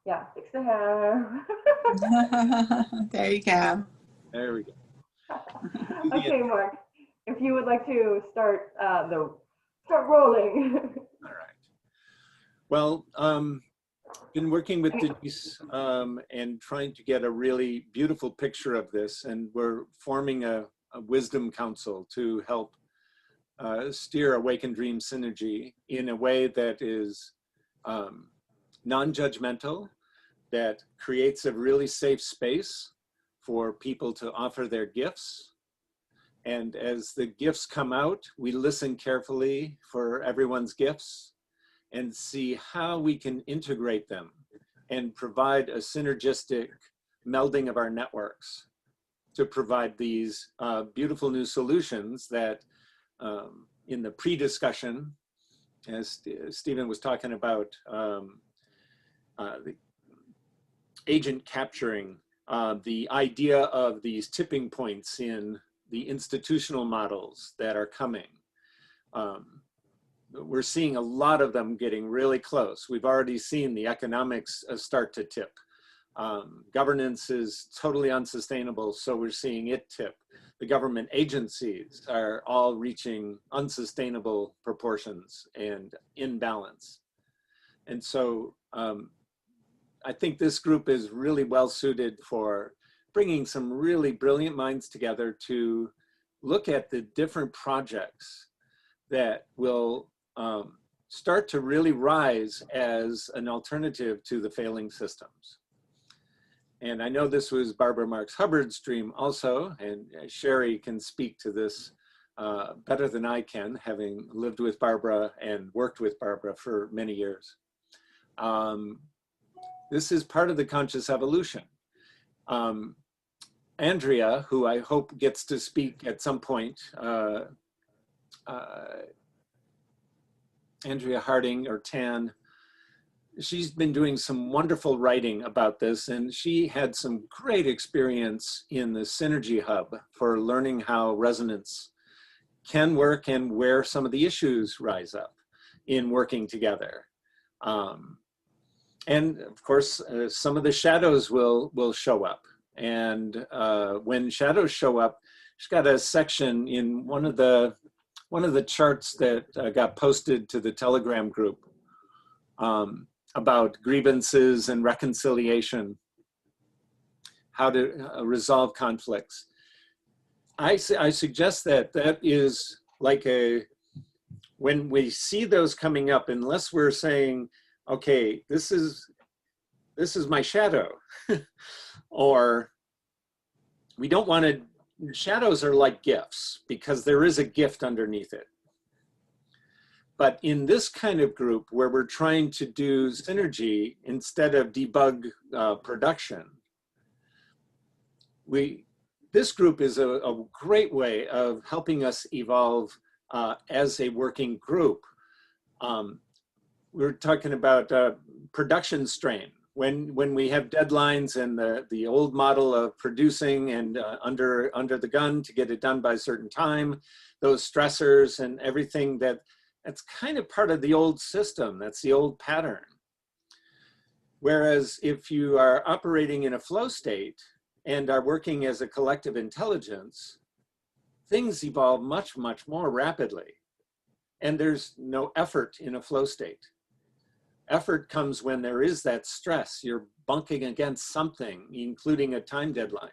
Yeah, fix the hair. There you go. There we go. Okay, Mark, if you would like to start start rolling. All right. Well, been working with Denise and trying to get a really beautiful picture of this, and we're forming a wisdom council to help steer Awaken Dream Synergy in a way that is non-judgmental, that creates a really safe space for people to offer their gifts. And as the gifts come out, we listen carefully for everyone's gifts and see how we can integrate them and provide a synergistic melding of our networks to provide these beautiful new solutions that in the pre-discussion, as Stephen was talking about, the agent capturing, the idea of these tipping points in the institutional models that are coming. We're seeing a lot of them getting really close. We've already seen the economics start to tip. Governance is totally unsustainable, so we're seeing it tip. The government agencies are all reaching unsustainable proportions and imbalance. And so I think this group is really well suited for bringing some really brilliant minds together to look at the different projects that will start to really rise as an alternative to the failing systems. And I know this was Barbara Marx Hubbard's dream also, and Sherry can speak to this better than I can, having lived with Barbara and worked with Barbara for many years. This is part of the conscious evolution. Andrea, who I hope gets to speak at some point, Andrea Harding or Tan, she's been doing some wonderful writing about this, and she had some great experience in the Synergy Hub for learning how resonance can work and where some of the issues rise up in working together. And of course, some of the shadows will show up. And when shadows show up, she's got a section in one of the charts that got posted to the Telegram group about grievances and reconciliation, how to resolve conflicts. I suggest that that is like when we see those coming up, unless we're saying, okay, this is my shadow, or we don't want to, shadows are like gifts because there is a gift underneath it. But in this kind of group where we're trying to do synergy instead of debug production, this group is a great way of helping us evolve as a working group. We're talking about production strain. When we have deadlines and the old model of producing and under the gun to get it done by a certain time, those stressors and everything that's kind of part of the old system, that's the old pattern. Whereas if you are operating in a flow state and are working as a collective intelligence, things evolve much, much more rapidly. And there's no effort in a flow state. Effort comes when there is that stress. You're bunking against something, including a time deadline.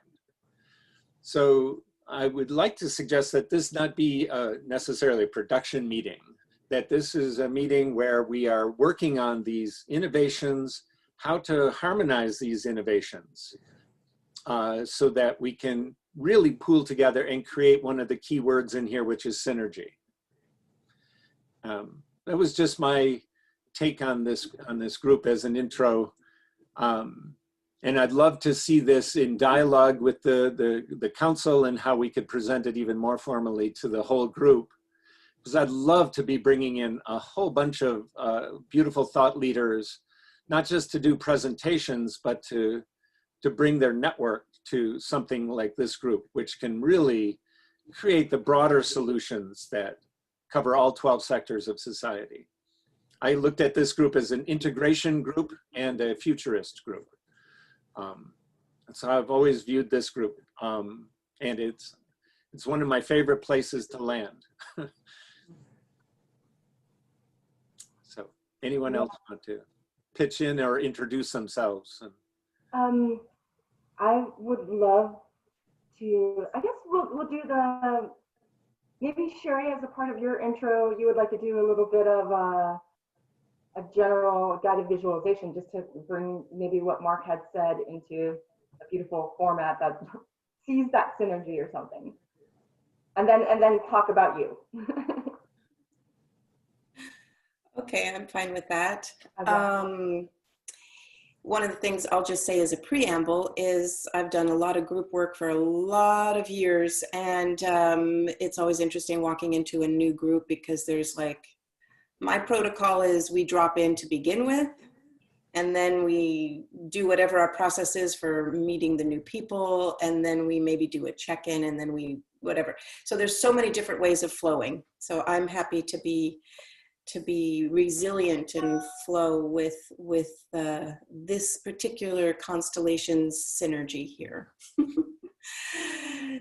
So I would like to suggest that this not be necessarily a production meeting, that this is a meeting where we are working on these innovations, how to harmonize these innovations so that we can really pool together and create one of the key words in here, which is synergy. That was just my take on this group as an intro. And I'd love to see this in dialogue with the council and how we could present it even more formally to the whole group. Because I'd love to be bringing in a whole bunch of beautiful thought leaders, not just to do presentations, but to bring their network to something like this group, which can really create the broader solutions that cover all 12 sectors of society. I looked at this group as an integration group and a futurist group. So I've always viewed this group, and it's one of my favorite places to land. So anyone else want to pitch in or introduce themselves? I would love to, I guess we'll do the, maybe Sherry, as a part of your intro, you would like to do a little bit of a general guided visualization, just to bring maybe what Mark had said into a beautiful format that sees that synergy or something. And then talk about you. Okay, I'm fine with that. Okay. One of the things I'll just say as a preamble is I've done a lot of group work for a lot of years, and it's always interesting walking into a new group because there's like, my protocol is we drop in to begin with, and then we do whatever our process is for meeting the new people, and then we maybe do a check-in, and then we whatever. So there's so many different ways of flowing. So I'm happy to be resilient and flow with this particular constellation's synergy here.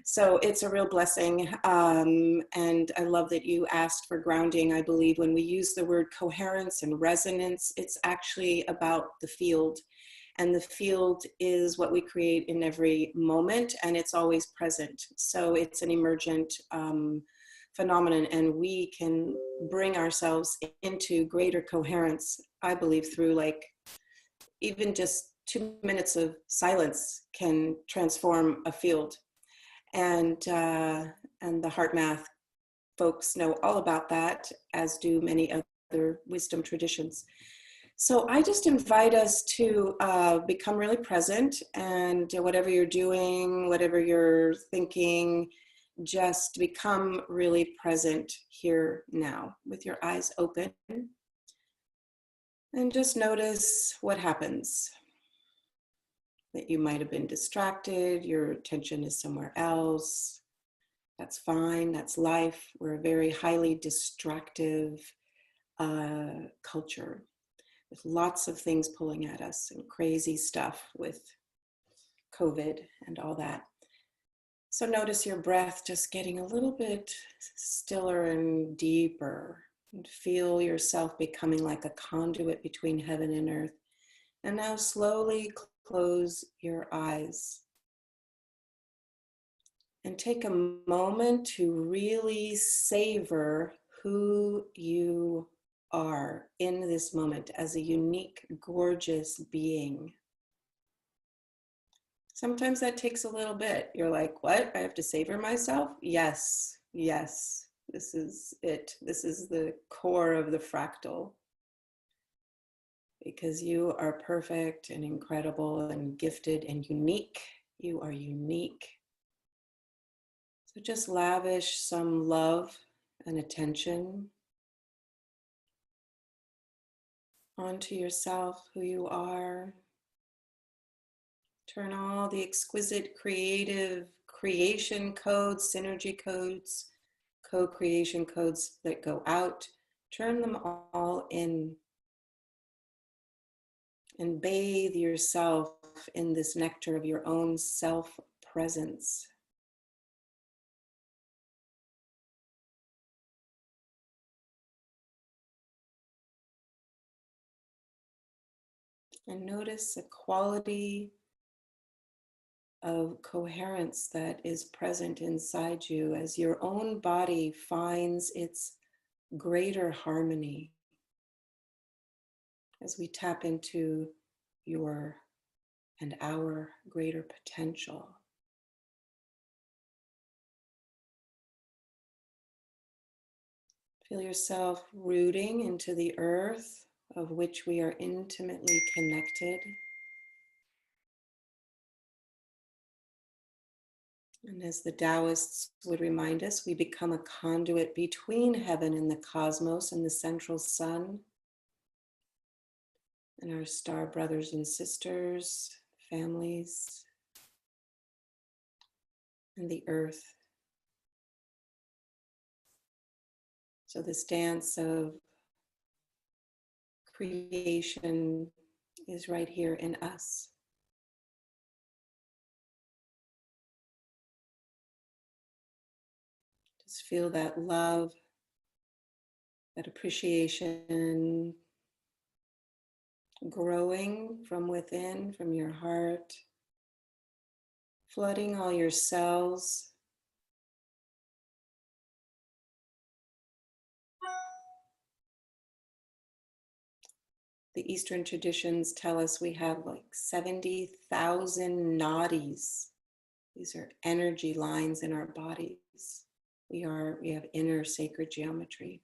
So it's a real blessing, and I love that you asked for grounding. I believe when we use the word coherence and resonance, it's actually about the field, and the field is what we create in every moment, and it's always present. So it's an emergent phenomenon, and we can bring ourselves into greater coherence, I believe, through like even just 2 minutes of silence can transform a field. And the heart math folks know all about that, as do many other wisdom traditions. So I just invite us to become really present, and whatever you're doing, whatever you're thinking, just become really present here now with your eyes open, and just notice what happens. That you might have been distracted, your attention is somewhere else. That's fine, that's life. We're a very highly distractive culture with lots of things pulling at us and crazy stuff with COVID and all that. So notice your breath just getting a little bit stiller and deeper, and feel yourself becoming like a conduit between heaven and earth. And now slowly close your eyes and take a moment to really savor who you are in this moment as a unique, gorgeous being. Sometimes that takes a little bit. You're like, what? I have to savor myself? Yes, yes, this is it. This is the core of the fractal. Because you are perfect and incredible and gifted and unique. You are unique. So just lavish some love and attention onto yourself, who you are. Turn all the exquisite creative creation codes, synergy codes, co-creation codes that go out. Turn them all in. And bathe yourself in this nectar of your own self-presence. And notice a quality of coherence that is present inside you as your own body finds its greater harmony. As we tap into your and our greater potential. Feel yourself rooting into the earth of which we are intimately connected. And as the Taoists would remind us, we become a conduit between heaven and the cosmos and the central sun. And our star brothers and sisters, families, and the earth. So this dance of creation is right here in us. Just feel that love, that appreciation growing from within, from your heart, flooding all your cells. The Eastern traditions tell us we have like 70,000 nadis. These are energy lines in our bodies. We have inner sacred geometry.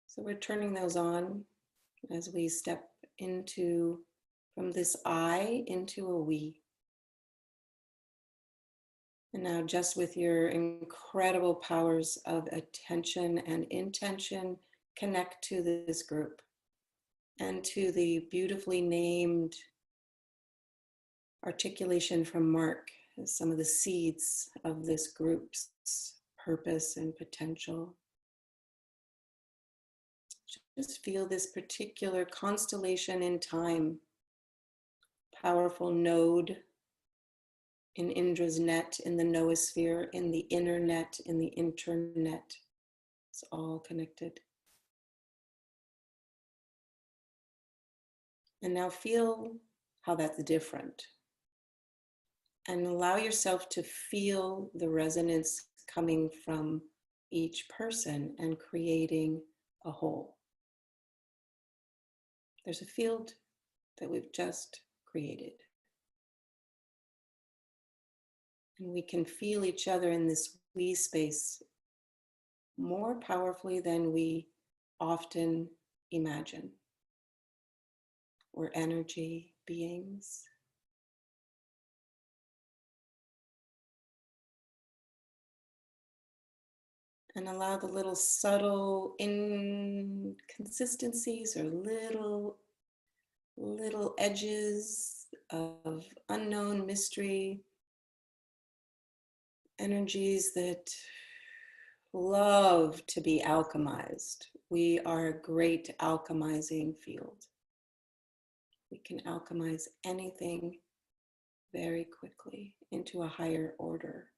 So we're turning those on as we step into, from this I into a we. And now, just with your incredible powers of attention and intention, connect to this group and to the beautifully named articulation from Mark, as some of the seeds of this group's purpose and potential. Just feel this particular constellation in time, powerful node in Indra's net, in the noosphere, in the inner net, in the internet. It's all connected. And now feel how that's different. And allow yourself to feel the resonance coming from each person and creating a whole. There's a field that we've just created. And we can feel each other in this we space more powerfully than we often imagine. We're energy beings. And allow the little subtle inconsistencies or little edges of unknown mystery, energies that love to be alchemized. We are a great alchemizing field. We can alchemize anything very quickly into a higher order.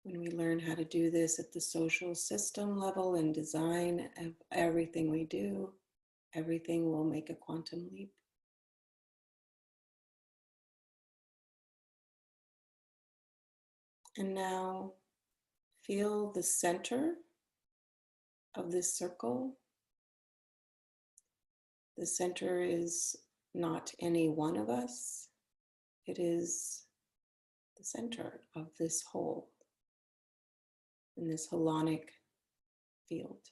When we learn how to do this at the social system level and design of everything we do, everything will make a quantum leap. And now feel the center of this circle. The center is not any one of us. It is the center of this whole, in this holonic field.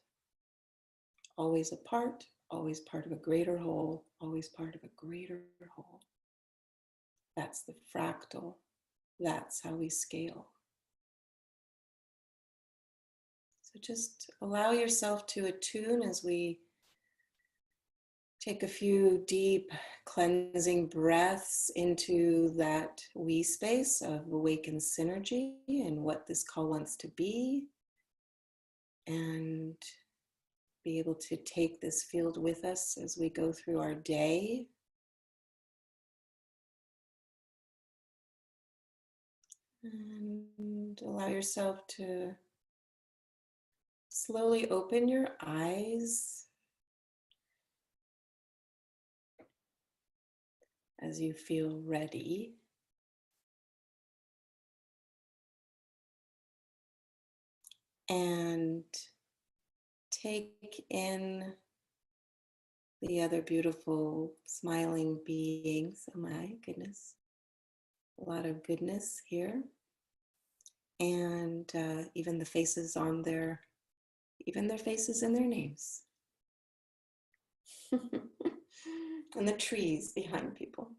Always a part, always part of a greater whole, always part of a greater whole. That's the fractal. That's how we scale. So just allow yourself to attune as we take a few deep cleansing breaths into that we space of awakened synergy and what this call wants to be, and be able to take this field with us as we go through our day. And allow yourself to slowly open your eyes as you feel ready. And take in the other beautiful smiling beings. Oh my goodness. A lot of goodness here. And even the faces on their, even their faces and their names. And the trees behind people.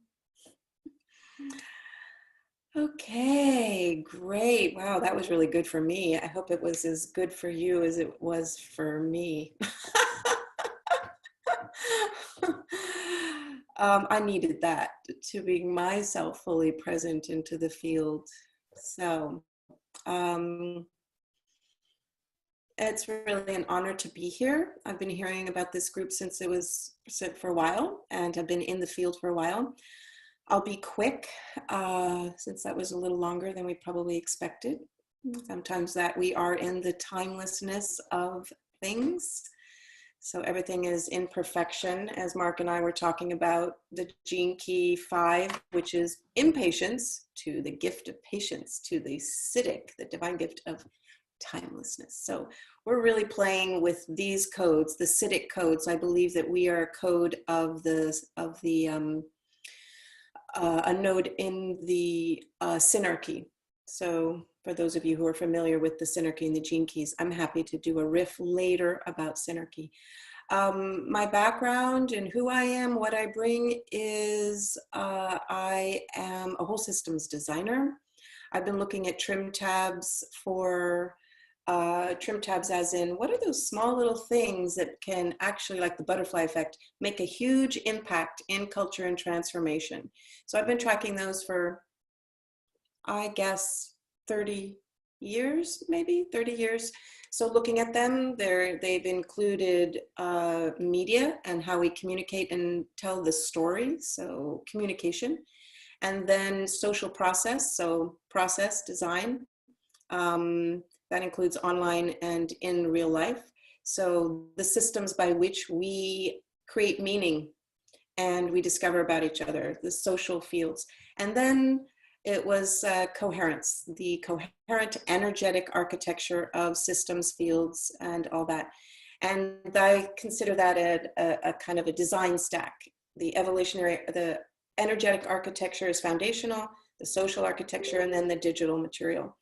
Okay, great. Wow, that was really good for me. I hope it was as good for you as it was for me. I needed that to bring myself fully present into the field. So It's really an honor to be here. I've been hearing about this group since it was set for a while, and I've been in the field for a while. I'll be quick, since that was a little longer than we probably expected. Sometimes that we are in the timelessness of things. So everything is in perfection, as Mark and I were talking about the gene key 5, which is impatience, to the gift of patience, to the Siddhic, the divine gift of timelessness. So we're really playing with these codes, the Siddhic codes. I believe that we are a code of a node in the synarchy. So for those of you who are familiar with the synarchy and the gene keys, I'm happy to do a riff later about synarchy. My background and who I am, what I bring is I am a whole systems designer. I've been looking at trim tabs for trim tabs as in, what are those small little things that can actually, like the butterfly effect, make a huge impact in culture and transformation. So I've been tracking those for, I guess, 30 years, maybe 30 years. So looking at them, they've included media and how we communicate and tell the story, so communication, and then social process, so process design. That includes online and in real life. So the systems by which we create meaning and we discover about each other, the social fields. And then it was coherence, the coherent energetic architecture of systems, fields, and all that. And I consider that a kind of a design stack. The energetic architecture is foundational, the social architecture, and then the digital material.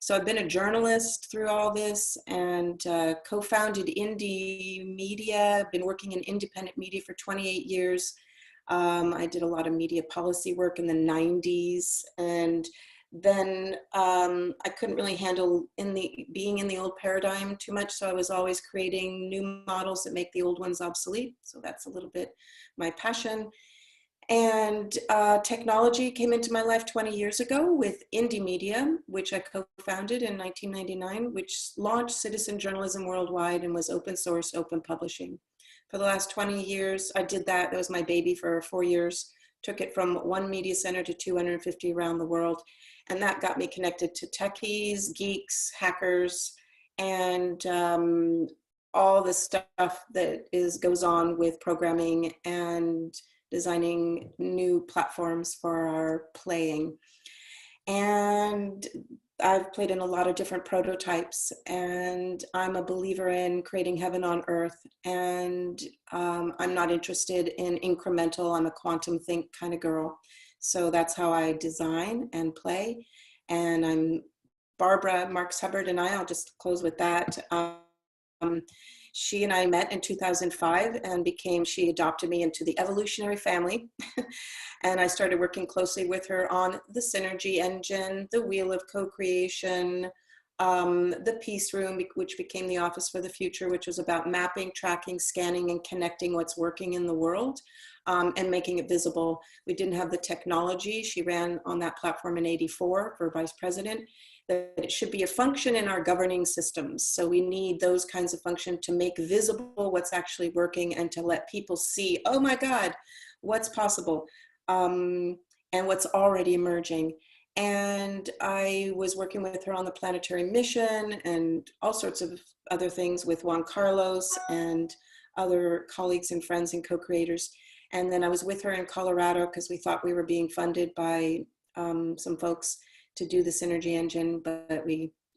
So I've been a journalist through all this and co-founded indie media, been working in independent media for 28 years. I did a lot of media policy work in the 90s, and then I couldn't really handle being in the old paradigm too much, so I was always creating new models that make the old ones obsolete. So that's a little bit my passion. And technology came into my life 20 years ago with Indie Media, which I co-founded in 1999, which launched citizen journalism worldwide and was open source, open publishing. For the last 20 years, I did that. That was my baby for 4 years. Took it from 1 media center to 250 around the world. And that got me connected to techies, geeks, hackers, and all the stuff that goes on with programming and designing new platforms for our playing. And I've played in a lot of different prototypes, and I'm a believer in creating heaven on earth. And I'm not interested in incremental, I'm a quantum think kind of girl. So that's how I design and play. And I'm Barbara Marks Hubbard and I'll just close with that. She and I met in 2005 and she adopted me into the evolutionary family. And I started working closely with her on the Synergy Engine, the Wheel of Co-Creation, the Peace Room, which became the Office for the Future, which was about mapping, tracking, scanning, and connecting what's working in the world and making it visible. We didn't have the technology. She ran on that platform in '84 for vice president. That it should be a function in our governing systems. So we need those kinds of functions to make visible what's actually working and to let people see, oh my God, what's possible and what's already emerging. And I was working with her on the planetary mission and all sorts of other things with Juan Carlos and other colleagues and friends and co-creators. And then I was with her in Colorado because we thought we were being funded by some folks to do the Synergy Engine, but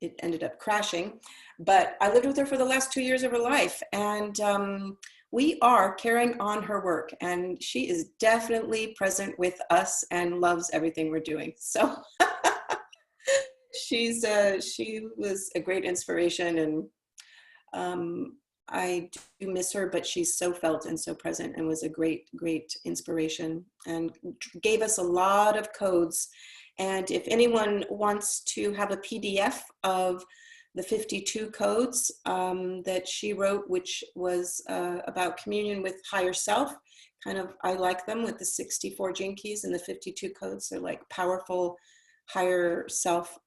it ended up crashing. But I lived with her for the last 2 years of her life, and we are carrying on her work, and she is definitely present with us and loves everything we're doing. So she was a great inspiration, and I do miss her, but she's so felt and so present and was a great, great inspiration and gave us a lot of codes. And if anyone wants to have a PDF of the 52 codes that she wrote, which was about communion with higher self, I like them with the 64 gene keys and the 52 codes. They're like powerful, higher self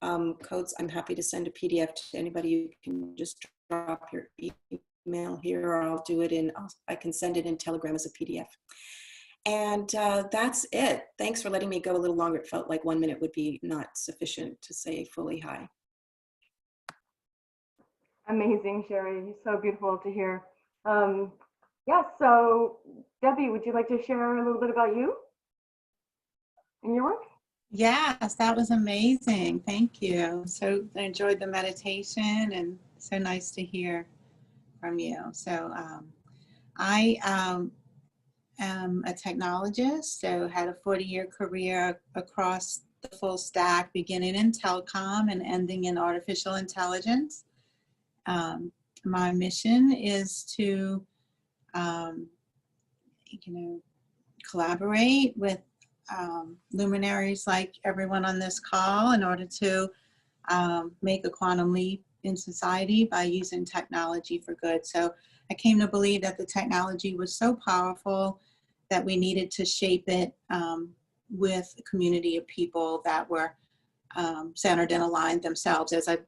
codes, I'm happy to send a PDF to anybody. You can just drop your email here, or I'll do it in, I can send it in Telegram as a PDF. And that's it. Thanks for letting me go a little longer. It felt like 1 minute would be not sufficient to say fully hi. Amazing, Sherry. So beautiful to hear. Yeah, so Debbie, would you like to share a little bit about you and your work? Yes, that was amazing. Thank you. So I enjoyed the meditation and so nice to hear from you. So I am a technologist, so had a 40-year career across the full stack, beginning in telecom and ending in artificial intelligence. My mission is to, collaborate with luminaries like everyone on this call in order to make a quantum leap in society by using technology for good. So I came to believe that the technology was so powerful that we needed to shape it with a community of people that were centered and aligned themselves. As I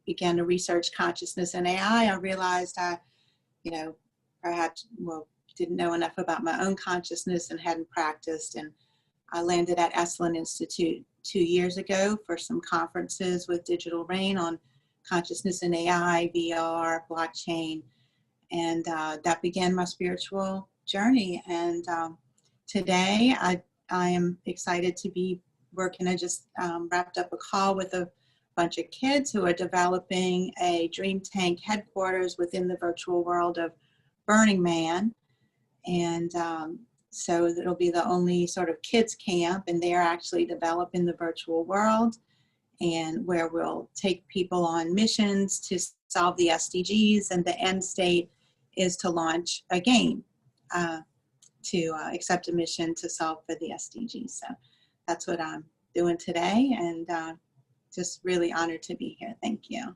began to research consciousness and AI, I realized I, perhaps, didn't know enough about my own consciousness and hadn't practiced. And I landed at Esalen Institute 2 years ago for some conferences with Digital Rain on consciousness and AI, VR, blockchain. And that began my spiritual journey. And today I am excited to be working. I just wrapped up a call with a bunch of kids who are developing a dream tank headquarters within the virtual world of Burning Man. And so it'll be the only sort of kids camp, and they're actually developing the virtual world, and where we'll take people on missions to solve the SDGs, and the end state is to launch a game to accept a mission to solve for the SDGs. So that's what I'm doing today, and just really honored to be here. Thank you.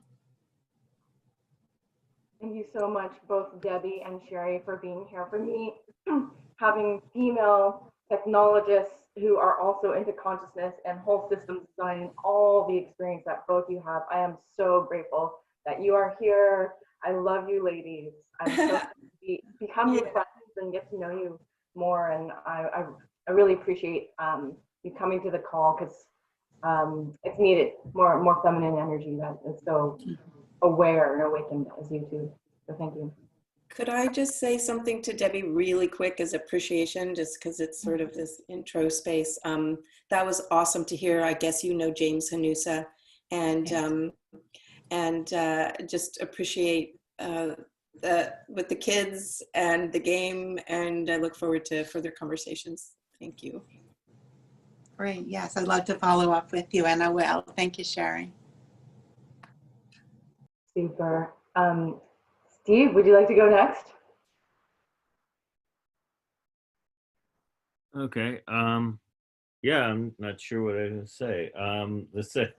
Thank you so much, both Debbie and Sherry, for being here. For me, having female technologists who are also into consciousness and whole systems design, all the experience that both you have, I am so grateful that you are here. I love you, ladies. I'm so happy to become your friends and get to know you more. And I really appreciate you coming to the call, because it's needed, more feminine energy that is so aware and awakened as you two. So thank you. Could I just say something to Debbie really quick as appreciation, just because it's sort of this intro space? That was awesome to hear. I guess you know James Hanusa, and just appreciate with the kids and the game, and I look forward to further conversations. Thank you. Great. Yes, I'd love to follow up with you, and I will. Thank you, Sherry. Super. Steve, would you like to go next? Okay. Yeah, I'm not sure what I'm gonna say.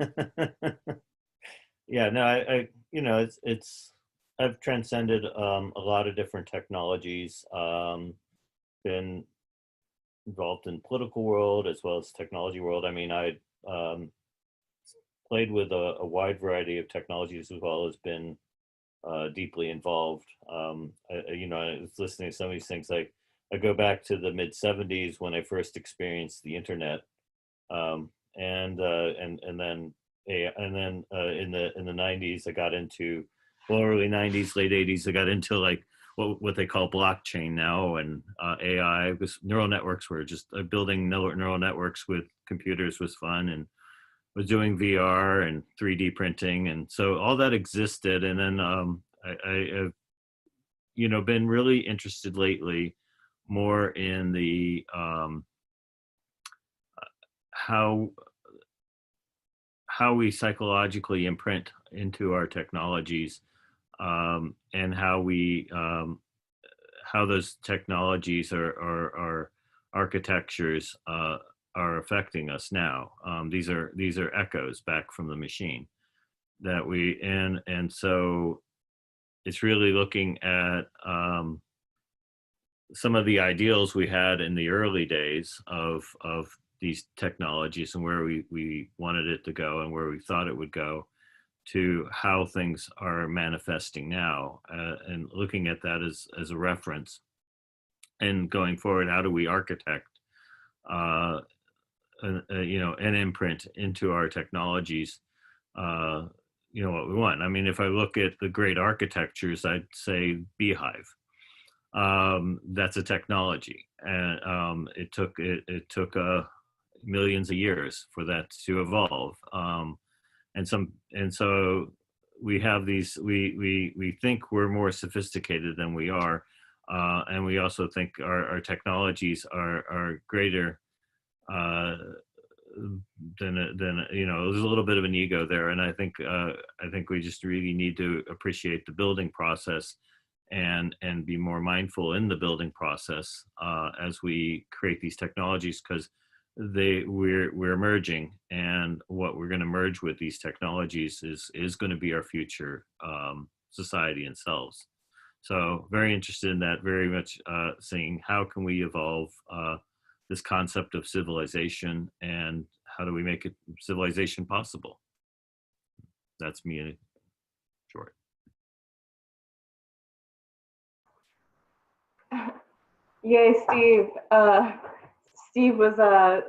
Yeah, no, I I've transcended a lot of different technologies. Been involved in political world as well as technology world. I mean, I played with a wide variety of technologies, as well as been deeply involved. I was listening to some of these things. Like, I go back to the mid '70s when I first experienced the internet, and then in the '90s I got into, well, early '90s, late '80s I got into like what they call blockchain now, and AI. Because neural networks were just building neural networks with computers was fun, and was doing VR and 3D printing, and so all that existed. And then I have been really interested lately more in the how we psychologically imprint into our technologies, and how those technologies or architectures are affecting us now. These are echoes back from the machine that and so it's really looking at some of the ideals we had in the early days of these technologies and where we wanted it to go and where we thought it would go, to how things are manifesting now, and looking at that as a reference. And going forward, how do we architect, an imprint into our technologies, what we want. I mean, if I look at the great architectures, I'd say Beehive. That's a technology, and it took millions of years for that to evolve. And so we have these. We think we're more sophisticated than we are, and we also think our technologies are greater than there's a little bit of an ego there. And I think we just really need to appreciate the building process and be more mindful in the building process as we create these technologies, because we're merging, and what we're going to merge with these technologies is going to be our future society and selves. So very interested in that, very much seeing how can we evolve this concept of civilization, and how do we make it civilization possible. That's me in a short. Yay, Steve. Steve was a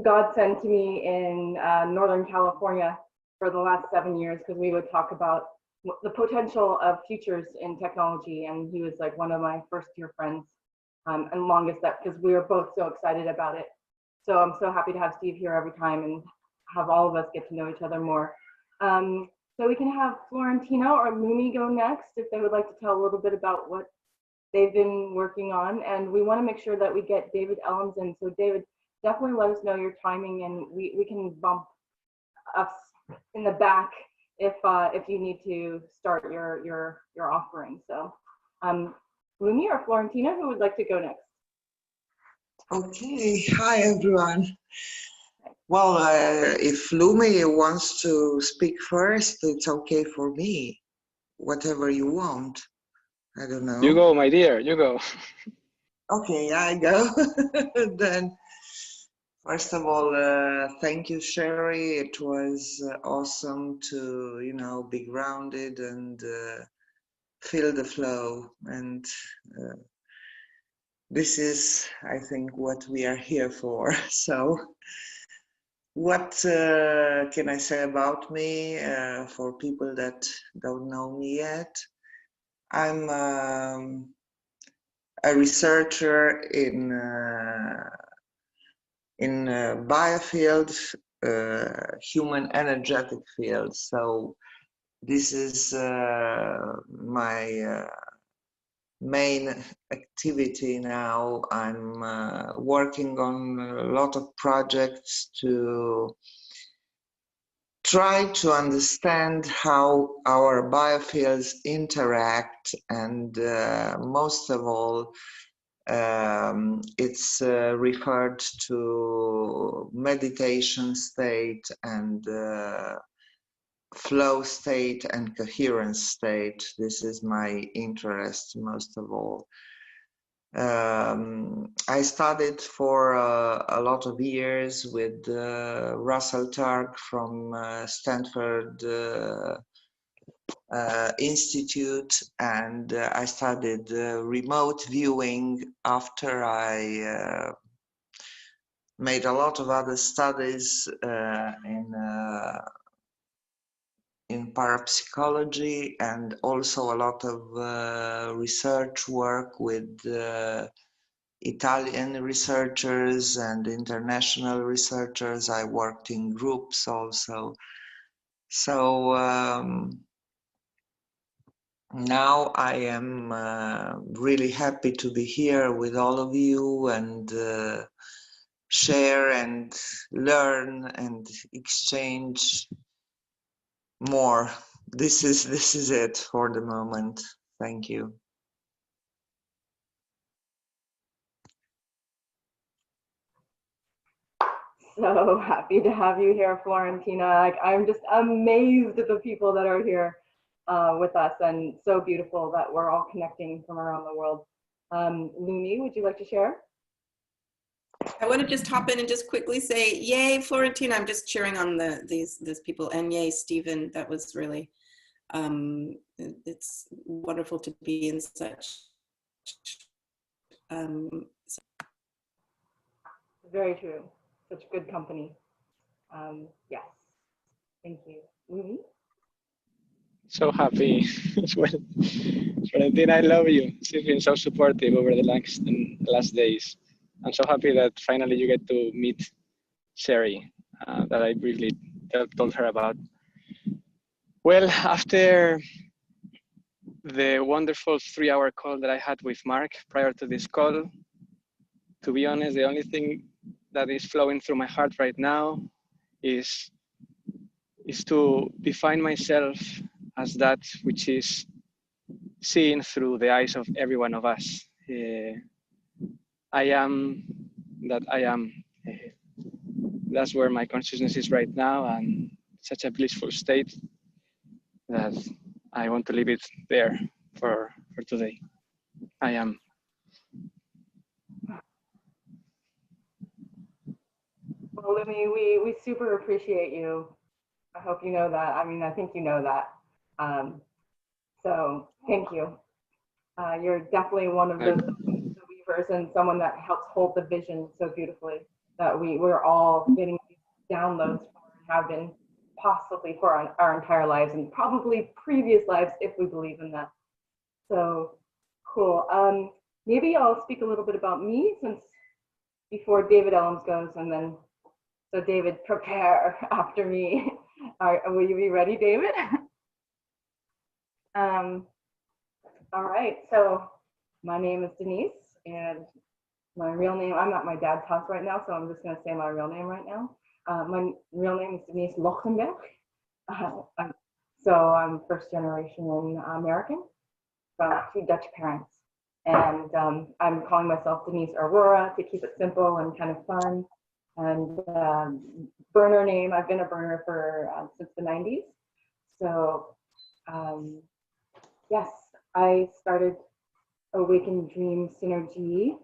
godsend to me in Northern California for the last 7 years, because we would talk about the potential of futures in technology, and he was like one of my first dear friends, and longest up, because we were both so excited about it. So I'm so happy to have Steve here every time and have all of us get to know each other more. So we can have Florentina or Lumi go next if they would like to tell a little bit about what they've been working on. And we want to make sure that we get David Ellams in. So David, definitely let us know your timing, and we can bump us in the back if you need to start your offering. So Lumi or Florentina, who would like to go next? Okay, hi everyone. Well, if Lumi wants to speak first, it's okay for me. Whatever you want. I don't know. You go, my dear, you go. Okay, I go. Then, first of all, thank you, Sherry. It was awesome to, be grounded and feel the flow. And this is, I think, what we are here for. So, what can I say about me for people that don't know me yet? I'm a researcher in biofield, human energetic field. So this is my main activity now. I'm working on a lot of projects to try to understand how our biofields interact, and most of all, it's referred to meditation state and flow state and coherence state. This is my interest most of all. I studied for a lot of years with Russell Targ from Stanford Institute, and I studied remote viewing after I made a lot of other studies in parapsychology, and also a lot of research work with Italian researchers and international researchers. I worked in groups also. So now I am really happy to be here with all of you and share and learn and exchange more. This is it for the moment. Thank you. So happy to have you here, Florentina. Like, I'm just amazed at the people that are here with us, and so beautiful that we're all connecting from around the world. Lumi, would you like to share? I want to just hop in and just quickly say, yay, Florentina. I'm just cheering on these people, and yay, Stephen. That was really, it's wonderful to be in such, Very true. Such good company. Yes. Thank you. Louis? So happy. Well, Valentina, I love you. She's been so supportive over the last days. I'm so happy that finally you get to meet Sherry, that I briefly told her about. Well, after the wonderful 3-hour call that I had with Mark prior to this call, to be honest, the only thing that is flowing through my heart right now is to define myself as that which is seen through the eyes of every one of us. I am that I am. That's where my consciousness is right now, and such a blissful state that I want to leave it there for today. I am. Well, Louis, we super appreciate you. I hope you know that. I mean, I think you know that. So thank you. You're definitely one of the weavers and someone that helps hold the vision so beautifully that we're all getting these downloads for and have been possibly for our entire lives and probably previous lives if we believe in that. So cool. Maybe I'll speak a little bit about me since before David Ellams goes, and then so David, prepare after me. Will you be ready, David? All right, so my name is Denise, and my real name, I'm at my dad's house right now, so I'm just gonna say my real name right now. My real name is Denise Lochtenberg. So I'm first generation American from 2 Dutch parents. And I'm calling myself Denise Aurora to keep it simple and kind of fun. And burner name, I've been a burner for since the 90s. So yes, I started Awaken Dream Synergy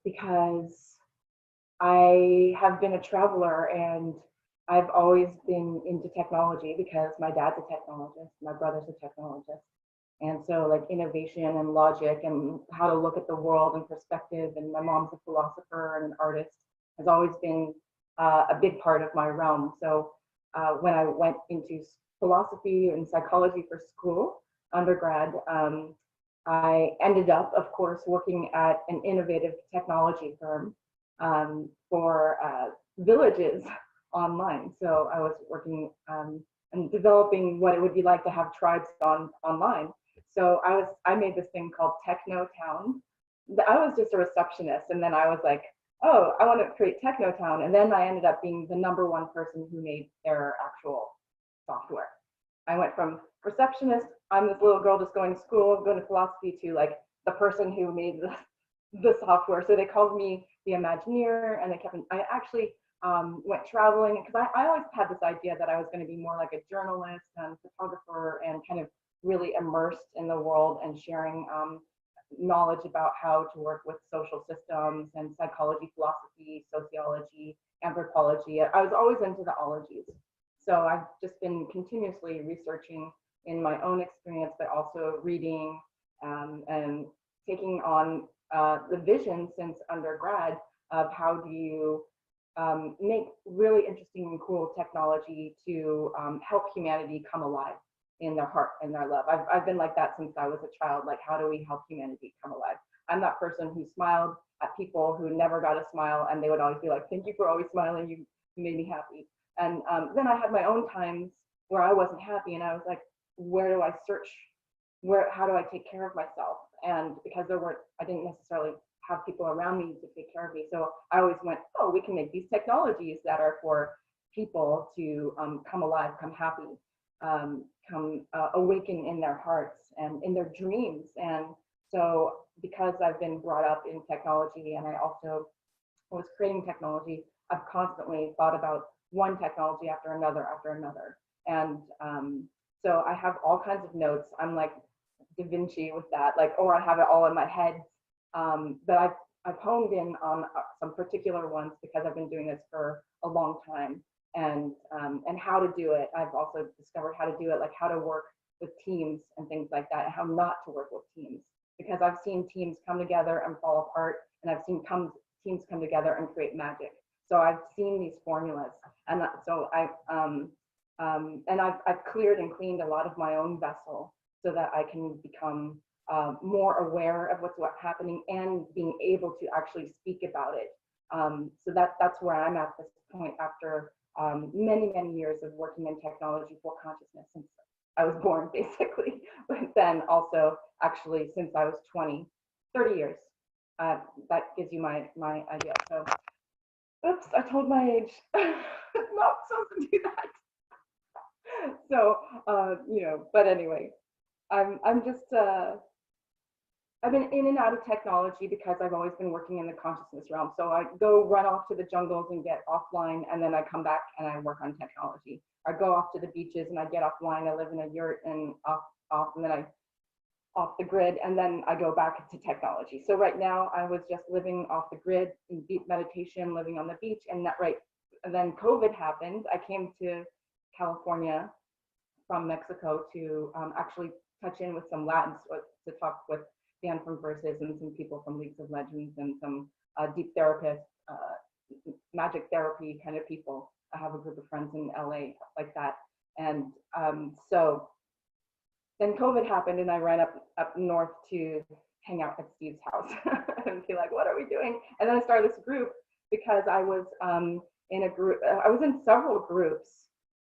because I have been a traveler and I've always been into technology because my dad's a technologist, my brother's a technologist. And so like innovation and logic and how to look at the world and perspective, and my mom's a philosopher and an artist, has always been a big part of my realm. So when I went into philosophy and psychology for school, undergrad, I ended up, of course, working at an innovative technology firm for villages online. So I was working and developing what it would be like to have tribes online. So I made this thing called Techno Town. I was just a receptionist, and then I was like, oh, I want to create Techno Town, and then I ended up being the #1 person who made their actual software. I went from receptionist, I'm this little girl just going to school, going to philosophy, to like the person who made the software. So they called me the Imagineer, and they kept. I actually went traveling because I always had this idea that I was going to be more like a journalist and photographer and kind of really immersed in the world and sharing knowledge about how to work with social systems and psychology, philosophy, sociology, anthropology. I was always into the ologies. So I've just been continuously researching in my own experience, but also reading and taking on the vision since undergrad of how do you make really interesting and cool technology to help humanity come alive in their heart and their love. I've been like that since I was a child. Like, how do we help humanity come alive? I'm that person who smiled at people who never got a smile, and they would always be like, thank you for always smiling, you made me happy. And then I had my own times where I wasn't happy, and I was like, where do I search? How do I take care of myself? And because I didn't necessarily have people around me to take care of me. So I always went, oh, we can make these technologies that are for people to come alive, come happy, come awaken in their hearts and in their dreams. And so because I've been brought up in technology and I also was creating technology, I've constantly thought about one technology after another. And so I have all kinds of notes. I'm like Da Vinci with that, like, or I have it all in my head. But I've honed in on some particular ones because I've been doing this for a long time, and how to do it. I've also discovered how to do it, like how to work with teams and things like that, and how not to work with teams, because I've seen teams come together and fall apart, and I've seen teams come together and create magic. So I've seen these formulas, and so I've cleared and cleaned a lot of my own vessel so that I can become more aware of what's happening and being able to actually speak about it. So that's where I'm at this point after many years of working in technology for consciousness since I was born, basically, but then also actually since I was 20, 30 years. That gives you my idea. So, oops, I told my age. Not supposed to do that. So, but anyway, I'm just, I've been in and out of technology because I've always been working in the consciousness realm. So I go run off to the jungles and get offline, and then I come back and I work on technology. I go off to the beaches and I get offline. I live in a yurt and off, and then I off the grid, and then I go back to technology. So right now I was just living off the grid in deep meditation, living on the beach, and then COVID happened. I came to California from Mexico to actually touch in with some Latins, to talk with Dan from Versus and some people from Leagues of Legends and some deep therapists, magic therapy kind of people. I have a group of friends in LA like that. And so then COVID happened, and I ran up north to hang out at Steve's house and be like, what are we doing? And then I started this group because I was in a group, I was in several groups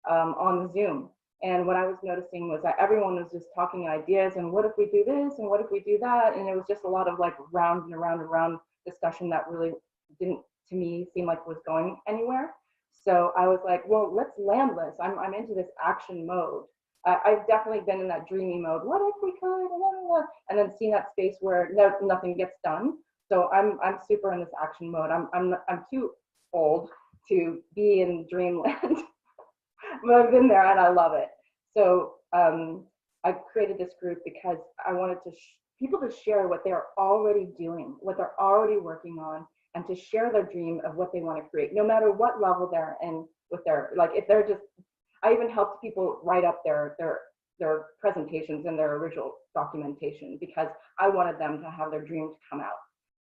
on Zoom. And what I was noticing was that everyone was just talking ideas, and what if we do this, and what if we do that? And it was just a lot of like round and round and round discussion that really didn't, to me, seem like was going anywhere. So I was like, well, let's land this. I'm into this action mode. I've definitely been in that dreamy mode. What if we could? And then seeing that space where nothing gets done. So I'm super in this action mode. I'm too old to be in dreamland. But I've been there and I love it. So I created this group because I wanted people to share what they're already doing, what they're already working on, and to share their dream of what they want to create, no matter what level they're in with their, like if they're just, I even helped people write up their presentations and their original documentation because I wanted them to have their dream to come out.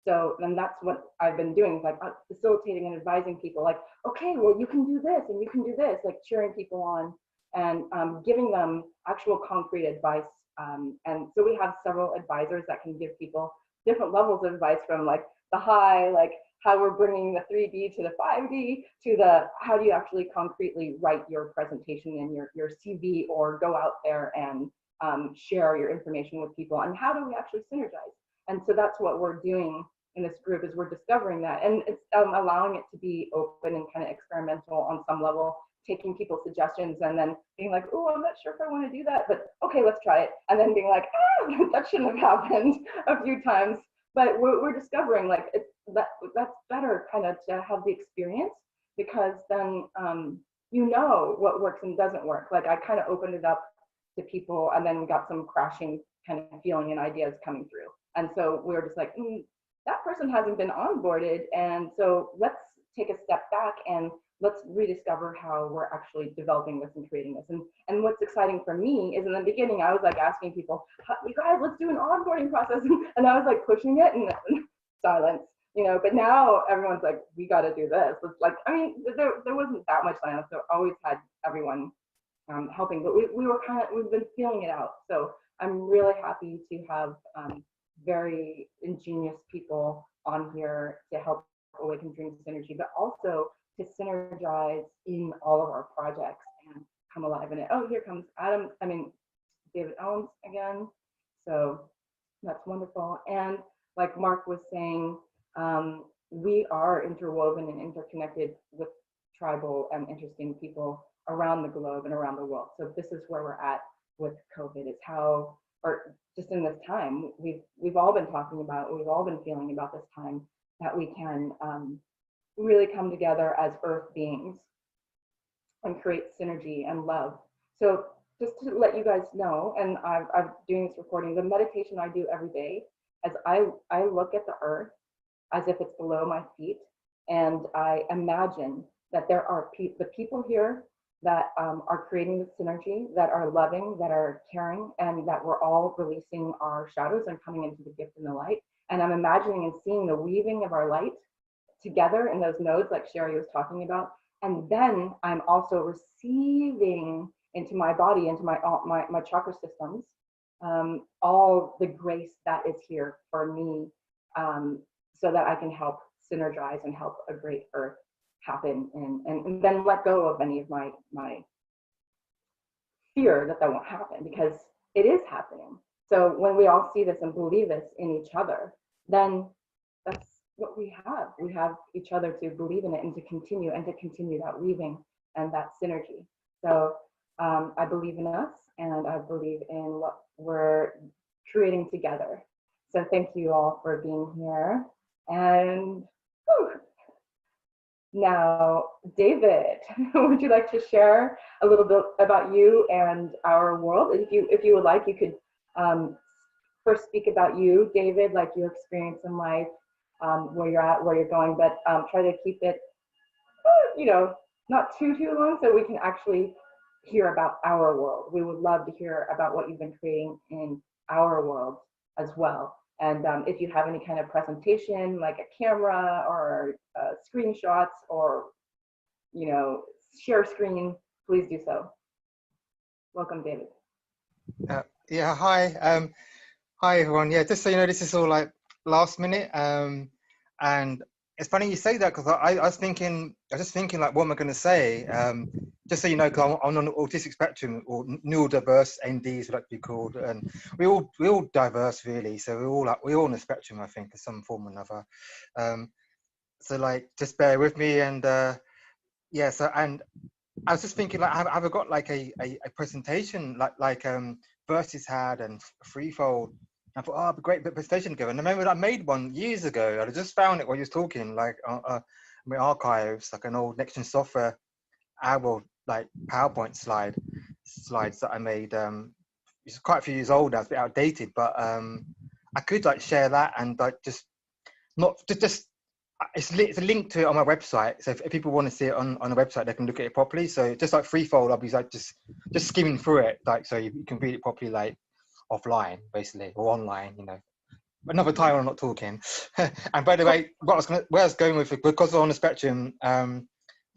So then that's what I've been doing, like facilitating and advising people like, okay, well, you can do this and you can do this, like cheering people on and giving them actual concrete advice. And so we have several advisors that can give people different levels of advice, from like the high, like how we're bringing the 3D to the 5D, to the how do you actually concretely write your presentation and your CV, or go out there and share your information with people, and how do we actually synergize? And so that's what we're doing in this group, is we're discovering that, and it's allowing it to be open and kind of experimental on some level, taking people's suggestions and then being like, oh, I'm not sure if I want to do that, but okay, let's try it. And then being like, that shouldn't have happened a few times. But we're discovering like that's better kind of to have the experience, because then you know what works and doesn't work. Like I kind of opened it up to people, and then we got some crashing kind of feeling and ideas coming through. And so we were just like, that person hasn't been onboarded, and so let's take a step back and let's rediscover how we're actually developing this and creating this. And what's exciting for me is in the beginning, I was like asking people, you guys, let's do an onboarding process. And I was like pushing it and silence, but now everyone's like, we got to do this. It's like, I mean, there wasn't that much silence. So I always had everyone helping, but we've been feeling it out. So I'm really happy to have very ingenious people on here to help awaken dream synergy, but also to synergize in all of our projects and come alive in it. Oh, here comes David Ellams again. So that's wonderful. And like Mark was saying, we are interwoven and interconnected with tribal and interesting people around the globe and around the world. So this is where we're at with COVID, is how, or just in this time, we've all been talking about, we've all been feeling about this time, that we can really come together as earth beings and create synergy and love. So just to let you guys know, and I'm doing this recording, the meditation I do every day, as I look at the earth, as if it's below my feet. And I imagine that there are the people here that are creating the synergy, that are loving, that are caring, and that we're all releasing our shadows and coming into the gift and the light. And I'm imagining and seeing the weaving of our light together in those nodes like Sherry was talking about. And then I'm also receiving into my body, into my chakra systems, all the grace that is here for me, so that I can help synergize and help a great earth happen, and then let go of any of my fear that won't happen, because it is happening. So when we all see this and believe this in each other, then that's what we have. We have each other to believe in it and to continue that weaving and that synergy. So I believe in us, and I believe in what we're creating together. So thank you all for being here. And whew. Now, David, would you like to share a little bit about you and our world? If you would like, you could first speak about you, David, like your experience in life, where you're at, where you're going, but try to keep it, not too long, so we can actually hear about our world. We would love to hear about what you've been creating in our world as well. And if you have any kind of presentation, like a camera or screenshots or, share screen, please do so. Welcome, David. Yeah, hi. Hi, everyone. Yeah, just so you know, this is all like last minute. And it's funny you say that, because I was just thinking like, what am I going to say? Just so you know, because I'm on the autistic spectrum, or neurodiverse, NDs would like to be called, and we all diverse really. So we're all on the spectrum, I think, in some form or another. So like, just bear with me, and yeah. So, and I was just thinking, like, have I got like a presentation like Versus had and Threefold? I thought, oh, it'd be great bit of presentation together. And I remember I made one years ago. I just found it while you was talking, like my archives, like an old Next Gen Software Owl like PowerPoint slides that I made. It's quite a few years old now, it's a bit outdated, but I could like share that, and like it's a link to it on my website. So if people want to see it on the website, they can look at it properly. So just like Threefold, I'll be like just skimming through it, like so you can read it properly, like offline basically, or online, another time I'm not talking. And by the way, where I was going with it, because I'm on the spectrum,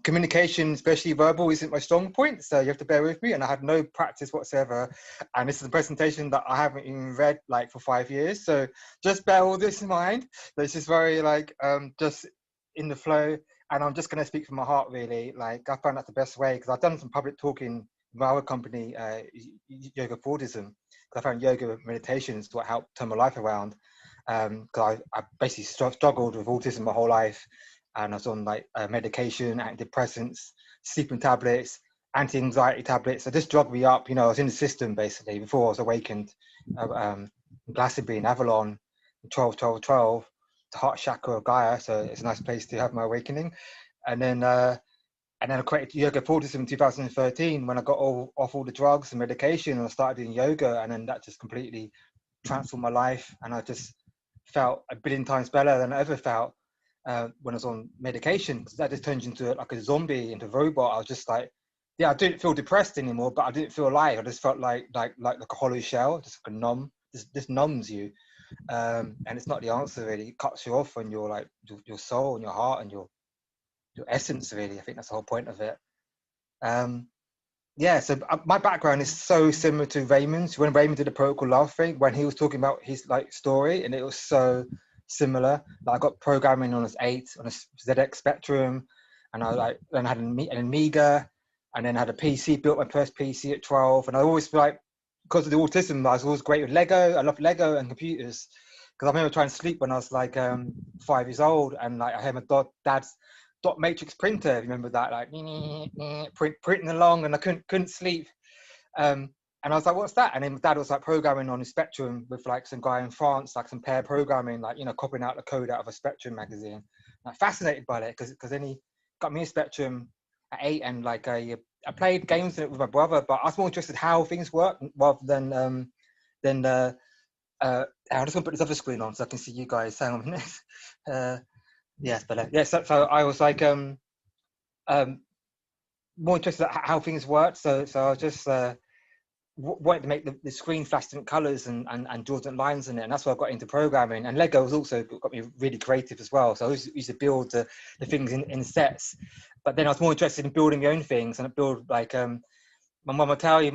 communication, especially verbal, isn't my strong point, so you have to bear with me, and I had no practice whatsoever, and this is a presentation that I haven't even read like for 5 years, so just bear all this in mind. This is very like just in the flow, and I'm just going to speak from my heart really. Like, I found that the best way, because I've done some public talking with our company, Yoga for Autism, because I found yoga meditation is what helped turn my life around, because I basically struggled with autism my whole life. And I was on like medication, antidepressants, sleeping tablets, anti-anxiety tablets. So this drugged me up. I was in the system basically before I was awakened. Glastonbury and Avalon, 12, the heart chakra of Gaia. So it's a nice place to have my awakening. And then I created Yoga for Autism in 2013 when I got off all the drugs and medication, and I started doing yoga, and then that just completely transformed my life. And I just felt a billion times better than I ever felt when I was on medication, because that just turned into like a zombie, into a robot. I was just like, yeah, I didn't feel depressed anymore, but I didn't feel alive. I just felt like a hollow shell, just like a numb. This numbs you, and it's not the answer really. It cuts you off on your like your soul and your heart and your essence really. I think that's the whole point of it. Yeah, so my background is so similar to Raymond's. When Raymond did the protocol love thing, when he was talking about his like story, and it was so similar. Like, I got programming on this 8 on a ZX Spectrum, and I had an Amiga, and then I had a PC, built my first PC at 12. And I always like, because of the autism, I was always great with Lego. I love Lego and computers, because I remember trying to sleep when I was like 5 years old, and like I had my dad's dot matrix printer. Remember that, like printing along, and I couldn't sleep. And I was like, what's that? And then my dad was like programming on a Spectrum with like some guy in France, like some pair programming, like, copying out the code out of a Spectrum magazine. I'm fascinated by it, because then he got me a Spectrum at 8, and like I played games with my brother, but I was more interested in how things work rather than I'm just gonna put this other screen on so I can see you guys. Hang on a minute. Yes, but yes. So I was like more interested in how things work. So I was just wanted to make the screen flash different colors and draw different lines in it, and that's why I got into programming. And Lego has also got me really creative as well. So I used to build the things in sets, but then I was more interested in building my own things, and I build like my mum would tell you,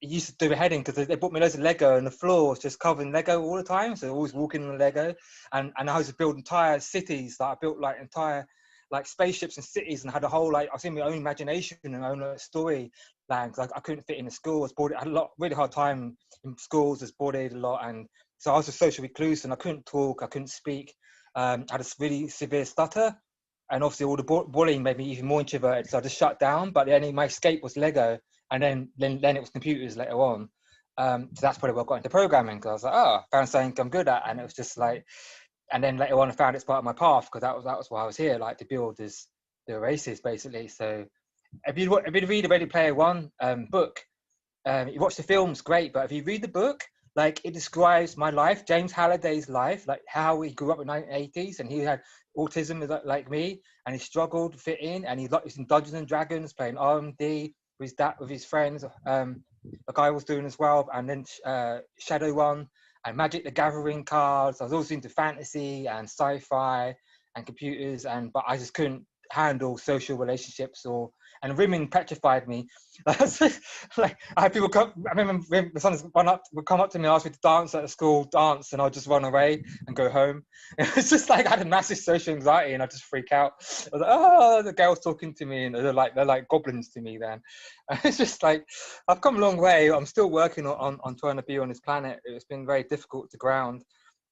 it used to do a heading because they bought me loads of Lego and the floor was just covered in Lego all the time. So always walking on Lego, and I used to build entire cities. Like I built like entire like spaceships and cities, and had a whole like I was in my own imagination and my own story land. Like I couldn't fit in the school. I was bored. I had a really hard time in schools. I was bored a lot, and so I was a social recluse and I couldn't talk. I couldn't speak. I had a really severe stutter, and obviously all the bullying made me even more introverted. So I just shut down. But then my escape was Lego. And then it was computers later on. So that's probably what I got into programming, because I was like, oh, I found something I'm good at. And it was just like, and then later on I found it's part of my path, because that was why I was here, like to build the OASIS basically. So if you read the Ready Player One book, you watch the films, great. But if you read the book, like it describes my life, James Halliday's life, like how he grew up in the 1980s, and he had autism like me, and he struggled to fit in, and he was in Dungeons and Dragons playing RMD with his friends, like I was doing as well, and then Shadowrun and Magic the Gathering cards. I was also into fantasy and sci-fi and computers, but I just couldn't handle social relationships and women petrified me. Like I had people come. I remember my son would come up to me and ask me to dance at a school dance, and I'd just run away and go home. It's just like I had a massive social anxiety, and I just freak out. I was like, oh, the girl's talking to me, and they're like goblins to me. Then it's just like I've come a long way. I'm still working on trying to be on this planet. It's been very difficult to ground.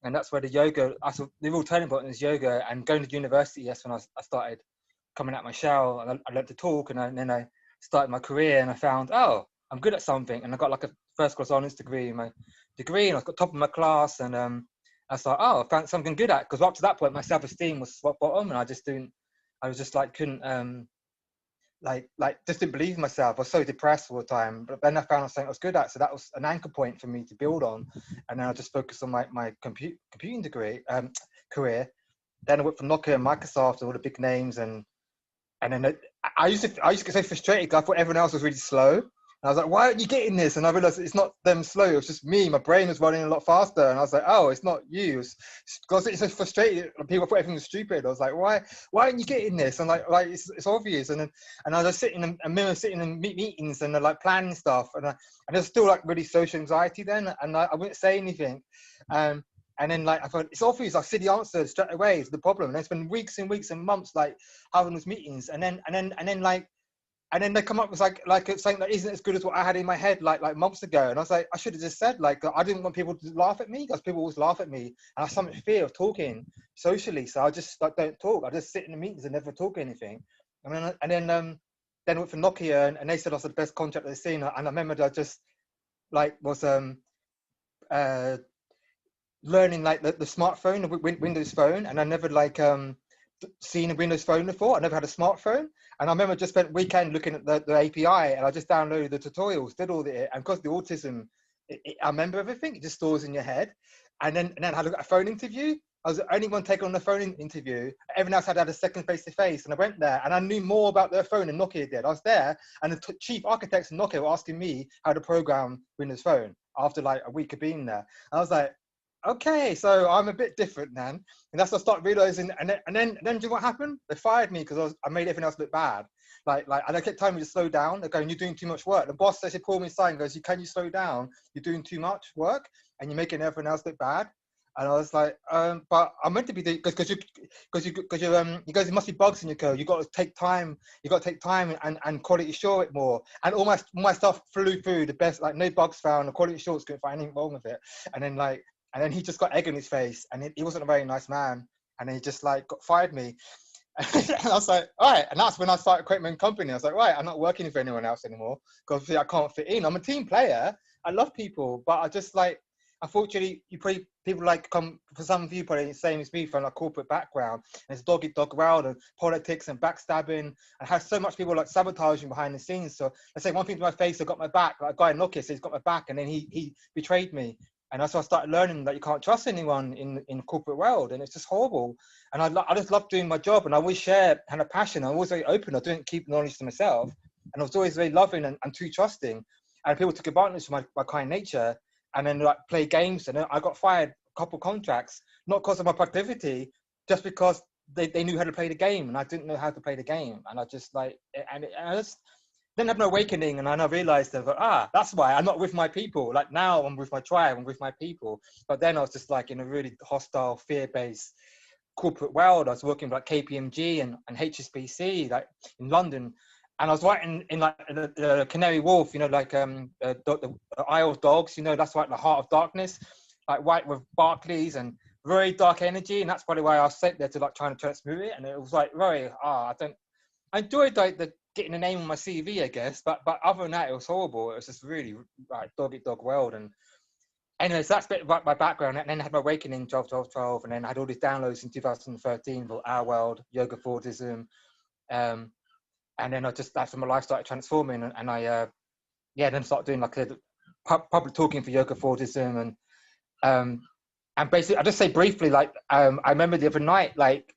And that's where the yoga, the real turning point is yoga, and going to university. Yes, when I started coming out my shell, and I learned to talk, and then I started my career, and I found, oh, I'm good at something, and I got like a first class honours degree, and I was got top of my class, and I thought, oh, I found something good at, because up to that point my self-esteem was rock bottom, and I was just like couldn't just didn't believe in myself. I was so depressed all the time, but then I found something I was good at, so that was an anchor point for me to build on, and then I just focused on my computing degree career. Then I went from Nokia and Microsoft, all the big names, and then I used to get so frustrated because I thought everyone else was really slow. And I was like, why aren't you getting this? And I realized it's not them slow, it's just me. My brain was running a lot faster. And I was like, oh, it's not you. Because it's so frustrated. People thought everything was stupid. I was like, why aren't you getting this? And like it's obvious. And I was just sitting in meetings and like planning stuff. And there's still like really social anxiety then. And I wouldn't say anything. And then like I thought it's obvious, I see the answer straight away to the problem. And it's been weeks and weeks and months like having these meetings, and then they come up with like something that isn't as good as what I had in my head like months ago. And I was like, I should have just said, like, I didn't want people to laugh at me, because people always laugh at me, and I have so much fear of talking socially, so I just like don't talk. I just sit in the meetings and never talk anything. And then I went for Nokia, and they said I was the best contract they've seen. And I remembered I just like was learning like the smartphone, the Windows phone, and I never like seen a Windows phone before. I never had a smartphone, and I remember just spent weekend looking at the API, and I just downloaded the tutorials, did all the, and because the autism, I remember everything. It just stores in your head. And then I had a phone interview. I was the only one taking on the phone interview. Everyone else had a second face-to-face, and I went there, and I knew more about their phone than Nokia did. I was there, and the chief architects of Nokia were asking me how to program Windows Phone after like a week of being there. I was like, okay, so I'm a bit different then. And that's what I started realizing. And then do you know what happened? They fired me because I made everything else look bad. And I kept telling me to slow down. They're going, you're doing too much work. The boss actually pulled me aside and goes, can you slow down? You're doing too much work and you're making everyone else look bad. And I was like, but I'm meant to be doing, because you guys, there must be bugs in your code. You got to take time. You got to take time and quality assure it more. And all my stuff flew through the best, like no bugs found. The quality assurance couldn't find anything wrong with it. And then he just got egg on his face, and he wasn't a very nice man. And then he just like fired me. And I was like, all right. And that's when I started creating my own company. I was like, right, I'm not working for anyone else anymore, because I can't fit in. I'm a team player. I love people, but I just like, unfortunately, people like come, for some of you probably the same as me, from a corporate background, and it's dog-eat-dog world and politics and backstabbing, and has so much people like sabotaging behind the scenes. So let's say one thing to my face, I got my back, like a guy in Nokia says he's got my back, and then he betrayed me. And that's why I started learning that you can't trust anyone in the corporate world, and it's just horrible. And I just love doing my job, and I always had a passion. I'm always very open. I didn't keep knowledge to myself, and I was always very loving and too trusting. And people took advantage of my kind nature, and then like play games. And then I got fired a couple contracts, not because of my productivity, just because they knew how to play the game, and I didn't know how to play the game. And I just like, and I just then had an awakening, and I realized that, that's why I'm not with my people. Like now I'm with my tribe, I'm with my people. But then I was just like in a really hostile, fear-based corporate world. I was working with like KPMG and HSBC, like in London. And I was writing in like the Canary Wharf, you know, like the Isle of Dogs, you know, that's like the Heart of Darkness, like white with Barclays and very dark energy. And that's probably why I was sent there to like trying to transmute it. And it was like very, I enjoyed like the getting a name on my CV, I guess, but other than that, it was horrible. It was just really like dog eat dog world. And anyways, that's a bit about my background. And then I had my awakening 12, and then I had all these downloads in 2013 for Our World, Yoga for Autism. And then that's when my life started transforming, and I then started doing like a public talking for Yoga for Autism, and basically I just say briefly, like I remember the other night, like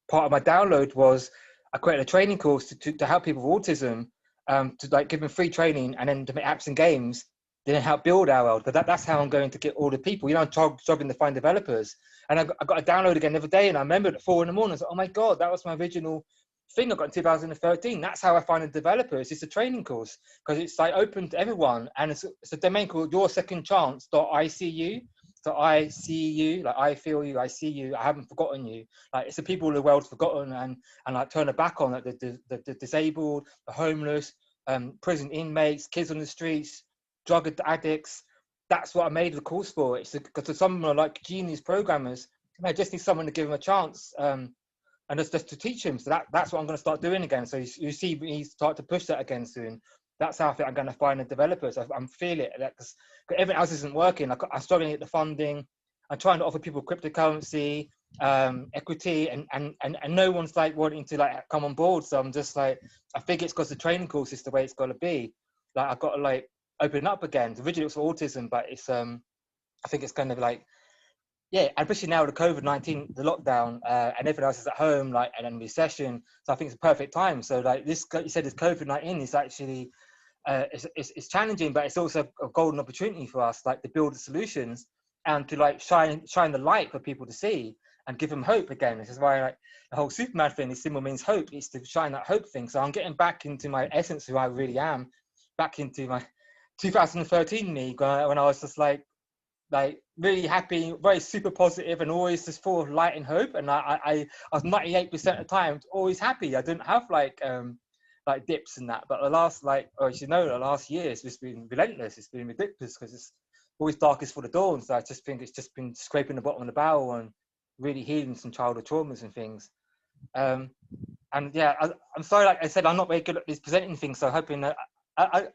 part of my download was I created a training course to help people with autism, to like give them free training, and then to make apps and games, then help build Our World. But that's how I'm going to get all the people. You know, I'm struggling to find developers, and I got a download again the other day, and I remembered at 4 a.m. I was like, oh my god, that was my original thing I got in 2013. That's how I find the developers. It's a training course because it's like open to everyone, and it's a domain called yoursecondchance.icu. So I see you, like I feel you, I see you, I haven't forgotten you. Like it's the people of the world forgotten and like turn their back on, like the disabled, the homeless, prison inmates, kids on the streets, drug addicts. That's what I made the course for. It's because some of them are like genius programmers, and I just need someone to give them a chance. And just to teach him. So that's what I'm going to start doing again. So you see me start to push that again soon. That's how I think I'm going to find the developers. I'm feeling it, because everything else isn't working. I'm struggling to get the funding. I'm trying to offer people cryptocurrency, equity, and no one's like wanting to like come on board. So I'm just like, I think it's because the training course is the way it's got to be. Like I've got to like open up again. Originally it was for autism, but it's I think it's kind of like, yeah, and especially now with the COVID-19, the lockdown, and everyone else is at home, like, and then recession. So I think it's a perfect time. So like this, you said, this COVID-19 is actually, it's challenging, but it's also a golden opportunity for us, like to build the solutions and to like shine the light for people to see and give them hope again. This is why like the whole Superman thing, this symbol means hope. It's to shine that hope thing. So I'm getting back into my essence, who I really am, back into my 2013 me, when I was just like really happy, very super positive, and always just full of light and hope. And I was 98% of the time always happy. I didn't have like dips and that. But the last the last year it's just been relentless. It's been ridiculous because it's always darkest for the dawn. So I just think it's just been scraping the bottom of the barrel and really healing some childhood traumas and things. And yeah, I'm sorry, like I said, I'm not very good at this presenting things. So I'm hoping that I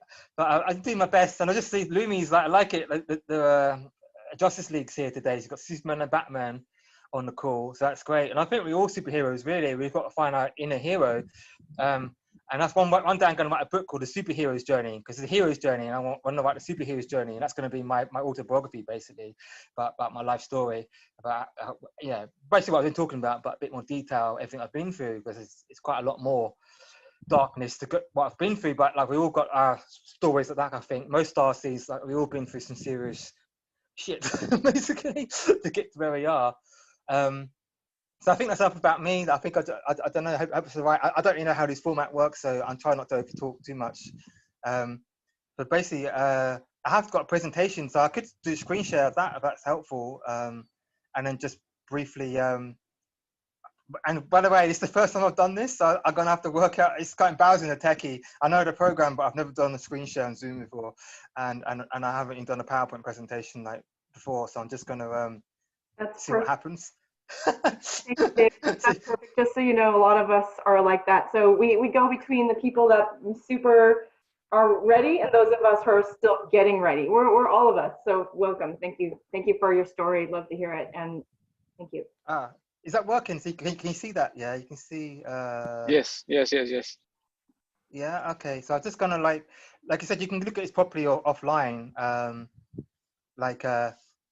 do my best. And I just see Lumi's like I like it. Like the Justice League's here today. She's got Superman and Batman on the call, so that's great. And I think we're all superheroes, really. We've got to find our inner hero, and that's one day I'm going to write a book called The Superhero's Journey, because it's a hero's journey, and I want to write the superhero's journey, and that's going to be my autobiography, basically, about my life story, about basically what I've been talking about, but a bit more detail, everything I've been through, because it's quite a lot more darkness to what I've been through. But like we all got our stories like that. I think most Starseeds, like we've all been through some serious shit basically to get to where we are. So I think that's enough about me. I think I don't know. I hope it's right. I don't really know how this format works, so I'm trying not to talk too much. But basically, I have got a presentation, so I could do a screen share of that if that's helpful, and then just briefly. And by the way, it's the first time I've done this, so I'm gonna have to work out. It's quite embarrassing, a techie. I know the program, but I've never done a screen share on Zoom before, and I haven't even done a PowerPoint presentation like before. So I'm just gonna see what happens. That's perfect. Just so you know, a lot of us are like that. So we go between the people that super are ready and those of us who are still getting ready. We're all of us. So welcome. Thank you for your story. Love to hear it, and thank you. Is that working? So can you see that? Yeah, you can see. Yes. Yeah. Okay. So I'm just gonna like I said, you can look at this properly or offline.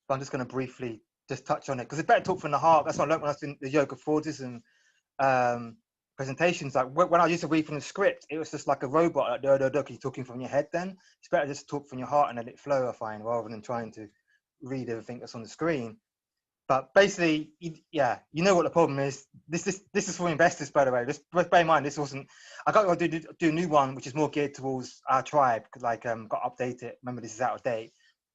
but I'm just going to briefly just touch on it because it's better talk from the heart. That's what I learned when I was in the yoga Fordism presentations. Like when I used to read from the script, it was just like a robot, like you're talking from your head. Then it's better just talk from your heart and let it flow, I find, rather than trying to read everything that's on the screen. But basically, yeah, you know what the problem is. This is for investors, by the way. Just bear in mind, this wasn't. I got to do a new one, which is more geared towards our tribe. Like, got to update it. Remember, this is out of date.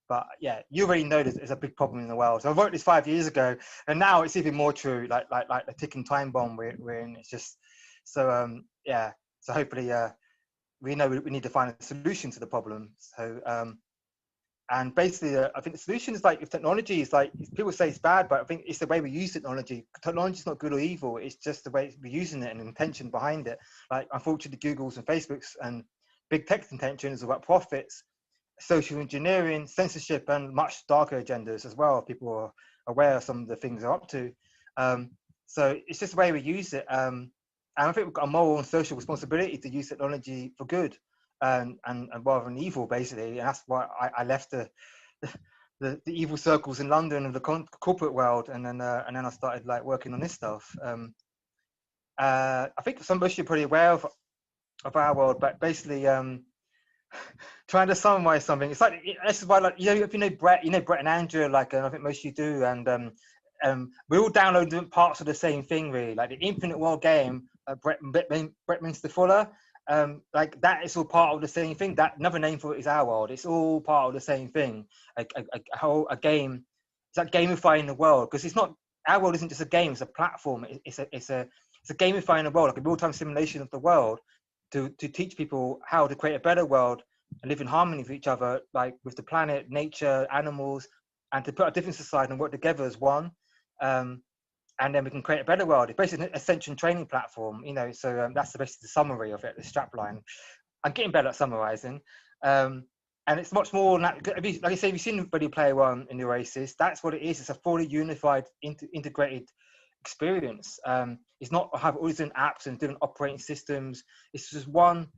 But yeah, you already know there's a big problem in the world. So I wrote this 5 years ago, and now it's even more true. Like the ticking time bomb we're in. It's just so yeah. So hopefully, we know we need to find a solution to the problem. So and basically, I think the solution is like, if technology is like, people say it's bad, but I think it's the way we use technology. Technology is not good or evil. It's just the way we're using it and the intention behind it. Like, unfortunately, Google's and Facebook's and big tech's intention is about profits, social engineering, censorship, and much darker agendas as well. People are aware of some of the things they're up to. So it's just the way we use it. And I think we've got a moral and social responsibility to use technology for good. And rather than evil, basically, and that's why I left the evil circles in London and the corporate world, and then I started like working on this stuff. I think some of you are pretty aware of our world, but basically, trying to summarize something, it's like, this is why, like, if you know Brett and Andrew, like, I think most of you do, and we all download different parts of the same thing, really. Like the Infinite World game, Brett Minster Fuller. Like that is all part of the same thing. That another name for it is our world. It's all part of the same thing. A game. It's like gamifying the world, because it's not, our world isn't just a game. It's a platform. It's a gamifying the world, like a real-time simulation of the world, to teach people how to create a better world and live in harmony with each other, like with the planet, nature, animals, and to put our differences aside and work together as one. And then we can create a better world. It's basically an ascension training platform, so that's basically the summary of it, the strap line. I'm getting better at summarizing. And it's much more, like I say, if you've seen Ready Player One in the OASIS, that's what it is. It's a fully unified, integrated experience. It's not have all these different apps and different operating systems. It's just one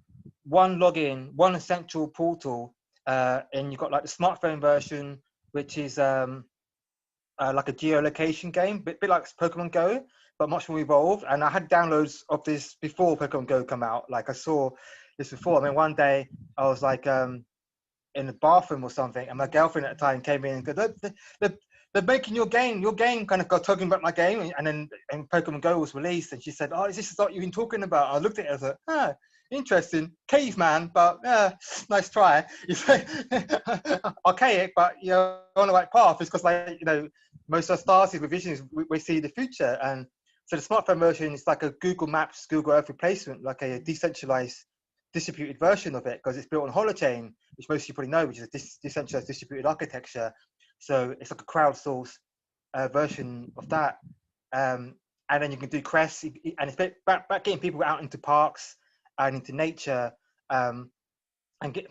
login, one essential portal. And you've got like the smartphone version, which is like a geolocation game, bit like Pokémon Go, but much more evolved. And I had downloads of this before Pokémon Go come out. Like I saw this before. I mean, one day I was like in the bathroom or something, and my girlfriend at the time came in and go, they're making your game kind of got talking about my game. And then Pokemon Go was released, and she said, oh, is this what you've been talking about? I looked at it, I was like, ah, interesting, caveman, but nice try. You say archaic, but on the right path. It's because, like, most of our started with visions, we see the future. And so the smartphone version is like a Google Maps, Google Earth replacement, like a decentralized, distributed version of it, because it's built on holochain, which most of you probably know, which is a decentralized distributed architecture. So it's like a crowdsourced version of that. And then you can do quests, and it's about getting people out into parks and into nature. And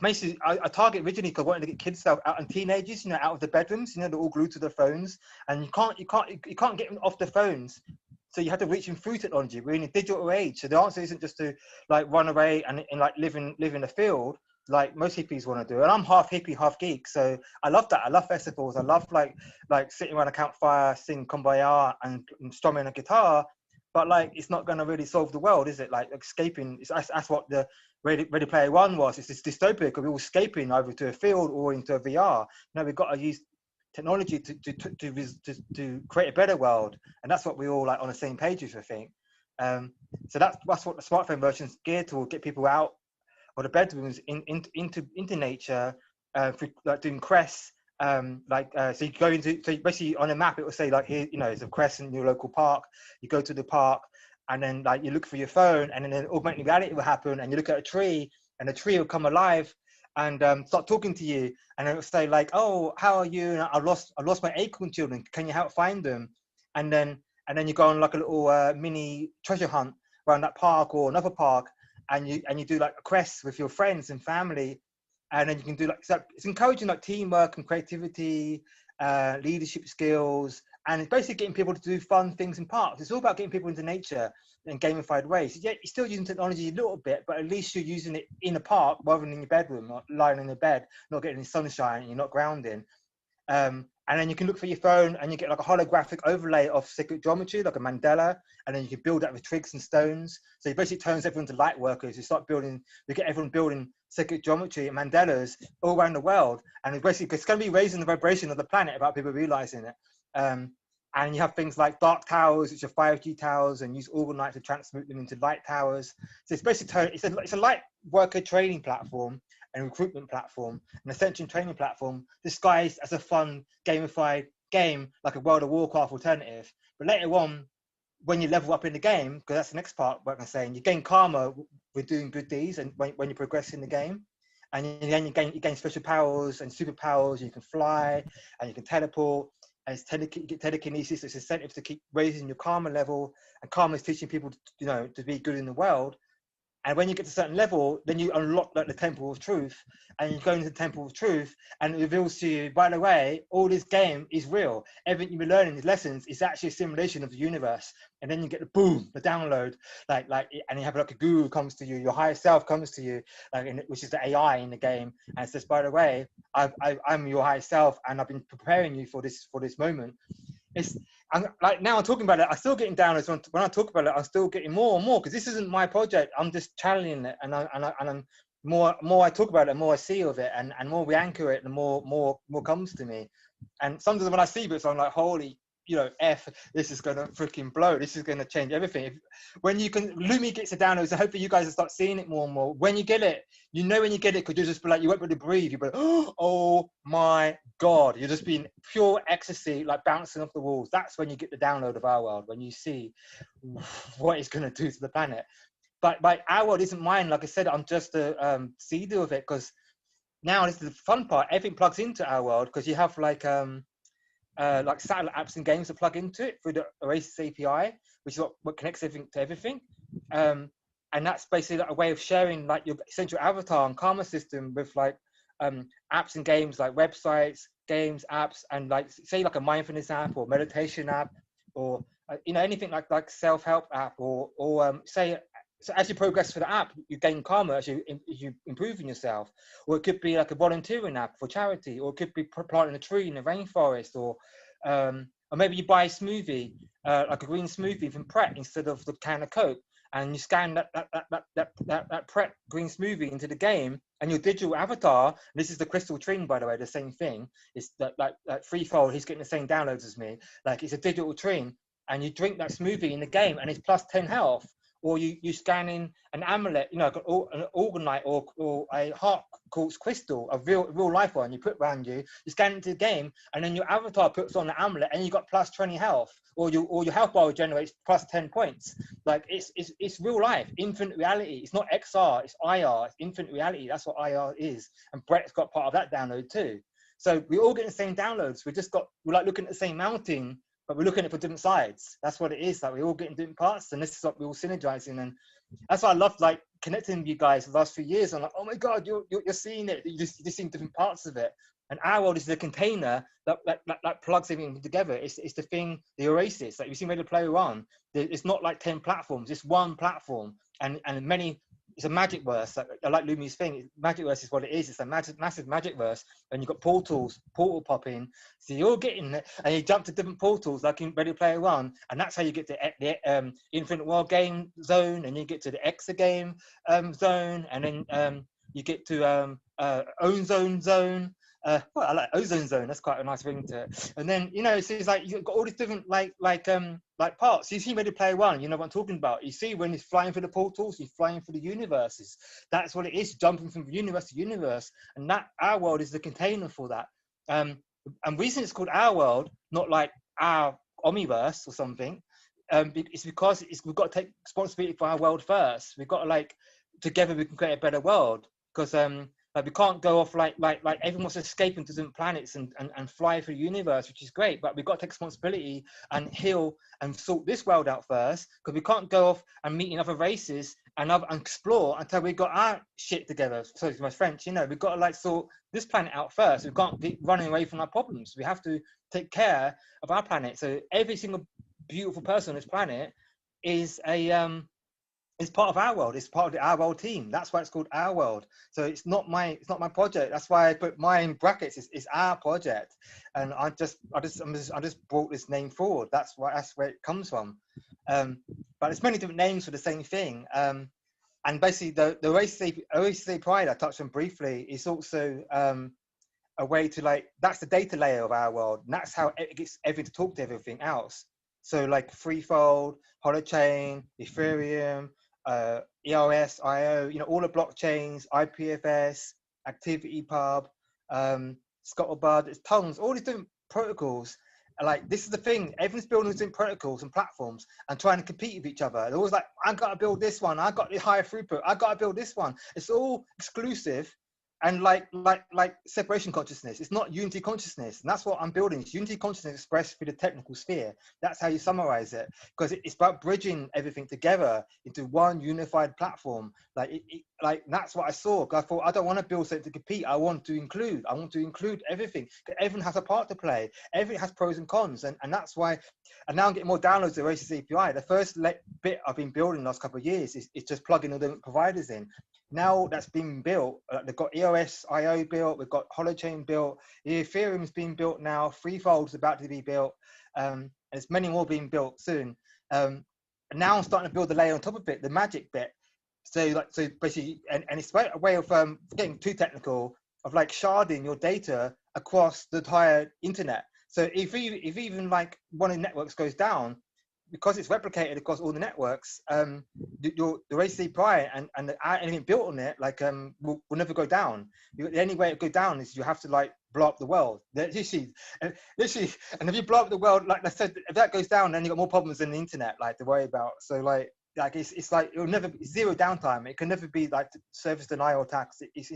basically, I target originally because I wanted to get kids out and teenagers, out of the bedrooms. They're all glued to their phones, and you can't get them off their phones. So you have to reach them through technology. We're in a digital age, so the answer isn't just to like run away and like live in a field like most hippies want to do. And I'm half hippie, half geek, so I love that. I love festivals. I love like sitting around a campfire, singing Kumbaya and strumming a guitar. But like, it's not going to really solve the world, is it? Like escaping. That's what the Ready Player One was. It's this dystopia because we're all escaping either to a field or into a VR. We've got to use technology to create a better world, and that's what we all like on the same page with, I think. So that's what the smartphone version is geared toward: get people out of the bedrooms into nature, like doing quests. So you go into, so basically on a map it will say like, here, it's a quest in your local park. You go to the park, and then like you look for your phone, and then augmented reality will happen, and you look at a tree, and the tree will come alive and start talking to you, and it will say like, oh, how are you? And I lost my acorn children. Can you help find them? And then you go on like a little mini treasure hunt around that park or another park, and you do like quests with your friends and family. And then you can do like, so it's encouraging like teamwork and creativity, leadership skills, and it's basically getting people to do fun things in parks. It's all about getting people into nature in gamified ways. Yeah, you're still using technology a little bit, but at least you're using it in a park rather than in your bedroom, not lying in your bed, not getting any sunshine, and you're not grounding. And And then you can look for your phone and you get like a holographic overlay of sacred geometry, like a mandala. And then you can build that with twigs and stones. So it basically turns everyone to light workers. You start building, we get everyone building sacred geometry and mandalas all around the world. And it's basically, it's going to be raising the vibration of the planet without people realizing it. And you have things like dark towers, which are 5G towers, and use orgonite to transmute them into light towers. So it's basically, it's a light worker training platform and recruitment platform, an ascension training platform, disguised as a fun, gamified game, like a World of Warcraft alternative. But later on, when you level up in the game, because that's the next part, what I'm saying, you gain karma with doing good deeds, and when you progress in the game. And then you gain special powers and superpowers. You can fly and you can teleport. And it's telekinesis. It's incentive to keep raising your karma level. And karma is teaching people, to be good in the world. And when you get to a certain level, then you unlock like the Temple of Truth, and you go into the Temple of Truth, and it reveals to you, by the way, all this game is real. Everything you've been learning, these lessons, is actually a simulation of the universe. And then you get the boom, the download, and you have like a guru comes to you, your higher self comes to you, which is the AI in the game, and it says, by the way, I'm your higher self, and I've been preparing you for this moment. I'm now I'm talking about it, I'm still getting downloads. When I talk about it, I'm still getting more and more, because this isn't my project. I'm just channeling it, and I'm more I talk about it, the more I see of it, and more we anchor it, the more comes to me. And sometimes when I see bits, I'm like, holy, F, this is gonna freaking blow. This is gonna change everything. When Lumi gets the downloads, so hopefully you guys will start seeing it more and more. When you get it, when you get it, because you'll just be like, you won't be able to breathe. You'll be like, oh my God, you're just being pure ecstasy, like bouncing off the walls. That's when you get the download of our world, when you see what it's gonna do to the planet. But our world isn't mine. Like I said, I'm just a seeder of it, because now this is the fun part. Everything plugs into our world, because you have like satellite apps and games to plug into it through the OASIS API, which is what connects everything to everything. And that's basically like a way of sharing like your essential avatar and karma system with like apps and games, like websites, games, apps, and like say like a mindfulness app or meditation app, or anything like self-help app, or say. So as you progress for the app, you gain karma as you improve in yourself. Or it could be like a volunteering app for charity, or it could be planting a tree in the rainforest, or maybe you buy a smoothie, like a green smoothie from Pret instead of the can of Coke, and you scan that Pret green smoothie into the game, and your digital avatar. This is the crystal tree, by the way, the same thing. It's that threefold. He's getting the same downloads as me. Like it's a digital tree, and you drink that smoothie in the game, and it's plus 10 health. Or you scan in an amulet, an orgonite or a heart quartz crystal, a real life one. You put around you scan into the game, and then your avatar puts on the amulet, and you got plus 20 health, or your health bar generates plus 10 points. Like it's real life, infinite reality. It's not XR, it's IR, it's infinite reality. That's what IR is, and Brett's got part of that download too. So we all get the same downloads. We're like looking at the same mountain, but we're looking at it for different sides. That's what it is. Like we all get in different parts, and this is what we're all synergizing. And that's why I love like connecting with you guys the last few years. I'm like, oh my God, you're seeing it. You're just seeing different parts of it. And our world is the container that plugs everything together. It's the thing, the oasis. Like you see Ready Player One. It's not like 10 platforms. It's one platform, and many. It's a magic verse. I like Lumi's thing. Magic verse is what it is. It's a massive magic verse. And you've got portal popping. So you're getting it, and you jump to different portals, like in Ready Player One, and that's how you get to the Infinite World game zone, and you get to the Exa game zone, and then you get to Ozone zone. Well, I like Ozone Zone. That's quite a nice ring to it. And then so it's like you've got all these different like parts. You see Ready Player One, you know what I'm talking about. You see when he's flying through the portals, he's flying through the universes. That's what it is, jumping from universe to universe. And that our world is the container for that. And reason it's called our world, not like our Omniverse or something. It's because we've got to take responsibility for our world first. We've got to like together we can create a better world, because like we can't go off like everyone's escaping to different planets and fly through the universe, which is great, but we've got to take responsibility and heal and sort this world out first, because we can't go off and meet in other races and explore until we got our shit together. Sorry for my French, we've got to like sort this planet out first. We can't be running away from our problems. We have to take care of our planet. So every single beautiful person on this planet is a it's part of our world. It's part of the our world team. That's why it's called our world. So it's not my project. That's why I put mine in brackets. It's our project, and I just brought this name forward. That's where it comes from. But there's many different names for the same thing. And basically the OASIS Pride I touched on briefly is also a way to like, that's the data layer of our world, and that's how it gets everything to talk to everything else. So like Threefold, Holochain, Ethereum, EOS, IO, you know, all the blockchains, IPFS, ActivityPub, Scuttlebud, there's tons, all these different protocols. Like, this is the thing, everyone's building these different protocols and platforms and trying to compete with each other. They're always like, I gotta build this one, I got the higher throughput, I gotta build this one. It's all exclusive and like separation consciousness. It's not unity consciousness, and that's what I'm building. It's unity consciousness expressed through the technical sphere. That's how you summarize it, because it's about bridging everything together into one unified platform. Like that's what I saw. I thought, I don't want to build something to compete. I want to include everything. Everyone has a part to play. Everything has pros and cons, and that's why. And now I'm getting more downloads of the OASIS API. The first bit I've been building the last couple of years is just plugging all the providers in. Now that's been built, they've got EOS IO built, we've got Holochain built, Ethereum's being built now, Threefold's about to be built, and there's many more being built soon. And now I'm starting to build the layer on top of it, the magic bit. So basically, and it's a way of getting too technical, of like sharding your data across the entire internet. So if even like one of the networks goes down, because it's replicated across all the networks, the OASIS API and anything built on it, like will never go down. The only way it go down is you have to like blow up the world. Literally, and if you blow up the world, like I said, if that goes down, then you got more problems than the internet, like to worry about. So like it's like it'll never be zero downtime. It can never be like service denial attacks. It's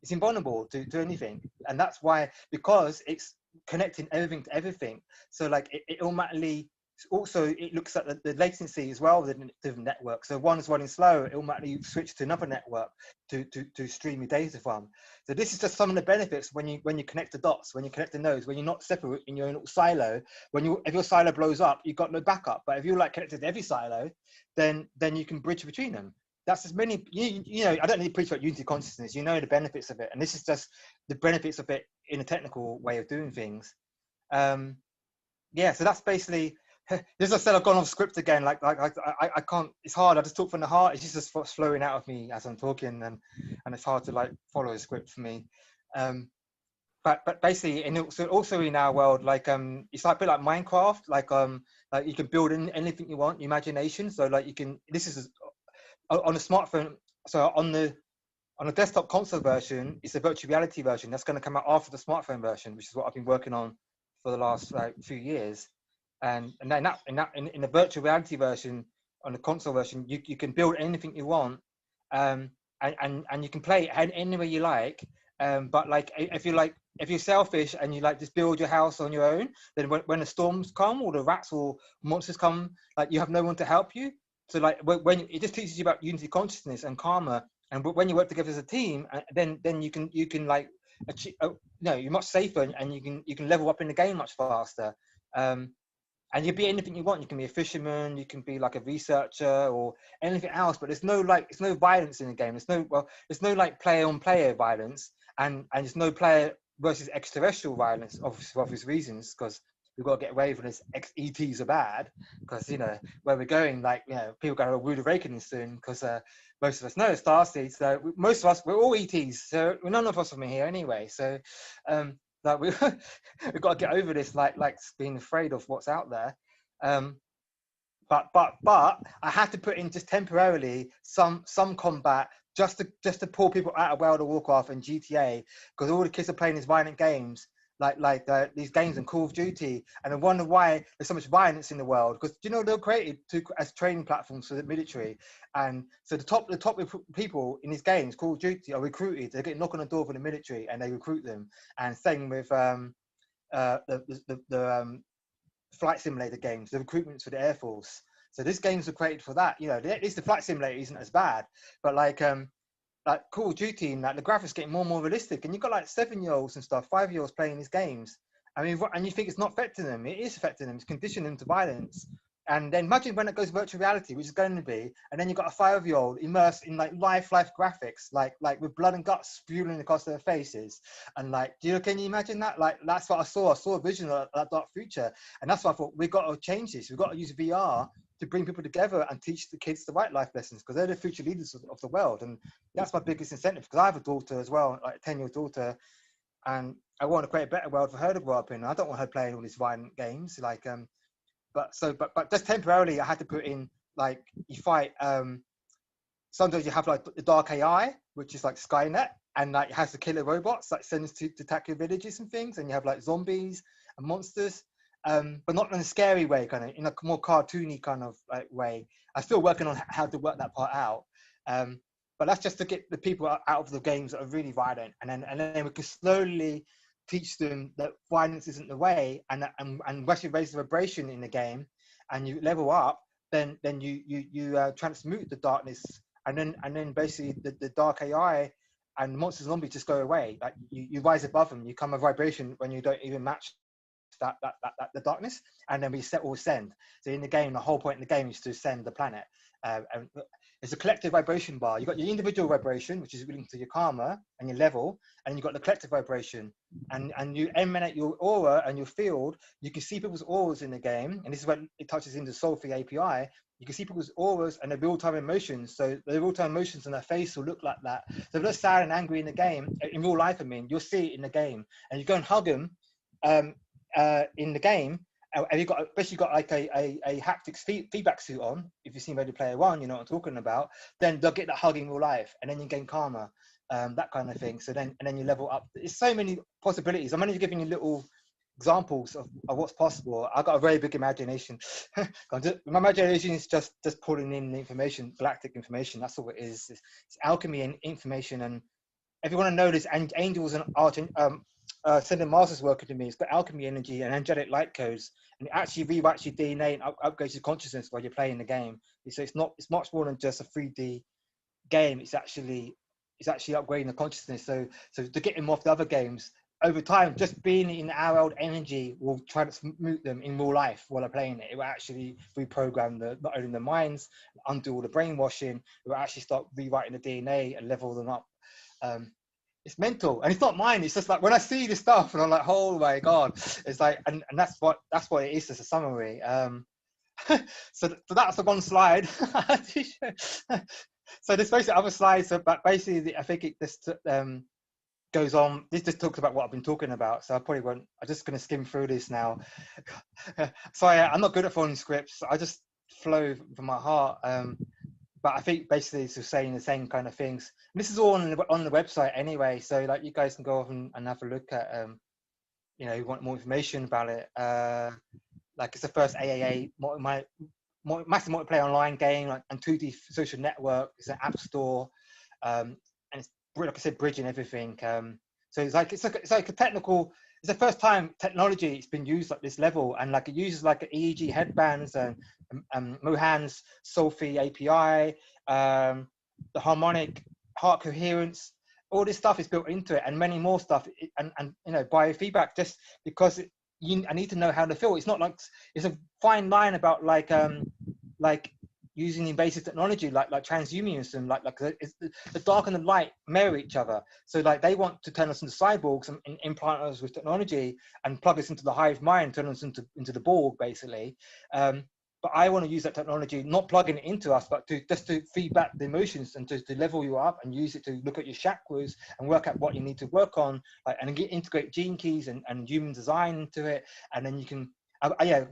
invulnerable to anything, and that's why, because it's connecting everything to everything. So like it automatically. Also, it looks at the latency as well with the different networks. So one is running slow, it automatically switch to another network to stream your data from. So this is just some of the benefits when you connect the dots, when you connect the nodes, when you're not separate in your own little silo. If your silo blows up, you've got no backup. But if you're like connected to every silo, then you can bridge between them. That's as many, you know, I don't need to preach about unity consciousness. You know the benefits of it, and this is just the benefits of it in a technical way of doing things. Yeah, so that's basically. As I said, I've gone off script again. Like I can't. It's hard. I just talk from the heart. It's just flowing out of me as I'm talking, and it's hard to like follow a script for me. But basically, and also in our world, like it's like a bit like Minecraft. Like you can build in anything you want, imagination. So like you can. This is on a smartphone. So on the desktop console version, it's a virtual reality version that's going to come out after the smartphone version, which is what I've been working on for the last few years. And then in the virtual reality version, on the console version, you can build anything you want, and you can play it anywhere you like. But like if you're selfish and you like just build your house on your own, then when the storms come or the rats or monsters come, like you have no one to help you. So like when it just teaches you about unity consciousness and karma, and when you work together as a team, then you can like achieve, you're much safer, and you can level up in the game much faster. And you be anything you want. You can be a fisherman, you can be like a researcher or anything else, but there's no violence in the game. There's no like player on player violence, and there's no player versus extraterrestrial violence, for obvious reasons, because we've got to get away from this ETs are bad, because you know where we're going, like, you know, people going to rude awakening soon, because most of us know Starseed, so most of us, we're all ETs, so none of us are from here anyway, so like we've got to get over this, like being afraid of what's out there. But I had to put in just temporarily some combat just to pull people out of World of Warcraft and GTA, because all the kids are playing these violent games, like these games in Call of Duty, and I wonder why there's so much violence in the world, because you know they're created as training platforms for the military, and so the top people in these games, Call of Duty, are recruited. They get knocked on the door for the military and they recruit them, and same with the flight simulator games, the recruitments for the Air Force. So these games are created for that. You know, at least the flight simulator isn't as bad, but like Call of Duty, and like the graphics getting more and more realistic, and you've got like 7-year-olds and stuff, 5-year-olds playing these games. I mean, and you think it's not affecting them? It is affecting them. It's conditioning them to violence. And then imagine when it goes virtual reality, which is going to be, and then you've got a 5-year-old immersed in like life graphics, like with blood and guts spewing across their faces. And like, can you imagine that? Like, that's what I saw. I saw a vision of that dark future. And that's why I thought, we've got to change this. We've got to use VR to bring people together and teach the kids the right life lessons, because they're the future leaders of the world. And that's my biggest incentive, because I have a daughter as well, like a 10-year-old daughter, and I want to create a better world for her to grow up in. I don't want her playing all these violent games. Like, but just temporarily, I had to put in, like, you fight. Sometimes you have like the dark AI, which is like Skynet, and like it has the killer robots that sends to attack your villages and things. And you have like zombies and monsters, but not in a scary way, kind of in a more cartoony kind of like way. I'm still working on how to work that part out. But that's just to get the people out of the games that are really violent, and then we can slowly teach them that violence isn't the way, and once you raise the vibration in the game and you level up, then you transmute the darkness, and then basically the dark AI and monsters and zombies just go away. Like you rise above them, you come a vibration when you don't even match that the darkness, and then we all send. So in the game, the whole point in the game is to send the planet. And it's a collective vibration bar. You've got your individual vibration, which is linked to your karma and your level, and you've got the collective vibration, and you emanate your aura and your field. You can see people's auras in the game, and this is when it touches into Soulfree API. You can see people's auras and their real-time emotions. So the real-time emotions on their face will look like that. So if they're sad and angry in the game, in real life, I mean, you'll see it in the game, and you go and hug them in the game. Have you got, especially got like a haptics feedback suit on? If you've seen Ready Player One, you know what I'm talking about. Then they'll get that hug in real life, and then you gain karma, that kind of thing. So then you level up. There's so many possibilities. I'm only giving you little examples of what's possible. I've got a very big imagination. My imagination is just pulling in the information, galactic information. That's all it is. It's alchemy and information. And if you want to know this, angels and art, Cinder Masters working to me. It's got alchemy energy and angelic light codes, and it actually rewrites your DNA and upgrades your consciousness while you're playing the game. So it's much more than just a 3D game. It's actually upgrading the consciousness. So to get them off the other games, over time, just being in our old energy will transmute them in real life while they're playing it. It will actually reprogram not only the minds, undo all the brainwashing. It will actually start rewriting the DNA and level them up. It's mental, and it's not mine. It's just like when I see this stuff, and I'm like, oh my god! It's like, and that's what it is. As a summary. So that's the one slide. So there's basically other slides, but basically I think it just goes on. This just talks about what I've been talking about. So I probably won't. I'm just going to skim through this now. Sorry, I'm not good at following scripts. I just flow from my heart. But I think basically it's just saying the same kind of things. And this is all on the website anyway, so like you guys can go off and have a look at, you know, you want more information about it. Like it's the first AAA massive multiplayer online game, like, and 2D social network. It's an app store, and it's, like I said, bridging everything. So it's like a technical. It's the first time technology has been used at this level, and like it uses like EEG headbands and Mohan's Soulfree API, the harmonic heart coherence. All this stuff is built into it, and many more stuff, and you know, biofeedback. Just because I need to know how to feel. It's not like it's a fine line about like using invasive technology like transhumanism, like it's the dark and the light mirror each other. So like they want to turn us into cyborgs and implant us with technology and plug us into the hive mind, turn us into the Borg basically. But I want to use that technology, not plugging it into us, but just to feed back the emotions and to level you up and use it to look at your chakras and work out what you need to work on, like, and integrate gene keys and human design into it. And then you can, yeah,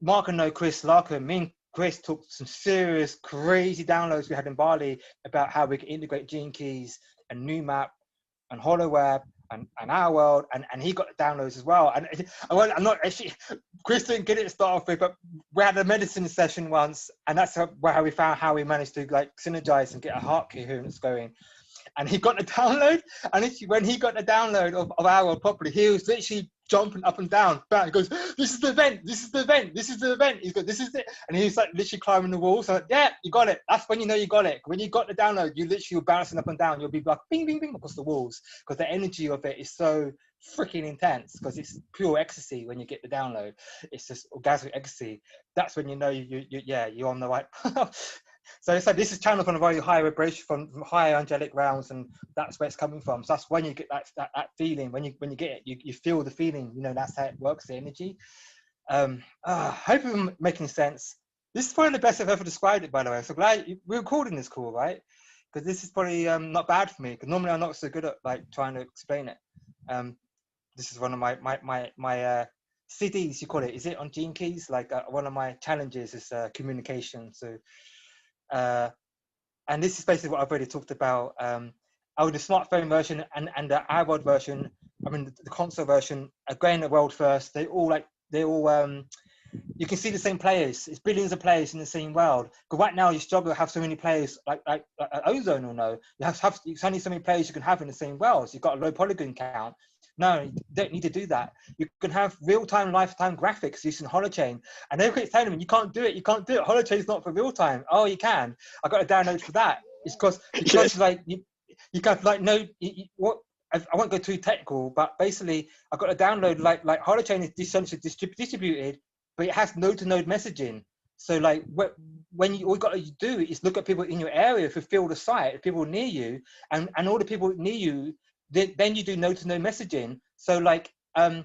Mark and Chris Larkin, me and Chris took some serious, crazy downloads we had in Bali about how we can integrate gene keys and new map and HoloWeb and our world, and he got the downloads as well. And I'm not actually, Chris didn't get it to start off with, but we had a medicine session once, and that's how we found how we managed to like synergize and get a heart coherence going. And he got the download, and when he got the download of our world properly, he was literally jumping up and down. He goes, "This is the event, this is the event, this is the event." He's got, "This is it," and he's like literally climbing the walls. So like, yeah, you got it. That's when you know you got it. When you got the download, you literally were bouncing up and down. You'll be like, bing, bing, bing across the walls, because the energy of it is so freaking intense because it's pure ecstasy when you get the download. It's just orgasmic ecstasy. That's when you know you're on the right. So it's like this is channeled from a very high vibration, from higher angelic realms, and that's where it's coming from. So that's when you get that feeling. When you get it, you feel the feeling. You know, that's how it works, the energy. Hope I'm making sense. This is probably the best I've ever described it, by the way. So glad we're recording this call, right? Because this is probably not bad for me. Because normally I'm not so good at like trying to explain it. This is one of my CDs, you call it. Is it on Gene Keys? Like one of my challenges is communication. So, and this is basically what I've already talked about. The smartphone version and the iWorld version. I mean the console version. Again, the world first. They all you can see the same players. It's billions of players in the same world. Because right now you struggle to have so many players like Ozone will know. It's only so many players you can have in the same world. So you've got a low polygon count. No, you don't need to do that. You can have real-time, lifetime graphics using holochain. And they keep telling me, you can't do it. You can't do it. Holochain is not for real time. Oh, you can. I got a download for that. It's because Yes. like you got like no what. I won't go too technical, but basically I got a download like holochain is essentially distributed, but it has node-to-node messaging. So like when all you got to do is look at people in your area who feel the site, people near you, and all the people near you. Then you do node-to-node messaging. So like you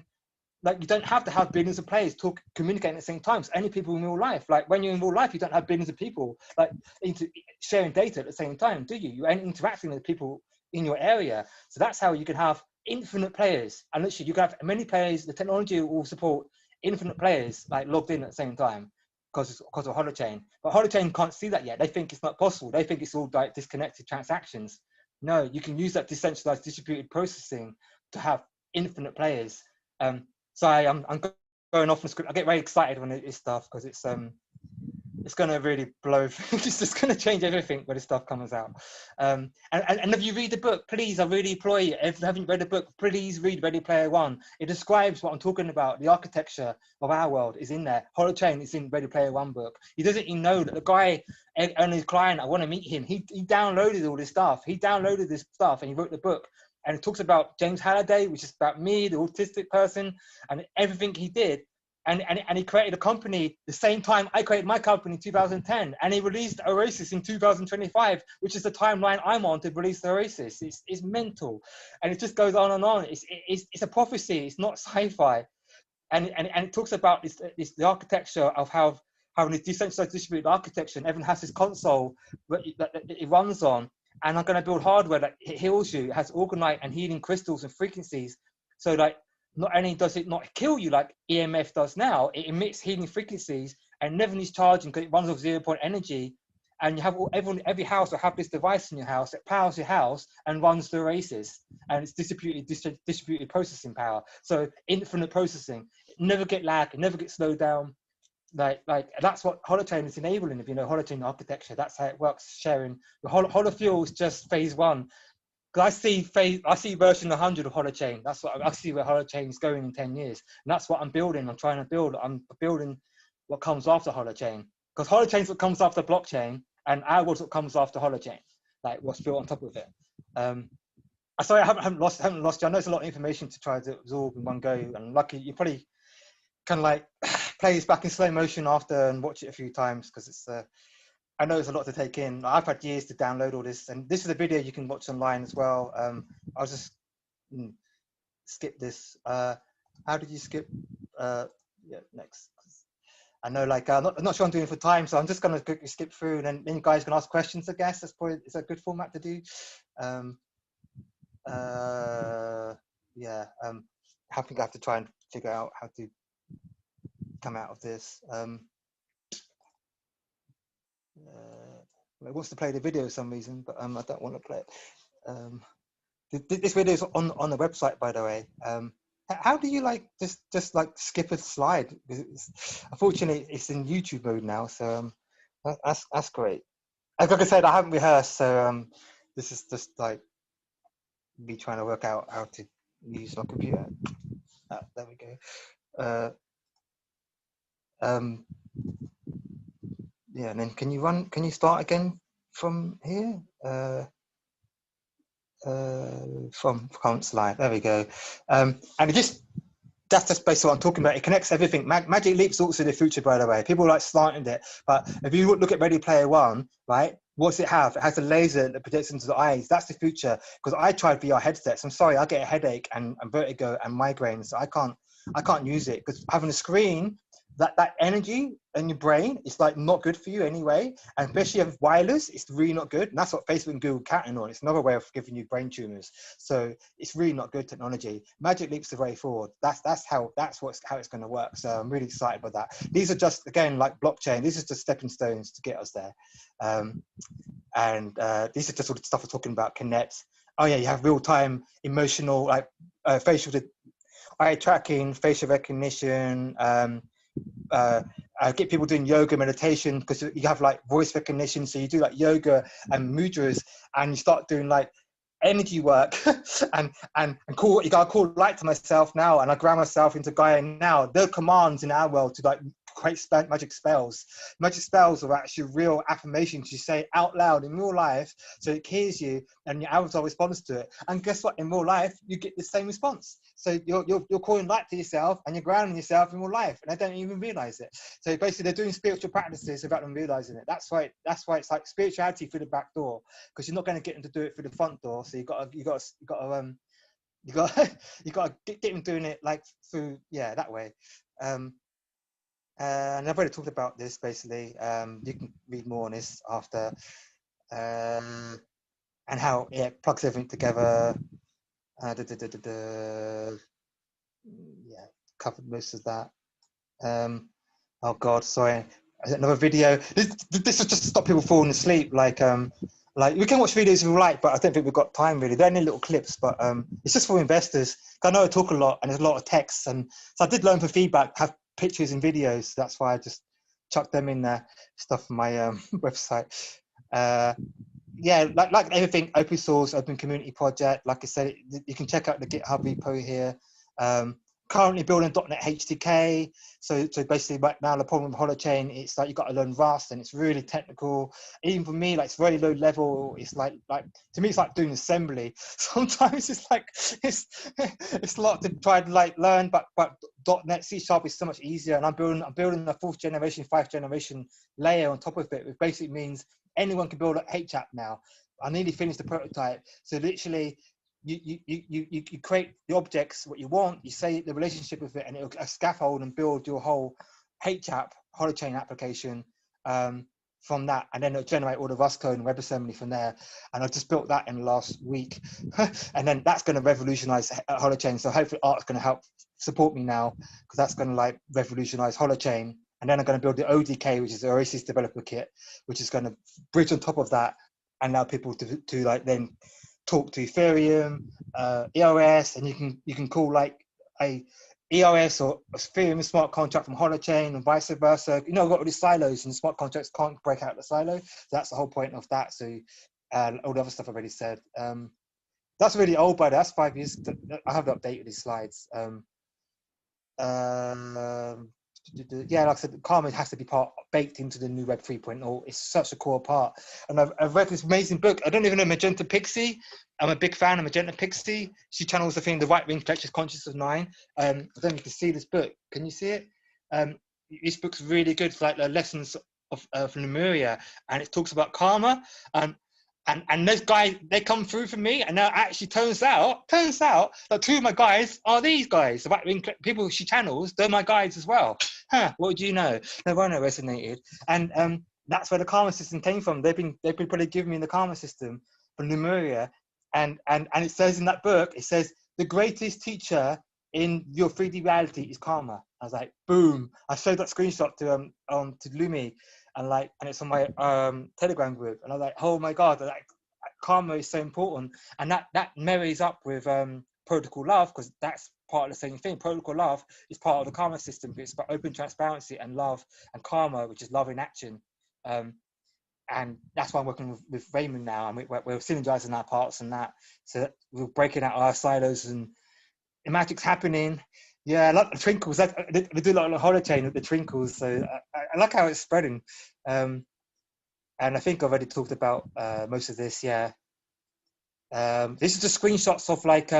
don't have to have billions of players communicating at the same time. It's only people in real life. Like when you're in real life, you don't have billions of people like sharing data at the same time, do you? You're only interacting with people in your area. So that's how you can have infinite players. And literally, you can have many players. The technology will support infinite players like logged in at the same time because of holochain. But holochain can't see that yet. They think it's not possible. They think it's all like disconnected transactions. No, you can use that decentralized distributed processing to have infinite players. Sorry, I'm going off the script. I get very excited when it's stuff because it's going to really blow. It's just going to change everything when this stuff comes out. And if you read the book, please, I really implore you. If you haven't read the book, please read Ready Player One. It describes what I'm talking about. The architecture of our world is in there. Holochain is in Ready Player One book. He doesn't even know that the guy and his client, I want to meet him. He downloaded all this stuff. He downloaded this stuff and he wrote the book. And it talks about James Halliday, which is about me, the autistic person, and everything he did. And he created a company the same time I created my company in 2010. And he released OASIS in 2025, which is the timeline I'm on to release the OASIS. It's mental. And it just goes on and on. It's a prophecy. It's not sci-fi. And it talks about the architecture of how having this decentralized distributed architecture, and everyone has this console that it runs on. And I'm going to build hardware that heals you. It has orgonite and healing crystals and frequencies. So like, not only does it not kill you like EMF does now, it emits healing frequencies and never needs charging because it runs off 0-point energy. And you have every house will have this device in your house that powers your house and runs the races. And it's distributed processing power. So infinite processing. It never get lag, it never get slowed down. Like that's what holochain is enabling. If you know holochain architecture, that's how it works. Sharing the holofuel is just phase one. Because I see version 100 of holochain. That's what I see where holochain is going in 10 years, and that's what I'm building. I'm trying to build. I'm building what comes after holochain. Because holochain is what comes after blockchain, and our world's what comes after holochain. Like what's built on top of it. Sorry, I haven't lost you. I know it's a lot of information to try to absorb in one go, and lucky you probably can like play this back in slow motion after and watch it a few times because it's I know there's a lot to take in. I've had years to download all this, and this is a video you can watch online as well. I'll just skip this. How did you skip? Yeah, next. I know, like, I'm not sure I'm doing it for time, so I'm just going to quickly skip through, and then you guys can ask questions, I guess. That's probably a good format to do. Yeah, I think I have to try and figure out how to come out of this. It wants to play the video for some reason, but I don't want to play it. This video is on the website, by the way. How do you like just like skip a slide? Unfortunately, it's in YouTube mode now, so that's great. Like I said, I haven't rehearsed, so this is just like me trying to work out how to use my computer. There we go. Yeah, and then can you start again from here? from current slide. There we go. And it just, that's just basically what I'm talking about. It connects everything. Magic Leap's also the future, by the way. People like slanted it, but if you look at Ready Player One, right? What's it have? It has a laser that projects into the eyes. That's the future. Because I tried VR headsets. I'm sorry, I get a headache and vertigo and migraines. So I can't use it because having a screen, that energy in your brain is like not good for you anyway. And especially if wireless, it's really not good. And that's what Facebook and Google counting on. It's another way of giving you brain tumors. So it's really not good technology. Magic Leap's the way forward. That's how it's going to work. So I'm really excited about that. These are just, again, like blockchain. These are just stepping stones to get us there. These are just sort of stuff we're talking about. Connect. Oh yeah, you have real-time emotional, like facial eye tracking, facial recognition. Get people doing yoga, meditation, because you have like voice recognition. So you do like yoga and mudras, and you start doing like energy work and call, you gotta call light to myself now, and I ground myself into Gaia now. There are commands in our world to like create magic spells. Magic spells are actually real affirmations you say out loud in real life, so it hears you and your avatar responds to it. And guess what? In real life, you get the same response. So you're calling light to yourself and you're grounding yourself in real life, and they don't even realize it. So basically, they're doing spiritual practices without them realizing it. That's why it's like spirituality through the back door, because you're not going to get them to do it through the front door. So you got to get them doing it like through, yeah, that way. And I've already talked about this basically. You can read more on this after, and how it plugs everything together. Yeah, covered most of that. Oh God, sorry. Another video. This is just to stop people falling asleep. Like we can watch videos if we like, but I don't think we've got time really. They're only little clips, but it's just for investors. I know I talk a lot and there's a lot of text, and so I did learn for feedback, have pictures and videos. That's why I just chucked them in there, stuff on my website. Yeah, like everything, open source, open community project. Like I said, you can check out the GitHub repo here. Currently building .NET HTK. So basically right now the problem with Holochain, it's like you got to learn Rust, and it's really technical. Even for me, like it's very low level. It's like to me, it's like doing assembly. Sometimes it's like it's a lot to try to like learn, but .NET C# is so much easier. And I'm building a 4th generation, 5th generation layer on top of it, which basically means anyone can build an HApp now. I nearly finished the prototype. So literally, you create the objects what you want, you say the relationship with it, and it'll scaffold and build your whole HApp holochain application from that, and then it'll generate all the Rust code and WebAssembly from there. And I just built that in the last week, and then that's going to revolutionize holochain. So hopefully Art's going to help support me now, because that's going to like revolutionize holochain. And then I'm going to build the ODK, which is the OASIS developer kit, which is going to bridge on top of that and allow people to like then talk to Ethereum, EOS, and you can call like a EOS or Ethereum smart contract from Holochain and vice versa. You know, we've got all these silos, and smart contracts can't break out the silo. So that's the whole point of that. So all the other stuff I've already said. That's really old, but that's 5 years. I haven't updated these slides. Yeah, like I said, Karma has to be baked into the new Web 3.0. It's such a core part. And I've read this amazing book. I don't even know Magenta Pixie. I'm a big fan of Magenta Pixie. She channels the thing, The Right Wing Collective Conscious of Nine. I don't know if you can see this book. Can you see it? This book's really good. It's like the lessons of Lemuria, and it talks about karma. And those guys, they come through for me, and now actually turns out that 2 of my guys are these guys. The people she channels, they're my guides as well. Huh, what do you know? No one resonated. And that's where the karma system came from. They've been probably giving me the karma system from Lemuria. And it says in that book, it says, the greatest teacher in your 3D reality is karma. I was like, boom. I showed that screenshot to Lumi. And it's on my Telegram group, and I was like, oh my God, like karma is so important. And that marries up with protocol love, because that's part of the same thing. Protocol love is part of the karma system. It's about open transparency and love, and karma, which is love in action. And that's why I'm working with Raymond now, and we're synergizing our parts and that. So we're breaking out our silos, and the magic's happening. Yeah, I like the twinkles. They do like the holochain with the twinkles. So I like how it's spreading. And I think I've already talked about most of this. Yeah. This is the screenshots of like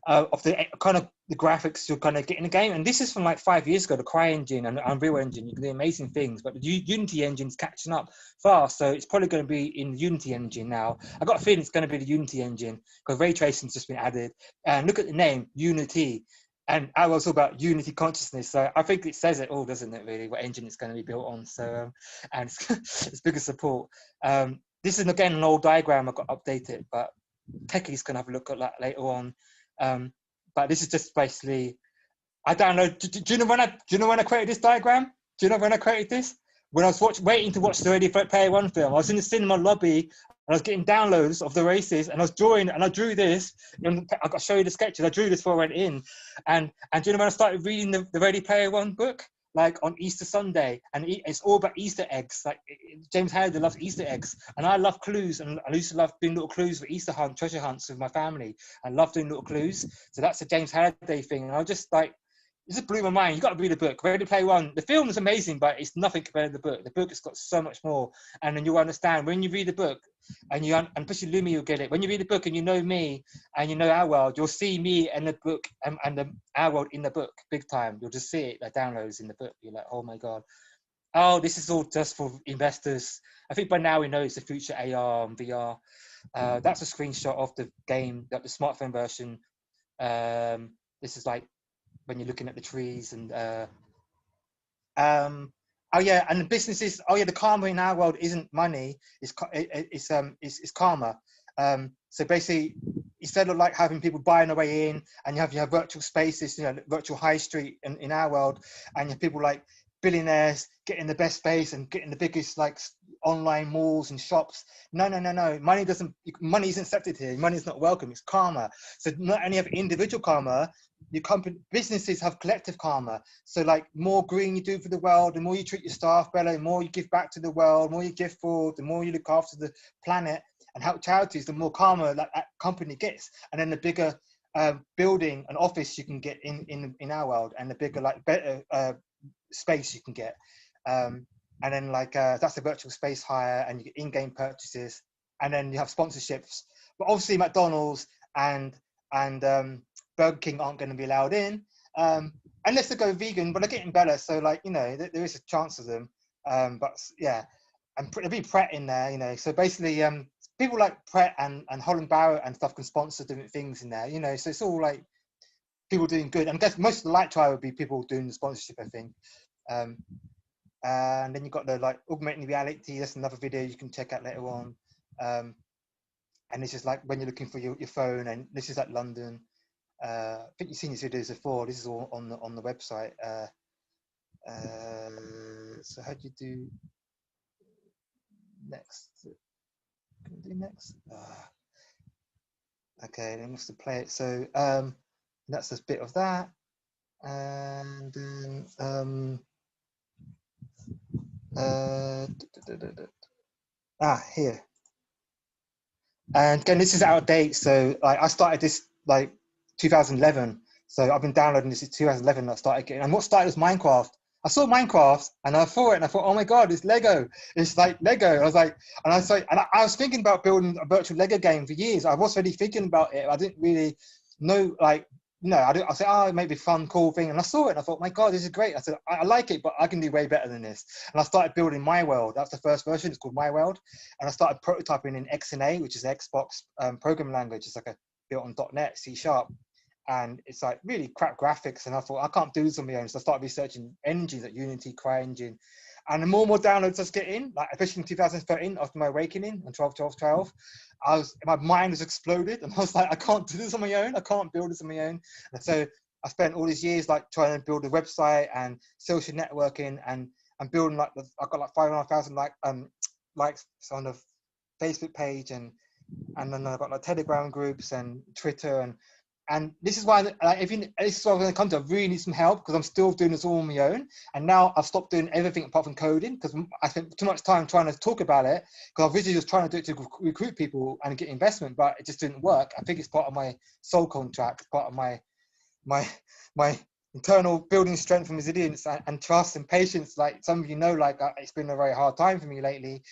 of the kind of the graphics you're gonna get in the game, and this is from like 5 years ago. The CryEngine and Unreal Engine, you can do amazing things, but the Unity engine's catching up fast, so it's probably going to be in the Unity engine now. I got a feeling it's going to be the Unity engine because ray tracing's just been added. And look at the name, Unity, and I was all about Unity consciousness. So I think it says it all, doesn't it? Really, what engine it's going to be built on. So and it's bigger support. This is again an old diagram. I got updated, but techies can have a look at that later on. But this is just basically, I download. Do you know when I created this diagram? Do you know when I created this? When I was waiting to watch the Ready Player One film, I was in the cinema lobby and I was getting downloads of the races, and I was drawing, and I drew this. And I got to show you the sketches. I drew this before I went in, and do you know when I started reading the Ready Player One book? Like on Easter Sunday, and it's all about Easter eggs. Like James Halliday loves Easter eggs, and I love clues, and I used to love doing little clues for Easter hunt, treasure hunts with my family. I love doing little clues, so that's a James Halliday thing. And I just like, it just blew my mind. You got to read the book. Ready Player One. The film is amazing, but it's nothing compared to the book. The book has got so much more, and then you'll understand when you read the book, and and especially Lumi will get it. When you read the book and you know me and you know our world, you'll see me in the book and our world in the book big time. You'll just see it, like downloads in the book. You're like, oh my god, oh, this is all just for investors. I think by now we know it's the future AR and VR. That's a screenshot of the game, the smartphone version. This is like when you're looking at the trees and oh yeah, and the businesses. Oh yeah, the karma in our world isn't money. It's karma. So basically, instead of like having people buying their way in, and you have virtual spaces, you know, virtual high street in our world, and you have people like billionaires getting the best space and getting the biggest like online malls and shops. No. Money isn't accepted here. Money is not welcome. It's karma. So not only have individual karma, your company businesses have collective karma. So like more green you do for the world, the more you treat your staff better, the more you give back to the world, the more you give forward, the more you look after the planet and help charities, the more karma that company gets. And then the bigger building and office you can get in our world, and the bigger like better space you can get. And then like that's the virtual space hire, and you get in-game purchases, and then you have sponsorships. But obviously McDonald's and Burger King aren't going to be allowed in unless they go vegan, but they're getting better. So like, you know, there is a chance of them. But yeah, and there'll be Pret in there, you know. So basically, people like Pret and Holland Barrett and stuff can sponsor different things in there, you know. So it's all like people doing good. And I guess most of the light trial would be people doing the sponsorship, I think. And then you've got the like augmented reality. That's another video you can check out later on. And this is like when you're looking for your phone, and this is like London. I think you've seen these videos before. This is all on the website. So how do you do next? Can we do next? Okay, then let's play it. So that's a bit of that, and then here. And again, this is out of date. So like I started this like 2011. So I've been downloading this in 2011. I started getting, and what started was Minecraft. I saw Minecraft and I saw it and I thought, oh my God, it's Lego. It's like Lego. I was like, and I was thinking about building a virtual Lego game for years. I was already thinking about it. I didn't really know, like, no, I said, oh, it may be a fun, cool thing. And I saw it and I thought, my God, this is great. I said, I like it, but I can do way better than this. And I started building My World. That's the first version. It's called My World. And I started prototyping in XNA, which is the Xbox programming language. It's like built on .NET, C#. And it's like really crap graphics. And I thought, I can't do this on my own. So I started researching engines like Unity, CryEngine. And the more and more downloads I was getting, like especially in 2013, after my awakening on 12/12/12, my mind was exploded, and I was like, I can't do this on my own. I can't build this on my own. And so I spent all these years like trying to build a website and social networking, and building like I got like 5,500 likes on the Facebook page, and then I got like Telegram groups and Twitter, and this is why, this is why I'm going to come to. I really need some help because I'm still doing this all on my own. And now I've stopped doing everything apart from coding because I spent too much time trying to talk about it. Because I originally was trying to do it to recruit people and get investment, but it just didn't work. I think it's part of my soul contract, part of my internal building strength and resilience and trust and patience. Like some of you know, like it's been a very hard time for me lately.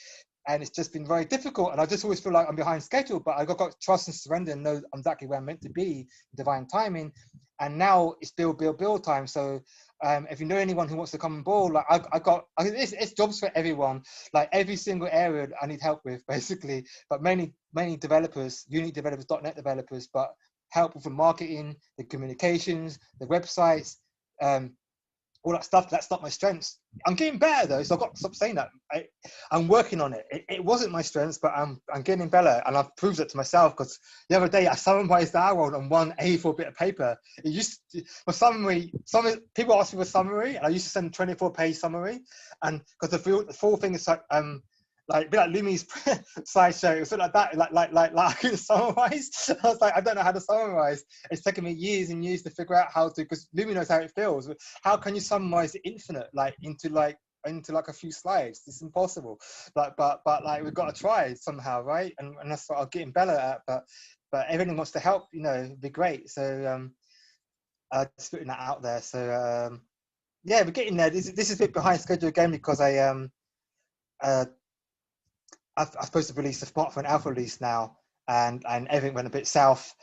and it's just been very difficult. And I just always feel like I'm behind schedule, but I got trust and surrender and know I'm exactly where I'm meant to be, divine timing. And now it's build time. So if you know anyone who wants to come on board, like it's jobs for everyone, like every single area I need help with, basically. But mainly developers, unique developers, .NET developers, but help with the marketing, the communications, the websites, all that stuff. That's not my strengths. I'm getting better though, so I've got to stop saying that. I'm working on it. It wasn't my strengths, but I'm getting better, and I've proved it to myself. Because the other day I summarized our world on one A4 bit of paper. It used to, my summary. Some people ask me for a summary, and I used to send a 24-page summary, and because the full thing is like a bit like Lumi's slideshow, it was like that, like I couldn't summarize. I was like, I don't know how to summarize. It's taken me years and years to figure out how to, because Lumi knows how it feels. How can you summarize the infinite, like into a few slides? It's impossible. Like, but like we've got to try somehow, right? And that's what I'm getting better at. But everyone wants to help, it'd be great. So just putting that out there. So yeah, we're getting there. This is a bit behind schedule again because I'm supposed to release the smartphone alpha release now, and everything went a bit south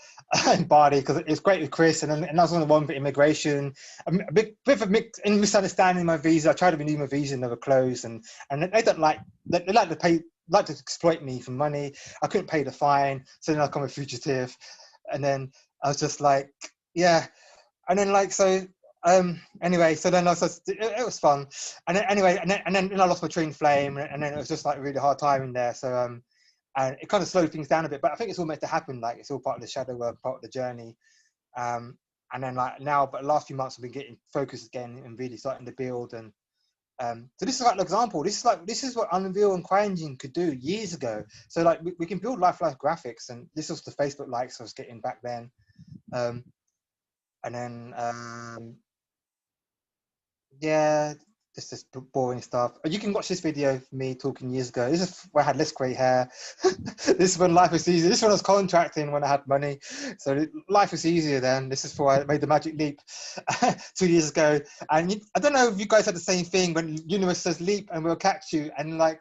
in Bali because it's great with Chris, and I was on the one bit immigration, a bit of a misunderstanding my visa. I tried to renew my visa and never closed, and they don't like they like to exploit me for money. I couldn't pay the fine, so then I become a fugitive, and then I was just like, yeah, and then like so. Anyway, so then it was fun, and then anyway, and then I lost my twin flame, and then it was just like a really hard time in there. So and it kind of slowed things down a bit, but I think it's all meant to happen. Like it's all part of the shadow work, part of the journey. And then like now, but the last few months I've been getting focused again and really starting to build. And so this is like an example. This is what Unreal and CryEngine could do years ago. So like we can build life graphics, and this was the Facebook likes I was getting back then. And then yeah, this is boring stuff. You can watch this video of me talking years ago. This is where I had less grey hair. This is when life was easier. This is when I was contracting, when I had money. So life was easier then. This is before I made the magic leap 2 years ago. And I don't know if you guys had the same thing when universe says leap and we'll catch you. And like,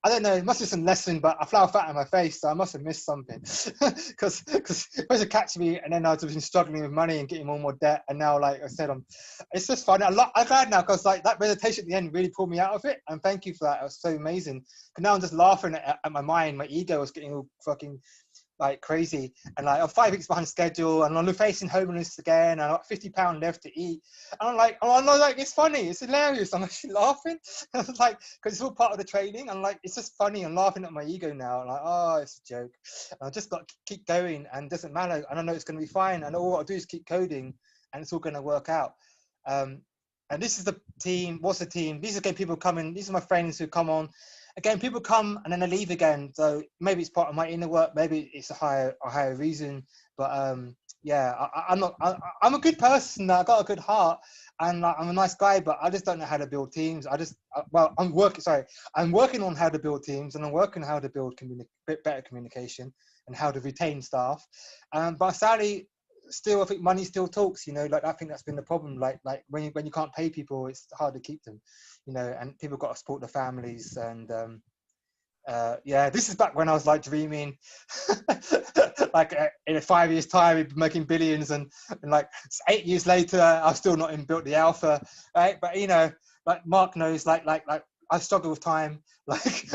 I don't know, it must be some lesson, but I flower fat in my face, so I must have missed something. Because supposed to catch me, and then I've been struggling with money and getting more and more debt. And now, like I said, it's just fun. I'm glad now because like that meditation at the end really pulled me out of it. And thank you for that. It was so amazing. Because now I'm just laughing at my mind. My ego was getting all fucking like crazy, and like I'm 5 weeks behind schedule, and I'm facing homelessness again, and I've got £50 left to eat, and I'm like it's funny, it's hilarious, I'm actually laughing. Like because it's all part of the training, and like it's just funny. I'm laughing at my ego now. I'm like, oh, it's a joke. And I just got to keep going, and it doesn't matter, and I know it's going to be fine, and all I do is keep coding, and it's all going to work out. And this is the team. What's the team? These are people coming. These are my friends who come on. Again, people come and then they leave again. So maybe it's part of my inner work. Maybe it's a higher reason. But yeah, I'm a good person. I got a good heart, and I'm a nice guy. But I just don't know how to build teams. I'm working on how to build teams, and I'm working on how to build better communication and how to retain staff. But sadly, still, I think money still talks. Like I think that's been the problem. Like when you can't pay people, it's hard to keep them. And people got to support their families. And yeah, this is back when I was like dreaming, like in 5 years' time, we'd be making billions, and like 8 years later, I've still not even built the alpha, right? But like Mark knows, like I struggle with time. Like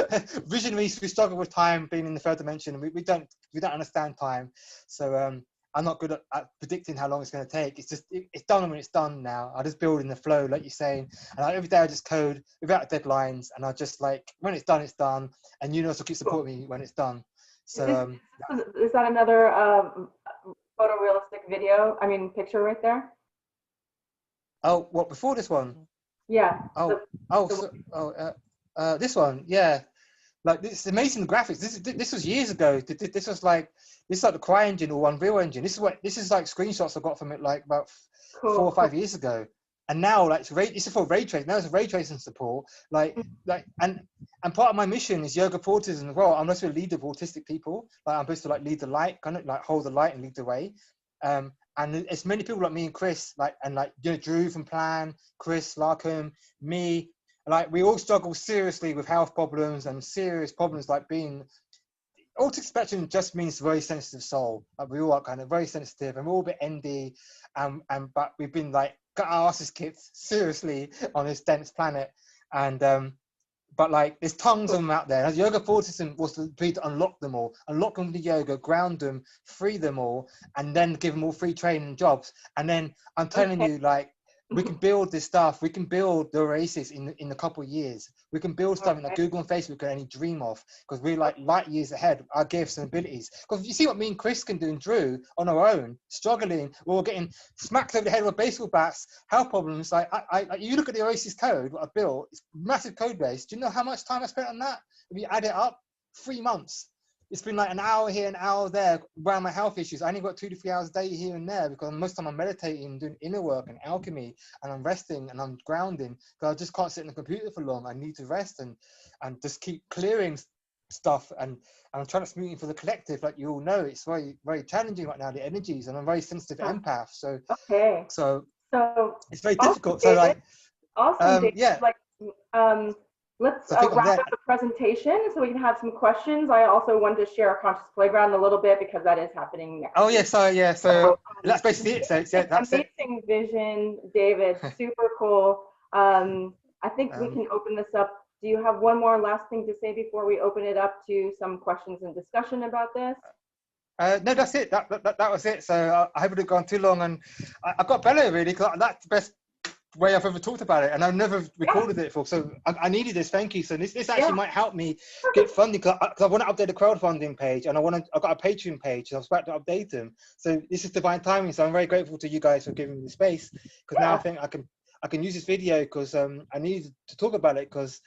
visionaries, we struggle with time. Being in the third dimension, we don't understand time. So I'm not good at predicting how long it's going to take. It's just, it's done when it's done now. I just build in the flow, like you're saying. And every day I just code without deadlines. And I just like, when it's done, it's done. And universe will keep supporting me when it's done. So is that another photorealistic picture right there? Oh, what, before this one? Yeah. This one, yeah. Like this amazing graphics. This was years ago. This is like the CryEngine or Unreal Engine. This is like screenshots I got from it like about 4 or 5 years ago. And now like this is for ray tracing. Now it's ray tracing support. And part of my mission is yoga for autism as well. I'm supposed to lead of autistic people. Like I'm supposed to like lead the light, kind of like hold the light and lead the way. And it's many people like me and Chris, Drew from Plan, Chris, Larkham, me. like we all struggle seriously with health problems and serious problems like being autistic spectrum just means very sensitive soul. Like we all are kind of very sensitive and we're all a bit ND, but we've been like got our asses kicked seriously on this dense planet, and but like there's tons of them out there. And yoga for autism was to be to unlock them all, unlock them to yoga, ground them, free them all, and then give them all free training and jobs. And then I'm telling you, like, we can build this stuff. We can build the OASIS in a couple of years. We can build something that Google and Facebook can only dream of, because we're like light years ahead, our gifts and abilities. Because you see what me and Chris can do and Drew on our own, struggling, we're getting smacked over the head with baseball bats, health problems. Like you look at the OASIS code, what I built, it's massive code base. Do you know how much time I spent on that? If you add it up, 3 months. It's been like an hour here, an hour there around my health issues. I only got 2 to 3 hours a day here and there, because most of the time I'm meditating, doing inner work and alchemy, and I'm resting and I'm grounding, because I just can't sit in the computer for long. I need to rest and just keep clearing stuff. And I'm trying to smooth for the collective. Like you all know, it's very, very challenging right now, the energies, and I'm very sensitive empath. So, so it's very difficult. David, so like, awesome, David. yeah. Like, let's wrap up the presentation so we can have some questions. I also wanted to share a conscious playground a little bit, because that is happening next week. So that's basically it. So yeah, that's amazing vision, David. Super cool. I think we can open this up. Do you have one more last thing to say before we open it up to some questions and discussion about this? No, that's it. That was it. So I hope it had gone too long, and I got better really, because that's the best way I've ever talked about it, and I've never recorded it before. So I needed this. Thank you. So this actually might help me get funding, because I want to update the crowdfunding page, and I've got a Patreon page, and I was about to update them. So this is divine timing. So I'm very grateful to you guys for giving me the space, because now I think I can use this video, because I needed to talk about it, because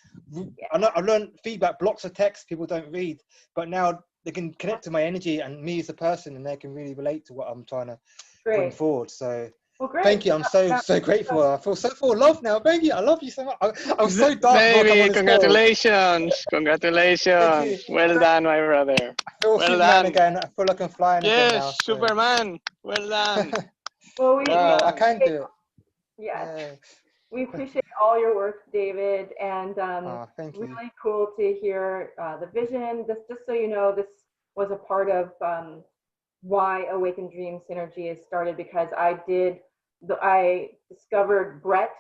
I learned feedback blocks of text people don't read, but now they can connect to my energy and me as a person, and they can really relate to what I'm trying to bring forward. So thank you. I'm so grateful. I feel so full of love now. Thank you. I love you so much. I was so dark. Baby, congratulations. Congratulations. Well done, my brother. I feel well Superman done. again. I feel like I'm flying again now. Yes, Superman. Well done. Well, I can do it. Yes. We appreciate all your work, David, and thank you. really cool to hear the vision. Just so you know, this was a part of why Awaken Dream Synergy is started, because I discovered Brett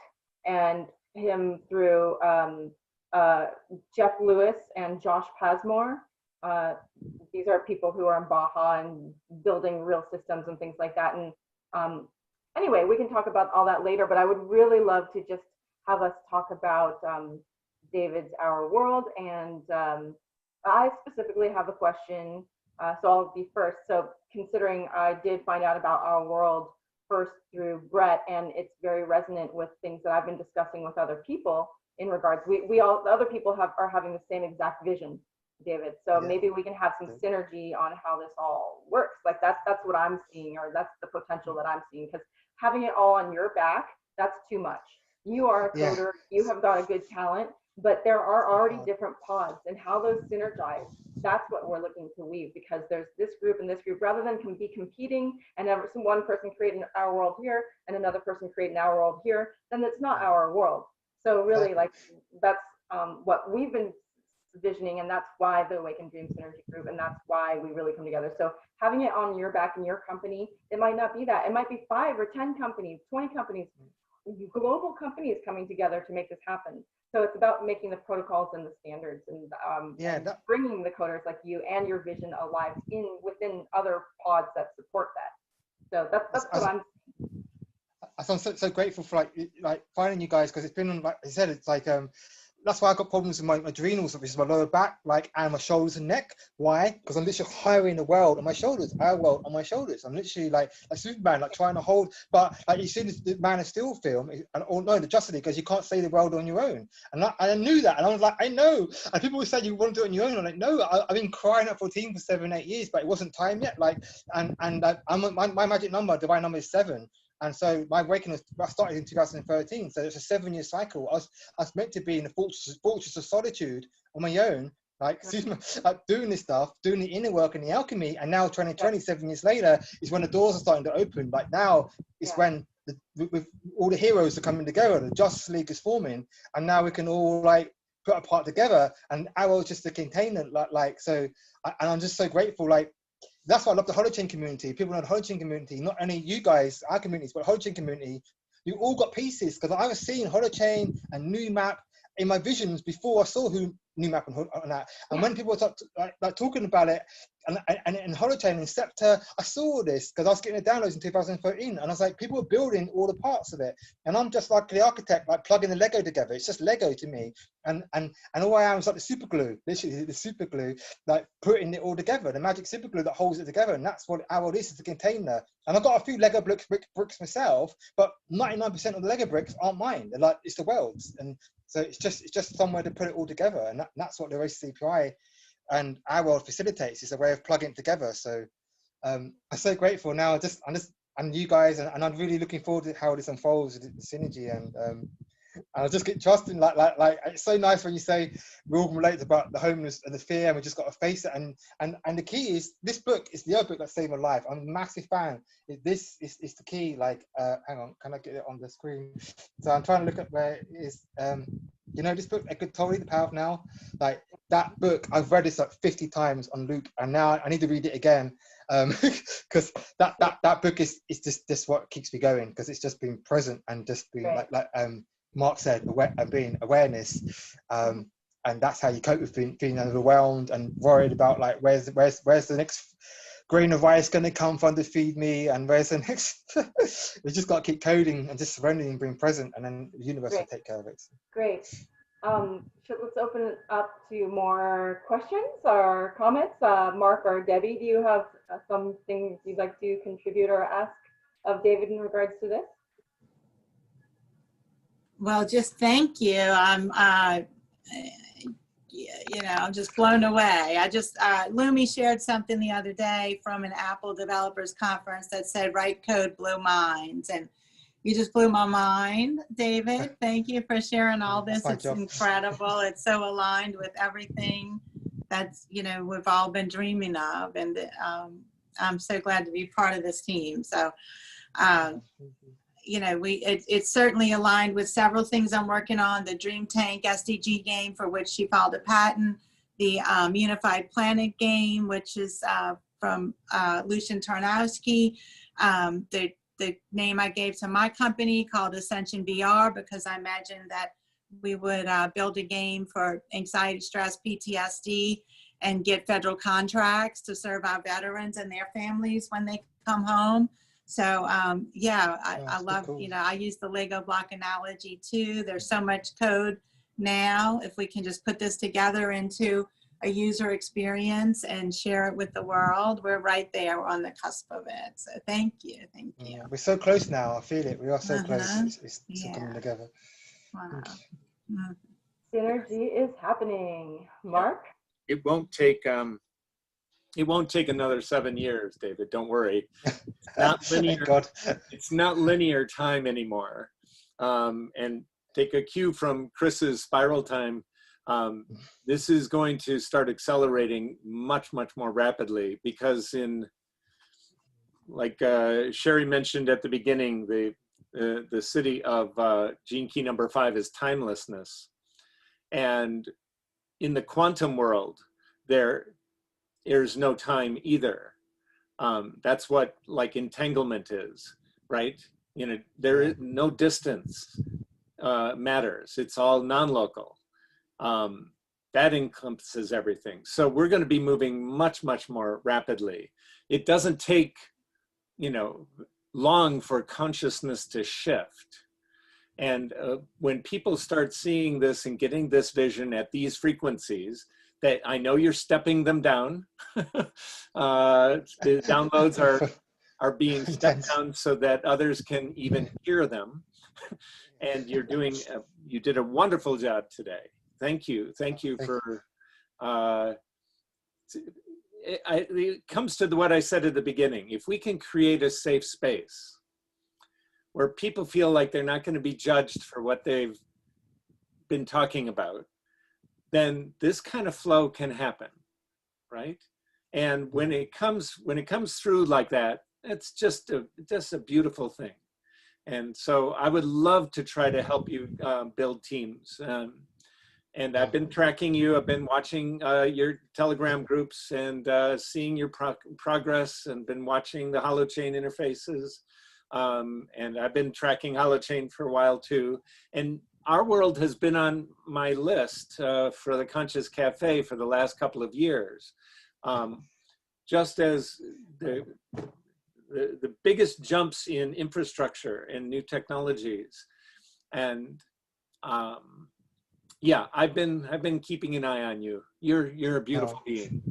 and him through Jeff Lewis and Josh Pasmore. These are people who are in Baja and building real systems and things like that. And anyway, we can talk about all that later, but I would really love to just have us talk about David's Our World. And I specifically have a question, so I'll be first. So considering I did find out about Our World first through Brett, and it's very resonant with things that I've been discussing with other people in regards, the other people are having the same exact vision, David. So maybe we can have some synergy on how this all works. Like that's what I'm seeing, or that's the potential that I'm seeing, because having it all on your back, that's too much. You are a coder, you have got a good talent, but there are already different pods, and how those synergize, that's what we're looking to weave, because there's this group and this group, rather than be competing and have one person create an Our World here and another person create an Our World here, then it's not our world. So really, like, that's what we've been visioning, and that's why the Awaken Dream Synergy Group, and that's why we really come together. So having it on your back in your company, it might not be that. It might be 5 or 10 companies, 20 companies, global companies coming together to make this happen. So it's about making the protocols and the standards, and bringing the coders like you and your vision alive within other pods that support that. So that's what I'm. I'm so grateful for like finding you guys, because it's been, like I said, it's like that's why I got problems with my adrenals, which is my lower back, and my shoulders and neck. Why? Because I'm literally hiring the world on my shoulders, our world on my shoulders. I'm literally like a Superman, like trying to hold. But like you see the Man of Steel film, the Justice League, because you can't save the world on your own. And I knew that, and I was like, I know. And people would say, you want to do it on your own. I'm like, no, I've been crying out for a team for 7-8 years, but it wasn't time yet. Like, and my magic number, divine number, is 7. And so my awakening started in 2013. So it's a 7-year cycle. I was meant to be in the fortress of solitude on my own, like doing this stuff, doing the inner work and the alchemy. And now 2020, 7 years later, is when the doors are starting to open. Like now is when with all the heroes are coming together, the Justice League is forming, and now we can all like put a part together, and Arrow's just a container, so. And I'm just so grateful, like. That's why I love the holochain community. People know the holochain community, not only you guys, our communities, but holochain community. You all got pieces, because I was seeing holochain and new map in my visions before I saw who new map and that. And when people start like talking about it, and in holochain and Scepter, I saw this because I was getting the downloads in 2013, and I was like, people are building all the parts of it, and I'm just like the architect, like plugging the Lego together. It's just Lego to me, and all I am is like the super glue, literally the super glue, like putting it all together, the magic super glue that holds it together, and that's what our is the container. And I've got a few Lego bricks myself, but 99% of the Lego bricks aren't mine. They're like, it's the world's, and so it's just somewhere to put it all together, and that's what the OASIS API and our world facilitates. It's a way of plugging it together. So I'm so grateful now. And you guys, and I'm really looking forward to how this unfolds, the synergy, and I just get trusting. Like it's so nice when you say we all relate about the homeless and the fear, and we just got to face it. And the key is this book is the other book that saved my life. I'm a massive fan. This is the key. Like, hang on, can I get it on the screen? So I'm trying to look at where it is. You know this book, Eckhart Tolle, The Power of Now? Like that book, I've read this like 50 times on loop, and now I need to read it again, because that book is just what keeps me going, because it's just been present and just been like Mark said, being awareness, and that's how you cope with feeling overwhelmed and worried about like where's the next grain of rice going to come from to feed me, and where's the next. We just got to keep coding and just surrendering and being present, and then the universe will take care of it. Great. Let's open it up to more questions or comments. Mark or Debbie, do you have something you'd like to contribute or ask of David in regards to this? Well, just thank you. I'm just blown away. Lumi shared something the other day from an Apple developers conference that said, write code, blow minds. And you just blew my mind, David. Thank you for sharing all this. It's incredible. It's so aligned with everything that's, we've all been dreaming of. And I'm so glad to be part of this team. So, it's certainly aligned with several things I'm working on. The Dream Tank SDG game, for which she filed a patent. The Unified Planet game, which is from Lucian Tarnowski. The name I gave to my company called Ascension VR, because I imagined that we would build a game for anxiety, stress, PTSD, and get federal contracts to serve our veterans and their families when they come home. So I love, cool. I use the Lego block analogy too. There's so much code now. If we can just put this together into a user experience and share it with the world, we're right there. We're on the cusp of it. So thank you. Yeah, we're so close now. I feel it. We are so close. It's coming together. Wow. Synergy is happening. Mark? It won't take another 7 years, David. Don't worry. Not linear. God. It's not linear time anymore. And take a cue from Chris's spiral time. This is going to start accelerating much, much more rapidly, because like Sherry mentioned at the beginning, the city of gene key number 5 is timelessness. And in the quantum world, there's no time either. That's what like entanglement is, right? There is no distance matters. It's all non-local. That encompasses everything. So we're going to be moving much, much more rapidly. It doesn't take, long for consciousness to shift. And when people start seeing this and getting this vision at these frequencies, that I know you're stepping them down. The downloads are being stepped down so that others can even hear them. And you did a wonderful job today. Thank you for, it comes to what I said at the beginning. If we can create a safe space where people feel like they're not going to be judged for what they've been talking about, then this kind of flow can happen, right? And when it comes through like that, it's just a beautiful thing. And so I would love to try to help you build teams. And I've been tracking you. I've been watching your Telegram groups and seeing your progress, and been watching the holochain interfaces. And I've been tracking holochain for a while too. And our world has been on my list for the Conscious Cafe for the last couple of years. Just as the biggest jumps in infrastructure and new technologies. And yeah, I've been keeping an eye on you. You're a beautiful being.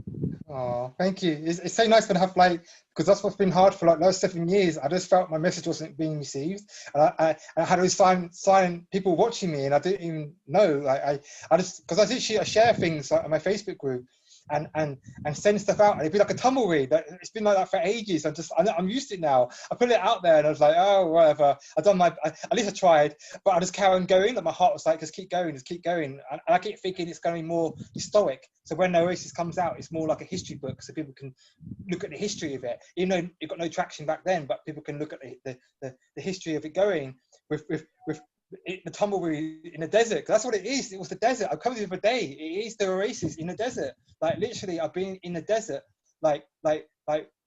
Oh, thank you. It's so nice to have, like, because that's what's been hard for like those 7 years. I just felt my message wasn't being received. And I had all these silent people watching me, and I didn't even know. Like I just, because I share things like on my Facebook group and send stuff out, and it'd be like a tumbleweed. It's been like that for ages. I'm used to it now. I put it out there, and I was like, oh, whatever. I've done at least I tried, but I just carry on going. Like my heart was like, just keep going. And I keep thinking it's going to be more historic. So when OASIS comes out, it's more like a history book, so people can look at the history of it. Even though it got no traction back then, but people can look at the history of it going with the tumbleweed in the desert. That's what it is. It was the desert. I come here for a day. It is the oasis in the desert. Like literally, I've been in the desert, like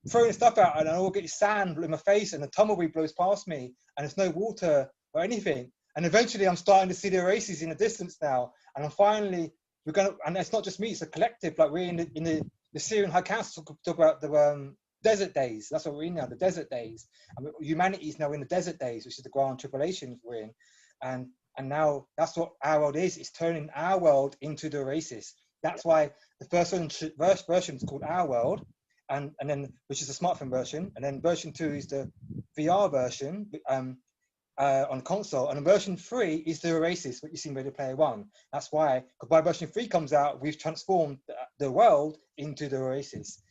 throwing stuff out, and I will get sand in my face, and the tumbleweed blows past me, and there's no water or anything. And eventually, I'm starting to see the oasis in the distance now, and I'm finally and it's not just me; it's a collective. Like we're in the Syrian High Council talk about the desert days. That's what we're in now, the desert days. And humanity is now in the desert days, which is the grand tribulation we're in. And now that's what our world is. It's turning our world into the oasis. That's why the first version is called Our World, and then which is the smartphone version, and then version 2 is the VR version on console, and version 3 is the oasis, what you see in Ready Player One. That's why, because by version 3 comes out, we've transformed the world into the oasis.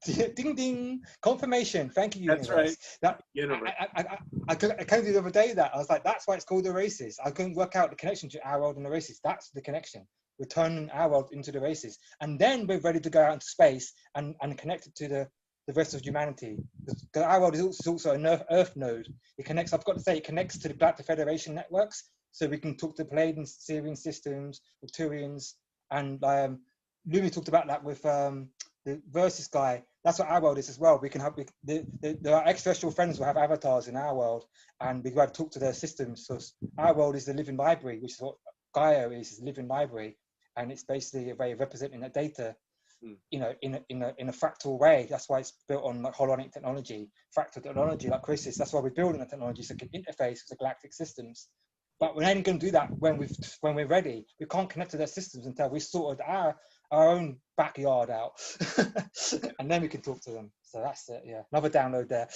Ding ding, confirmation. Thank you, universe. That's right. I came to the other day that I was like, that's why it's called the oasis. I couldn't work out the connection to our world and the oasis. That's the connection. We're turning our world into the oasis, and then we're ready to go out into space and connect it to the rest of humanity. Because our world is also an Earth node. It connects. I've got to say, it connects to the Galactic Federation networks, so we can talk to Palladian, Syrian systems, Turians, and Lumi talked about that with the Versus guy. That's what our world is as well. We can have our extraterrestrial friends will have avatars in our world, and we can talk to their systems. So our world is the living library, which is what Gaia is a living library, and it's basically a way of representing that data, you know, in a fractal way. That's why it's built on like holonic technology, fractal technology, like Chris is. That's why we're building the technology so it can interface with the galactic systems. But we're only going to do that when we're ready. We can't connect to their systems until we sorted our own backyard out, and then we can talk to them. So that's it. Yeah, another download there.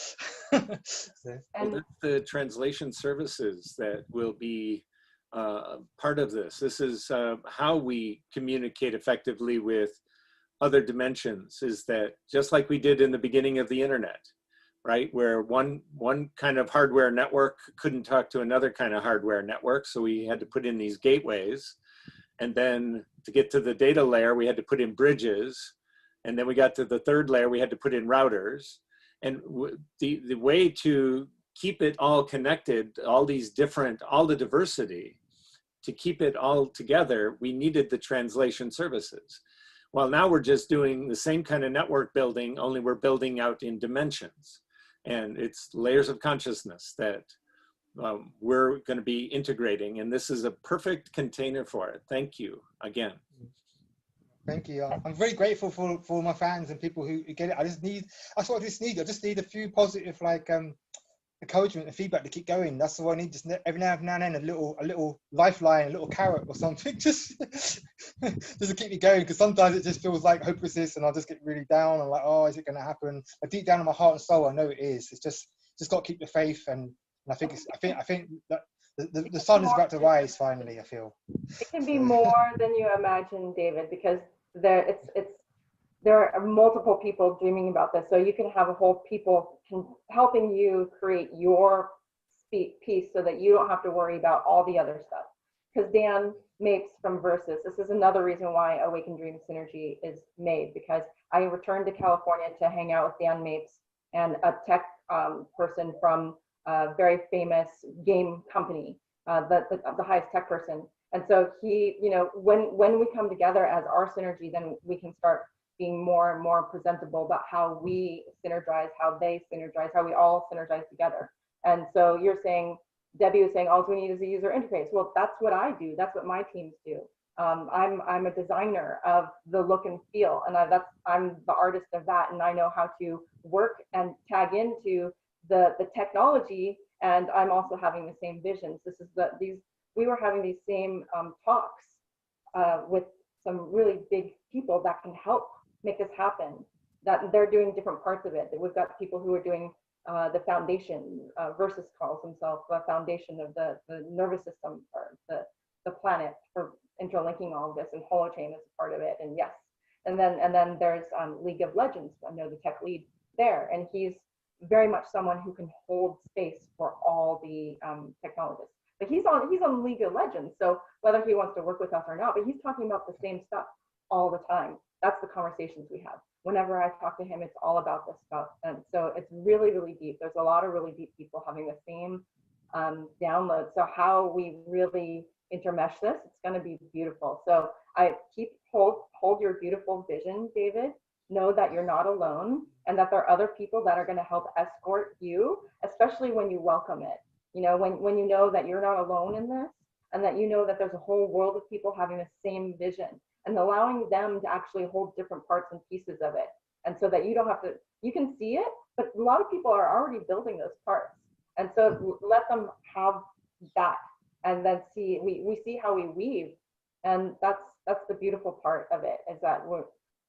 So. Well, that's the translation services that will be part of this. This is how we communicate effectively with other dimensions, is that just like we did in the beginning of the internet, right? Where one kind of hardware network couldn't talk to another kind of hardware network. So we had to put in these gateways. And then to get to the data layer, we had to put in bridges. And then we got to the third layer, we had to put in routers. And the way to keep it all connected, all the diversity, to keep it all together, we needed the translation services. Well, now we're just doing the same kind of network building, only we're building out in dimensions. And it's layers of consciousness that we're going to be integrating, and this is a perfect container for it. Thank you again. Thank you. I'm very grateful for my fans and people who get it. That's what I just need. I just need a few positive encouragement and feedback to keep going. That's all I need. Just every now and then a little lifeline, a little carrot or something, just to keep me going. Because sometimes it just feels like hopelessness, and I'll just get really down. I'm like, oh, is it going to happen? But deep down in my heart and soul, I know it is. It's just got to keep the faith, and I think that the sun is about to rise finally. I feel it can be more than you imagine, David, because there are multiple people dreaming about this. So you can have a whole people helping you create your piece so that you don't have to worry about all the other stuff. Because Dan Mapes from Versus, this is another reason why Awaken Dream Synergy is made, because I returned to California to hang out with Dan Mapes and a tech person from very famous game company, the highest tech person. And so he, you know, when we come together as our synergy, then we can start being more and more presentable about how we synergize, how they synergize, how we all synergize together. And so you're saying, Debbie was saying, all we need is a user interface. Well, that's what I do. That's what my teams do. I'm a designer of the look and feel, and I'm the artist of that, and I know how to work and tag into the technology. And I'm also having the same visions. We were having these same talks with some really big people that can help make this happen. That they're doing different parts of it. That we've got people who are doing the foundation. Versus calls himself the foundation of the nervous system, or the planet, for interlinking all of this, and holochain is a part of it. And yes, and then there's League of Legends. I know the tech lead there, and he's very much someone who can hold space for all the technologists. But he's on League of Legends, so whether he wants to work with us or not, but he's talking about the same stuff all the time. That's the conversations we have. Whenever I talk to him, it's all about this stuff. And so it's really, really deep. There's a lot of really deep people having the same download. So how we really intermesh this, it's going to be beautiful. So I hold your beautiful vision, David. Know that you're not alone, and that there are other people that are going to help escort you, especially when you welcome it. You know, when you know that you're not alone in this, and that you know that there's a whole world of people having the same vision, and allowing them to actually hold different parts and pieces of it. And so that you don't have to, you can see it, but a lot of people are already building those parts. And so let them have that, and then we see how we weave. And that's the beautiful part of it, is that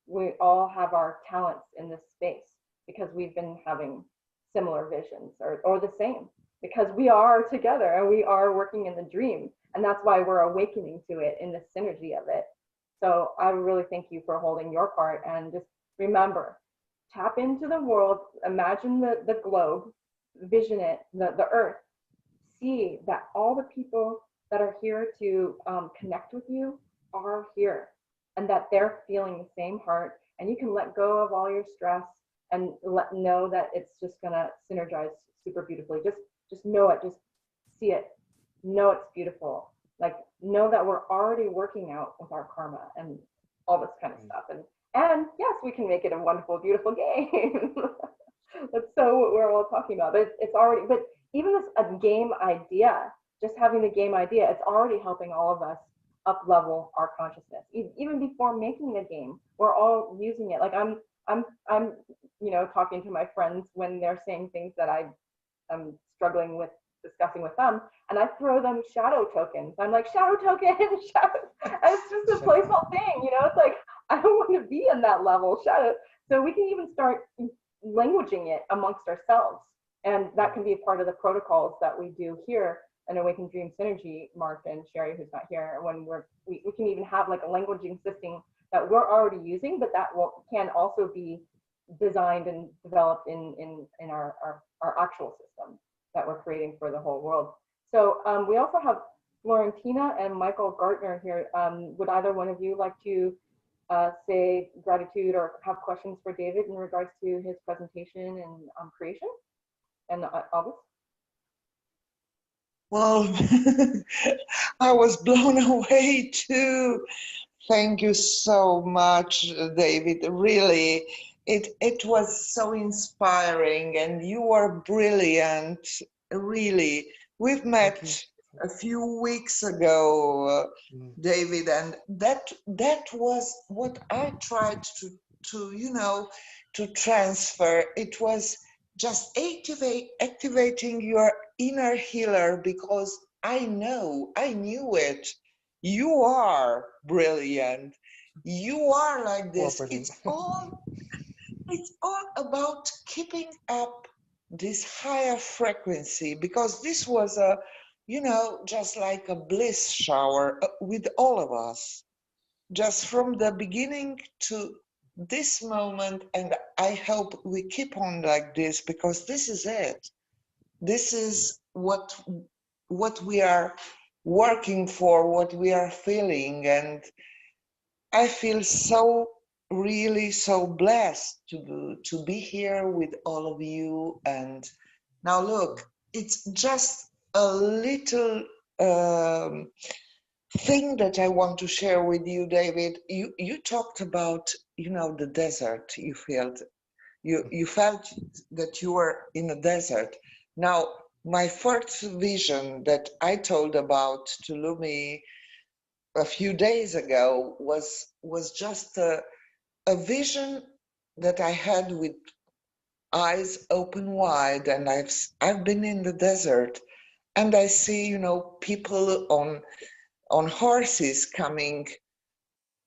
we all have our talents in this space, because we've been having similar visions, or the same, because we are together and we are working in the dream. And that's why we're awakening to it in the synergy of it. So I really thank you for holding your part, and just remember, tap into the world, imagine the globe, vision it, the earth, see that all the people that are here to connect with you are here, and that they're feeling the same heart, and you can let go of all your stress and know that it's just gonna synergize super beautifully. Just know it, just see it, know it's beautiful. Like, know that we're already working out with our karma and all this kind of stuff. And yes, we can make it a wonderful, beautiful game. That's so what we're all talking about. But it's already, but even this a game idea, just having the game idea, it's already helping all of us up level our consciousness. Even before making the game, we're all using it. Like I'm you know, talking to my friends when they're saying things that I'm struggling with discussing with them, and I throw them shadow tokens. I'm like, shadow token, shadow. And it's just a playful thing, you know. It's like, I don't want to be in that level, shadow. So we can even start languaging it amongst ourselves, and that can be a part of the protocols that we do here in Awaken Dream Synergy. Mark and Sherry, who's not here, when we can even have like a languaging system that we're already using, but that can also be designed and developed in our actual system that we're creating for the whole world. So we also have Florentina and Michael Gartner here. Would either one of you like to say gratitude or have questions for David in regards to his presentation and creation and August? Well, I was blown away too. Thank you so much, David. Really, it was so inspiring, and you are brilliant. Really, we've met a few weeks ago, David, and that was what I tried to transfer. It was just activating your inner healer, because I knew it. You are brilliant. You are like this. It's all about keeping up this higher frequency, because this was just like a bliss shower with all of us, just from the beginning to this moment. And I hope we keep on like this, because this is it. This is what we are working for, what we are feeling. And I feel really so blessed to be here with all of you. And now look, it's just a little thing that I want to share with you, David. You talked about, you know, the desert. You felt that you were in a desert. Now, my first vision that I told about to Lumi a few days ago was just a vision that I had with eyes open wide, and I've been in the desert, and I see, you know, people on horses coming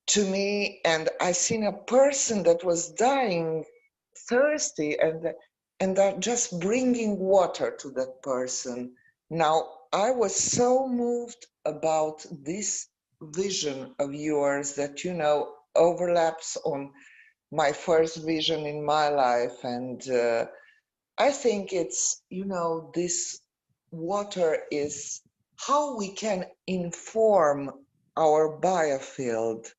to me, and I seen a person that was dying thirsty, and they're just bringing water to that person. Now, I was so moved about this vision of yours that, you know, overlaps on my first vision in my life. And I think it's, you know, this water is how we can inform our biofield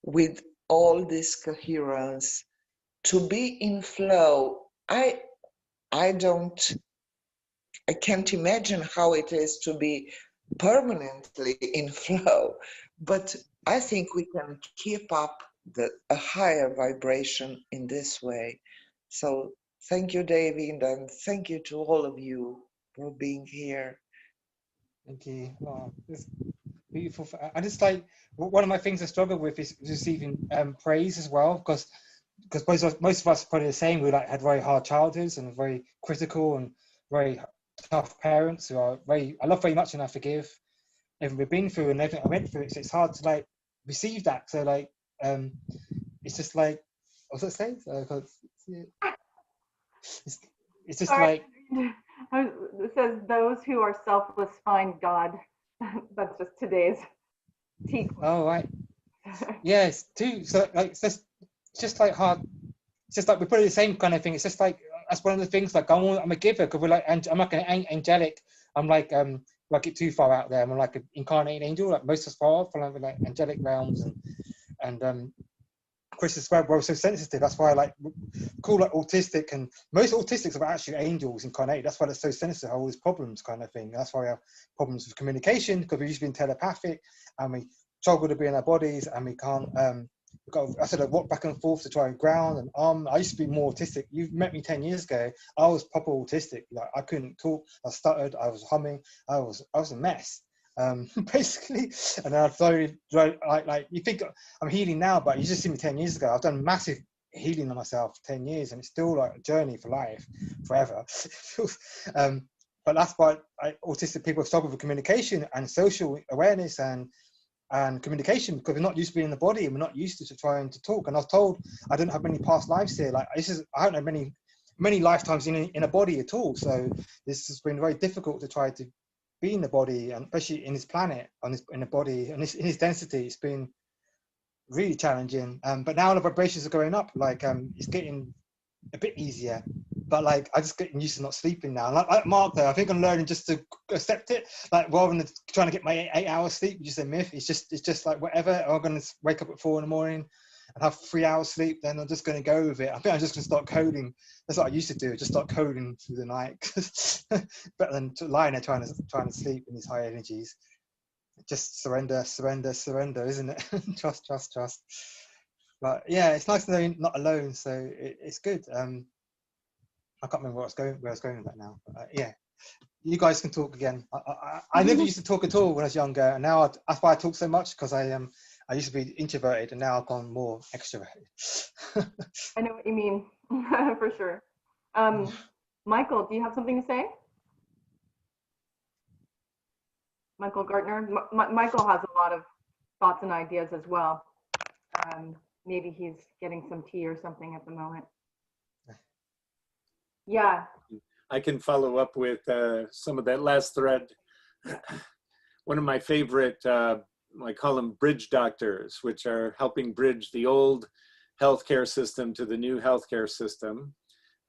with all this coherence to be in flow. I can't imagine how it is to be permanently in flow, but I think we can keep up a higher vibration in this way. So thank you, David, and thank you to all of you for being here. Thank you. Oh, it's beautiful. I just like, one of my things I struggle with is receiving praise as well, because most of us are probably the same. We like had very hard childhoods and very critical and very tough parents who are I love very much and I forgive everything we've been through and everything I went through. So it's hard to like receive that. So like, it's just like, what's it say? It's just Sorry. like, It says those who are selfless find God. That's just today's tea. oh right, yeah, it's too. So like, it's just like hard. It's just like we're probably the same kind of thing. It's just like that's one of the things. Like I'm a giver because we're like, I'm like an angelic. I'm like it too far out there. I'm like an incarnated angel. Like most of us far off, like angelic realms and Chris as well. We're so sensitive. That's why I like call like autistic, and most autistics are actually angels incarnated. That's why they're so sensitive. All these problems kind of thing. That's why we have problems with communication because we've used to be telepathic and we struggle to be in our bodies and we can't. I said I walk back and forth to try and ground and arm. I used to be more autistic. You met me 10 years ago. I was proper autistic. Like I couldn't talk. I stuttered. I was humming. I was a mess. Basically, and then I slowly like you think I'm healing now, but you just see me 10 years ago. I've done massive healing on myself for 10 years, and it's still like a journey for life, forever. But that's why autistic people struggle with communication and social awareness and communication because we're not used to being in the body and we're not used to trying to talk. And I was told I didn't have many past lives here. Like I don't have many lifetimes in a body at all. So this has been very difficult to try to be in the body, and especially in this planet, in the body, and in his density, it's been really challenging. But now the vibrations are going up. Like it's getting a bit easier. But like I just getting used to not sleeping now. Like Mark, though, I think I'm learning just to accept it. Like rather than trying to get my 8 hours sleep, which is a myth. It's just like whatever. I'm gonna wake up at 4 in the morning and have 3 hours sleep. Then I'm just gonna go with it. I think I'm just gonna start coding. That's what I used to do. Just start coding through the night. Better than lying there trying to sleep in these high energies. Just surrender, isn't it? Trust. But yeah, it's nice to know you're not alone. So it's good. I can't remember where I was going with that now. But, yeah, you guys can talk again. I never used to talk at all when I was younger, and now that's why I talk so much, because I used to be introverted, and now I've gone more extroverted. I know what you mean, for sure. Michael, do you have something to say? Michael Gartner. Michael has a lot of thoughts and ideas as well. Maybe he's getting some tea or something at the moment. Yeah. I can follow up with some of that last thread. One of my favorite, I call them bridge doctors, which are helping bridge the old healthcare system to the new healthcare system,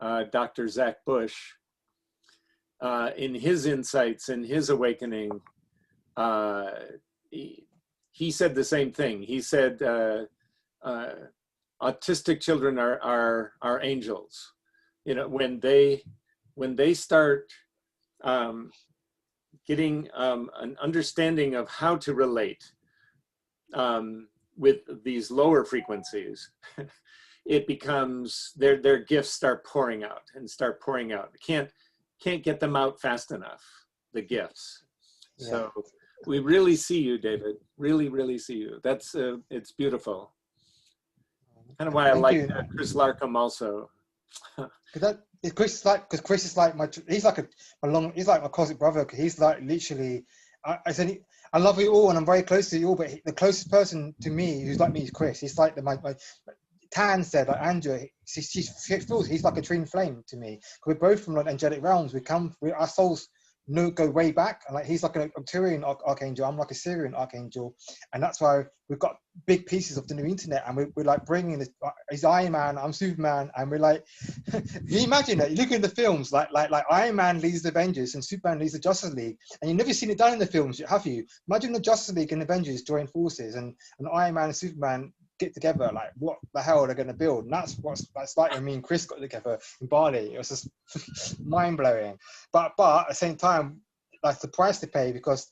Dr. Zach Bush. In his insights, in his awakening, he said the same thing. He said, autistic children are angels. You know, when they start getting an understanding of how to relate with these lower frequencies, it becomes their gifts start pouring out and start pouring out. Can't get them out fast enough, the gifts. Yeah. So we really see you, David. Really, really see you. That's it's beautiful. Kind of why I Thank like you. Chris Larkham also. Because Chris is like he's like he's like my cosmic brother. He's like literally, I said, I love you all and I'm very close to you all, but the closest person to me who's like me is Chris. He's like my Tan said, like Andrew, she feels he's like a twin flame to me. We're both from like angelic realms. Our souls go way back. And like he's like an Arcturian archangel. I'm like a Syrian archangel, and that's why we've got big pieces of the new internet. And we're like bringing this. He's Iron Man. I'm Superman, and we're like, can you imagine that? You look in the films, like Iron Man leads the Avengers and Superman leads the Justice League, and you've never seen it done in the films, have you? Imagine the Justice League and Avengers join forces, and Iron Man and Superman get together. Like what the hell are they going to build? And that's like when me and Chris got together in Bali. It was just mind-blowing, but at the same time, like the price to pay, because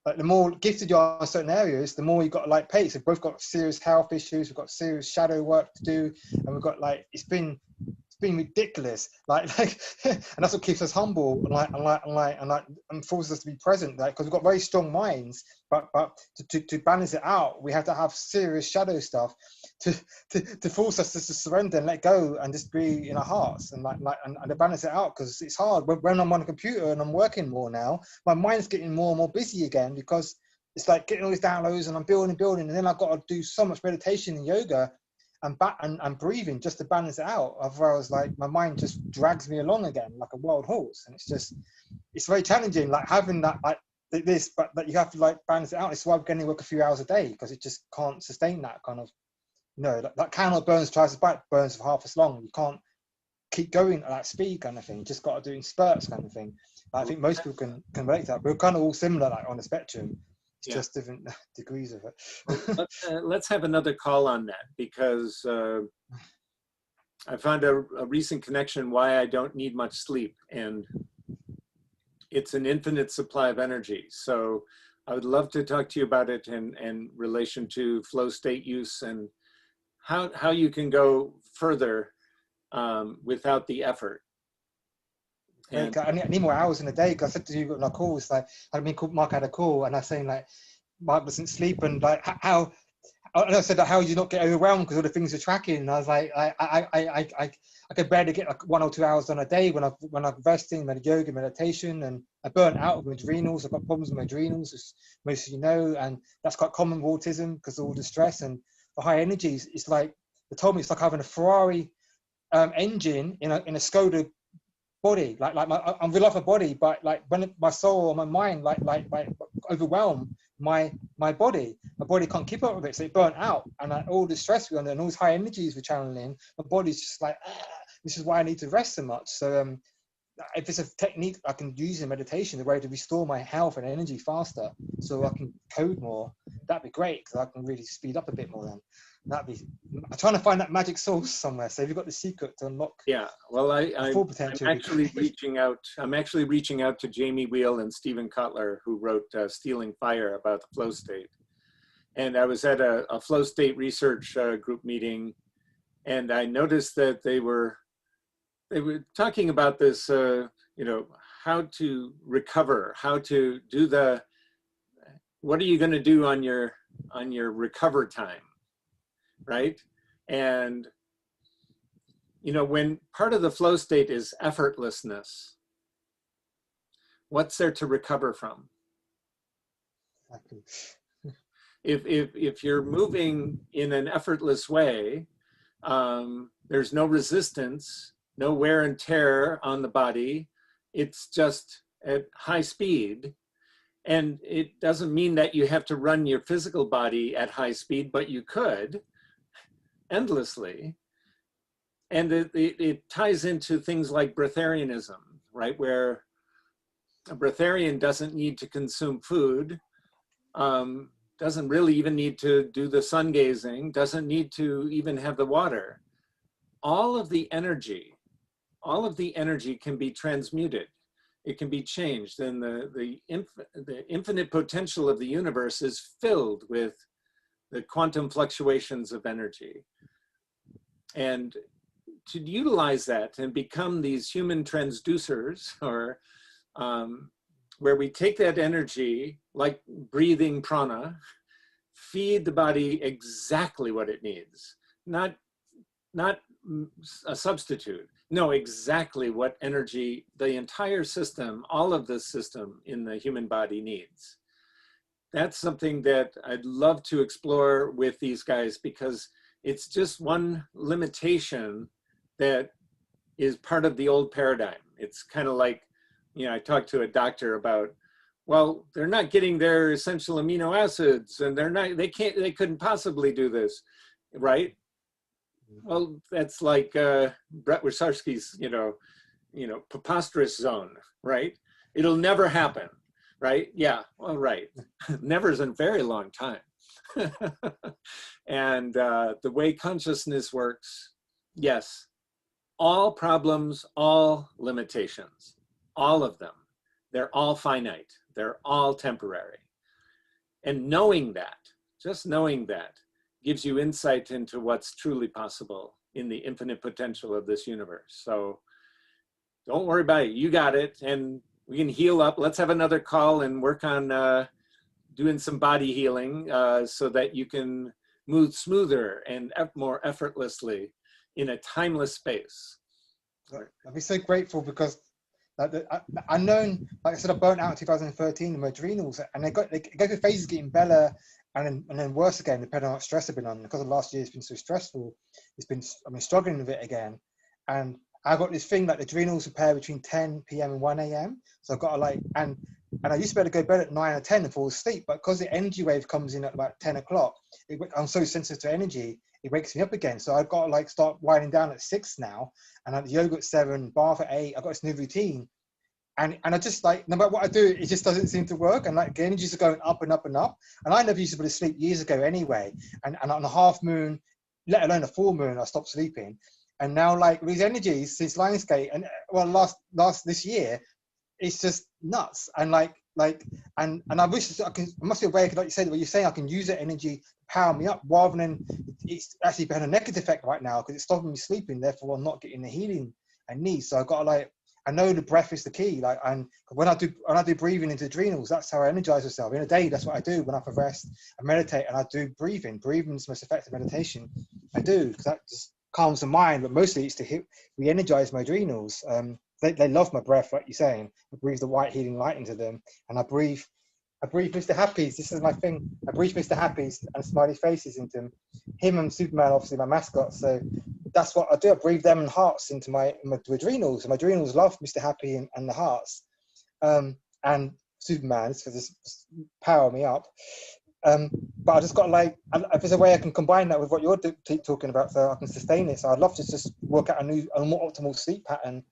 like the more gifted you are in certain areas, the more you got to like pay. So we've both got serious health issues, we've got serious shadow work to do, and we've got like it's been ridiculous, like and that's what keeps us humble and forces us to be present, like because we've got very strong minds, but to balance it out, we have to have serious shadow stuff to force us to surrender and let go and just be in our hearts and and to balance it out, because it's hard when I'm on a computer and I'm working more now. My mind's getting more and more busy again, because it's like getting all these downloads and I'm building, and then I've got to do so much meditation and yoga and breathing just to balance it out. Otherwise, like my mind just drags me along again like a wild horse, and it's very challenging, like having that like this, but that you have to like balance it out. It's why we're going to work a few hours a day, because it just can't sustain that kind of, that candle burns twice as bright, burns for half as long. You can't keep going at that speed kind of thing. You just got to do it in spurts kind of thing. I think most people can relate to that. We're kind of all similar, like on the spectrum. It's just different degrees of it. Let's have another call on that, because I found a recent connection why I don't need much sleep, and it's an infinite supply of energy. So I would love to talk to you about it in relation to flow state use and how you can go further without the effort. And I need more hours in a day, because I said to you on our call, it's like, Mark had a call and I was saying like, Mark doesn't sleep, and like how, and I said that, how do you not get overwhelmed because all the things you're tracking? And I was like, I could barely get like 1 or 2 hours on a day when I'm resting, yoga, meditation, and I burnt out with adrenals. I've got problems with my adrenals, as most of you know, and that's quite common with autism because of all the stress. And for high energies, it's like, they told me it's like having a Ferrari engine in a Skoda body. Like I really love my body, but like when my soul or my mind like overwhelm my body can't keep up with it, so it burnt out, and all the stress we're under and all these high energies we're channeling, my body's just like, this is why I need to rest so much. So if it's a technique I can use in meditation, the way to restore my health and energy faster so I can code more, that'd be great, because I can really speed up a bit more then. I'm trying to find that magic source somewhere. So have you got the secret to unlock? Yeah, well, full potential? I'm actually reaching out to Jamie Wheel and Stephen Kotler, who wrote Stealing Fire about the flow state. And I was at a flow state research group meeting, and I noticed that they were talking about this, how to recover, how to do what are you going to do on your recover time, right? And when part of the flow state is effortlessness, what's there to recover from? If you're moving in an effortless way, there's no resistance, no wear and tear on the body. It's just at high speed. And it doesn't mean that you have to run your physical body at high speed, but you could endlessly. And it ties into things like breatharianism, right? Where a breatharian doesn't need to consume food, doesn't really even need to do the sun gazing, doesn't need to even have the water. All of the energy can be transmuted. It can be changed, and the infinite potential of the universe is filled with the quantum fluctuations of energy. And to utilize that and become these human transducers, or where we take that energy, like breathing prana, feed the body exactly what it needs, not a substitute. No, exactly what energy the entire system, all of the system in the human body needs. That's something that I'd love to explore with these guys, because it's just one limitation that is part of the old paradigm. It's kind of like, you know, I talked to a doctor about, well, they're not getting their essential amino acids, and they couldn't possibly do this, right? Well, that's like Brett Wysarski's, you know, preposterous zone, right? It'll never happen, right? Yeah, well, right. Never's a very long time. And the way consciousness works, yes, all problems, all limitations, all of them, they're all finite. They're all temporary. And knowing that, just knowing that, gives you insight into what's truly possible in the infinite potential of this universe. So don't worry about it. You got it. And we can heal up. Let's have another call and work on doing some body healing so that you can move smoother and more effortlessly in a timeless space. I'd be so grateful, because like I known, like I said, I burnt out in 2013 in my adrenals, and they go through phases getting better and then worse again, depending on what stress I've been on. Because of last year, it's been so stressful. I've been struggling with it again. And I got this thing, like the adrenals repair between 10 p.m. and 1 a.m. So I've got to like, and I used to be able to go to bed at 9 or 10 and fall asleep, but because the energy wave comes in at about 10 o'clock, I'm so sensitive to energy, it wakes me up again. So I've got to like start winding down at 6 now, and I have yoga at 7, bath at 8. I've got this new routine. And I just like, no matter what I do, it just doesn't seem to work. And like the energies are going up and up and up. And I never used to be able to sleep years ago anyway. And on a half moon, let alone a full moon, I stopped sleeping. And now like these energies since Lionsgate, and well, this year, it's just nuts. And and I wish I must be aware, like you said, what you're saying, I can use that energy to power me up, rather than it's actually having a negative effect right now, because it's stopping me sleeping. Therefore, I'm not getting the healing I need. So I've got to like, I know the breath is the key. Like, and when I do breathing into adrenals, that's how I energize myself. In a day, that's what I do when I rest. I meditate and I do breathing. Breathing is the most effective meditation I do, because that just calms the mind. But mostly it's to re-energize my adrenals. They love my breath, like you're saying. I breathe the white healing light into them, and I breathe Mr. Happy's. This is my thing. I breathe Mr. Happy's and smiley faces into him and Superman, obviously my mascot. So that's what I do. I breathe them and hearts into my adrenals. And my adrenals love Mr. Happy and the hearts, and Superman, so just power me up. But I just got like, if there's a way I can combine that with what you're talking about, so I can sustain it. So I'd love to just work out a more optimal sleep pattern.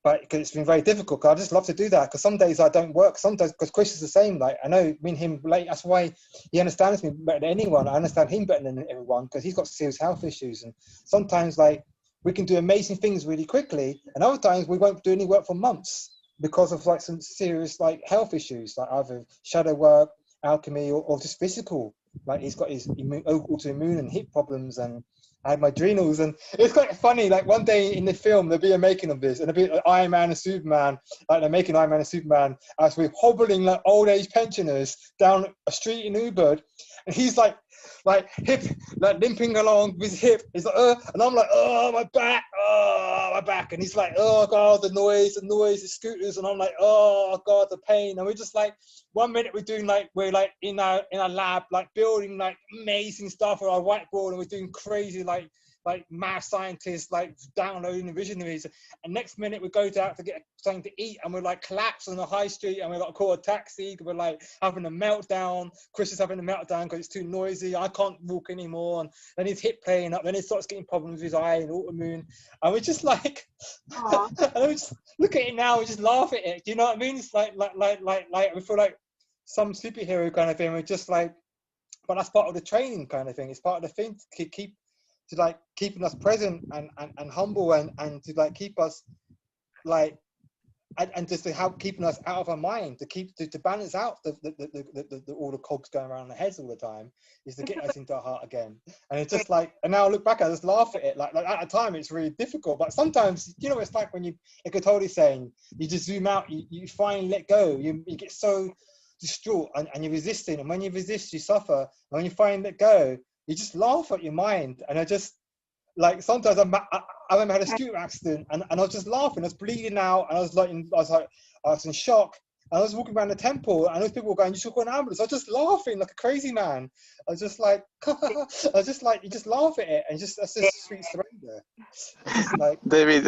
But because it's been very difficult, I just love to do that, because some days I don't work, sometimes, because Chris is the same. Like, I know me and him relate, that's why he understands me better than anyone. I understand him better than everyone, because he's got serious health issues. And sometimes like we can do amazing things really quickly, and other times we won't do any work for months because of like some serious like health issues, like either shadow work, alchemy, or just physical. Like he's got his autoimmune and hip problems, and I had my adrenals. And it's quite funny, like one day in the film there'll be a making of this, and there'll be like Iron Man and Superman, like they're making Iron Man and Superman as we're hobbling like old age pensioners down a street in Ubud, and he's like hip, like limping along with his hip. He's like, and I'm like, oh my back, and he's like, oh god, the noise, the scooters, and I'm like, oh god, the pain. And we're just like, 1 minute we're like in our lab, like building like amazing stuff on our whiteboard, and we're doing crazy like math scientists, like downloading the visionaries, and next minute we go out to get something to eat, and we're like collapsed on the high street, and we're like call a taxi, we're like having a meltdown. Chris is having a meltdown because it's too noisy, I can't walk anymore, and then his hip playing up, then he starts getting problems with his eye and autoimmune, and we're just like and we just look at it now, we just laugh at it. Do you know what I mean? It's like we feel like some superhero kind of thing. We're just like, but that's part of the training kind of thing. It's part of the thing to keeping us present and humble, and to like keep us like and just to help keeping us out of our mind, to balance out all the cogs going around the heads all the time, is to get us into our heart again. And it's just like, and now I look back, I just laugh at it. Like at the time, it's really difficult. But sometimes, you know, it's like when like Katoli's saying, you just zoom out, you finally let go. You get so distraught and you're resisting. And when you resist, you suffer. And when you finally let go, you just laugh at your mind. And I just, like, sometimes I remember I had a scooter accident and I was just laughing. I was bleeding out and I was in shock. And I was walking around the temple and those people were going, "You should call an ambulance." I was just laughing like a crazy man. I was just like, you just laugh at it and that's just sweet surrender. It's like, David,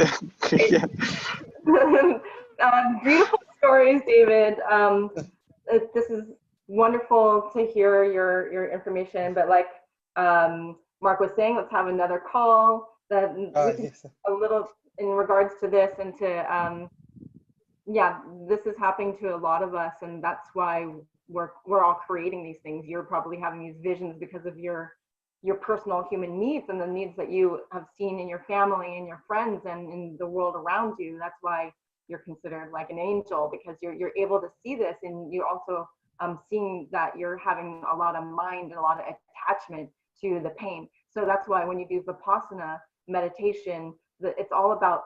yeah. Beautiful stories, David. This is wonderful to hear your information, but like Mark was saying, let's have another call that we can yes. a little in regards to this and to yeah, this is happening to a lot of us, and that's why we're all creating these things. You're probably having these visions because of your personal human needs and the needs that you have seen in your family and your friends and in the world around you. That's why you're considered like an angel, because you're able to see this, and you're also seeing that you're having a lot of mind and a lot of attachment to the pain. So that's why when you do Vipassana meditation, it's all about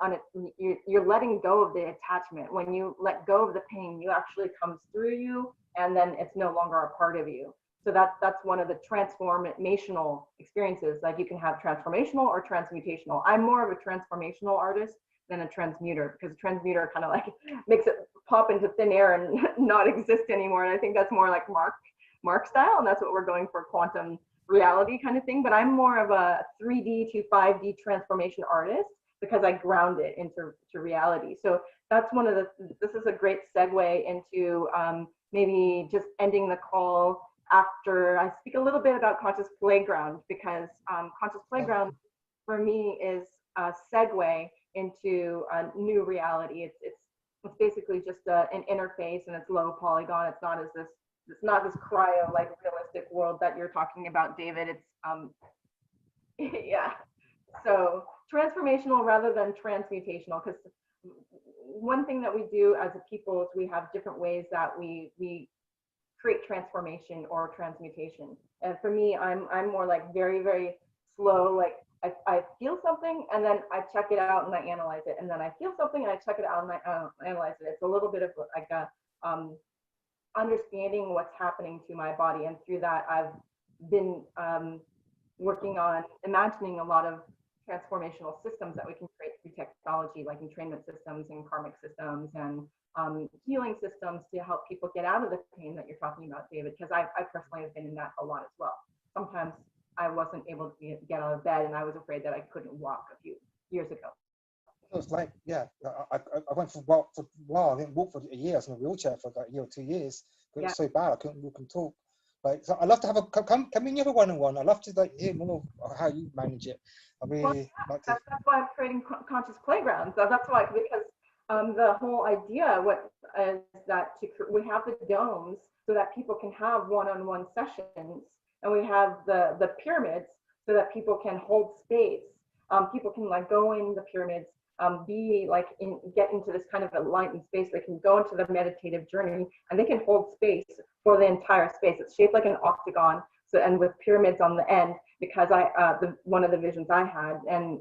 you're letting go of the attachment. When you let go of the pain, you actually comes through you, and then it's no longer a part of you. So that's one of the transformational experiences. Like you can have transformational or transmutational. I'm more of a transformational artist than a transmuter, because a transmuter kind of like makes it pop into thin air and not exist anymore. And I think that's more like Mark style, and that's what we're going for, quantum reality kind of thing. But I'm more of a 3D to 5D transformation artist, because I ground it into reality. So that's one of this is a great segue into maybe just ending the call after I speak a little bit about Conscious Playground, because Conscious Playground for me is a segue into a new reality. It's basically just an interface, and it's low polygon. It's not this cryo like realistic world that you're talking about, David. It's yeah. So transformational rather than transmutational, because one thing that we do as a people is we have different ways that we create transformation or transmutation. And for me, I'm more like very, very slow. Like I feel something and then I check it out and I analyze it, and then I feel something and I check it out and I analyze it. It's a little bit of like a understanding what's happening to my body, and through that I've been working on imagining a lot of transformational systems that we can create through technology, like entrainment systems and karmic systems and healing systems to help people get out of the pain that you're talking about, David, because I personally have been in that a lot as well. Sometimes I wasn't able to get out of bed and I was afraid that I couldn't walk a few years ago. It was like, yeah, I went for a while. I didn't walk for a year. I was in a wheelchair for like a year or 2 years. It was so bad I couldn't walk and talk. Like, so I'd love to have come in have a one-on-one. I'd love to like hear more of how you manage it. I really like to. That's why I'm creating Conscious Playgrounds. That's why, because the whole idea is that we have the domes so that people can have one-on-one sessions, and we have the pyramids so that people can hold space. People can like go in the pyramids, be like get into this kind of enlightened space. They can go into the meditative journey and they can hold space for the entire space. It's shaped like an octagon, so, and with pyramids on the end, because one of the visions I had, and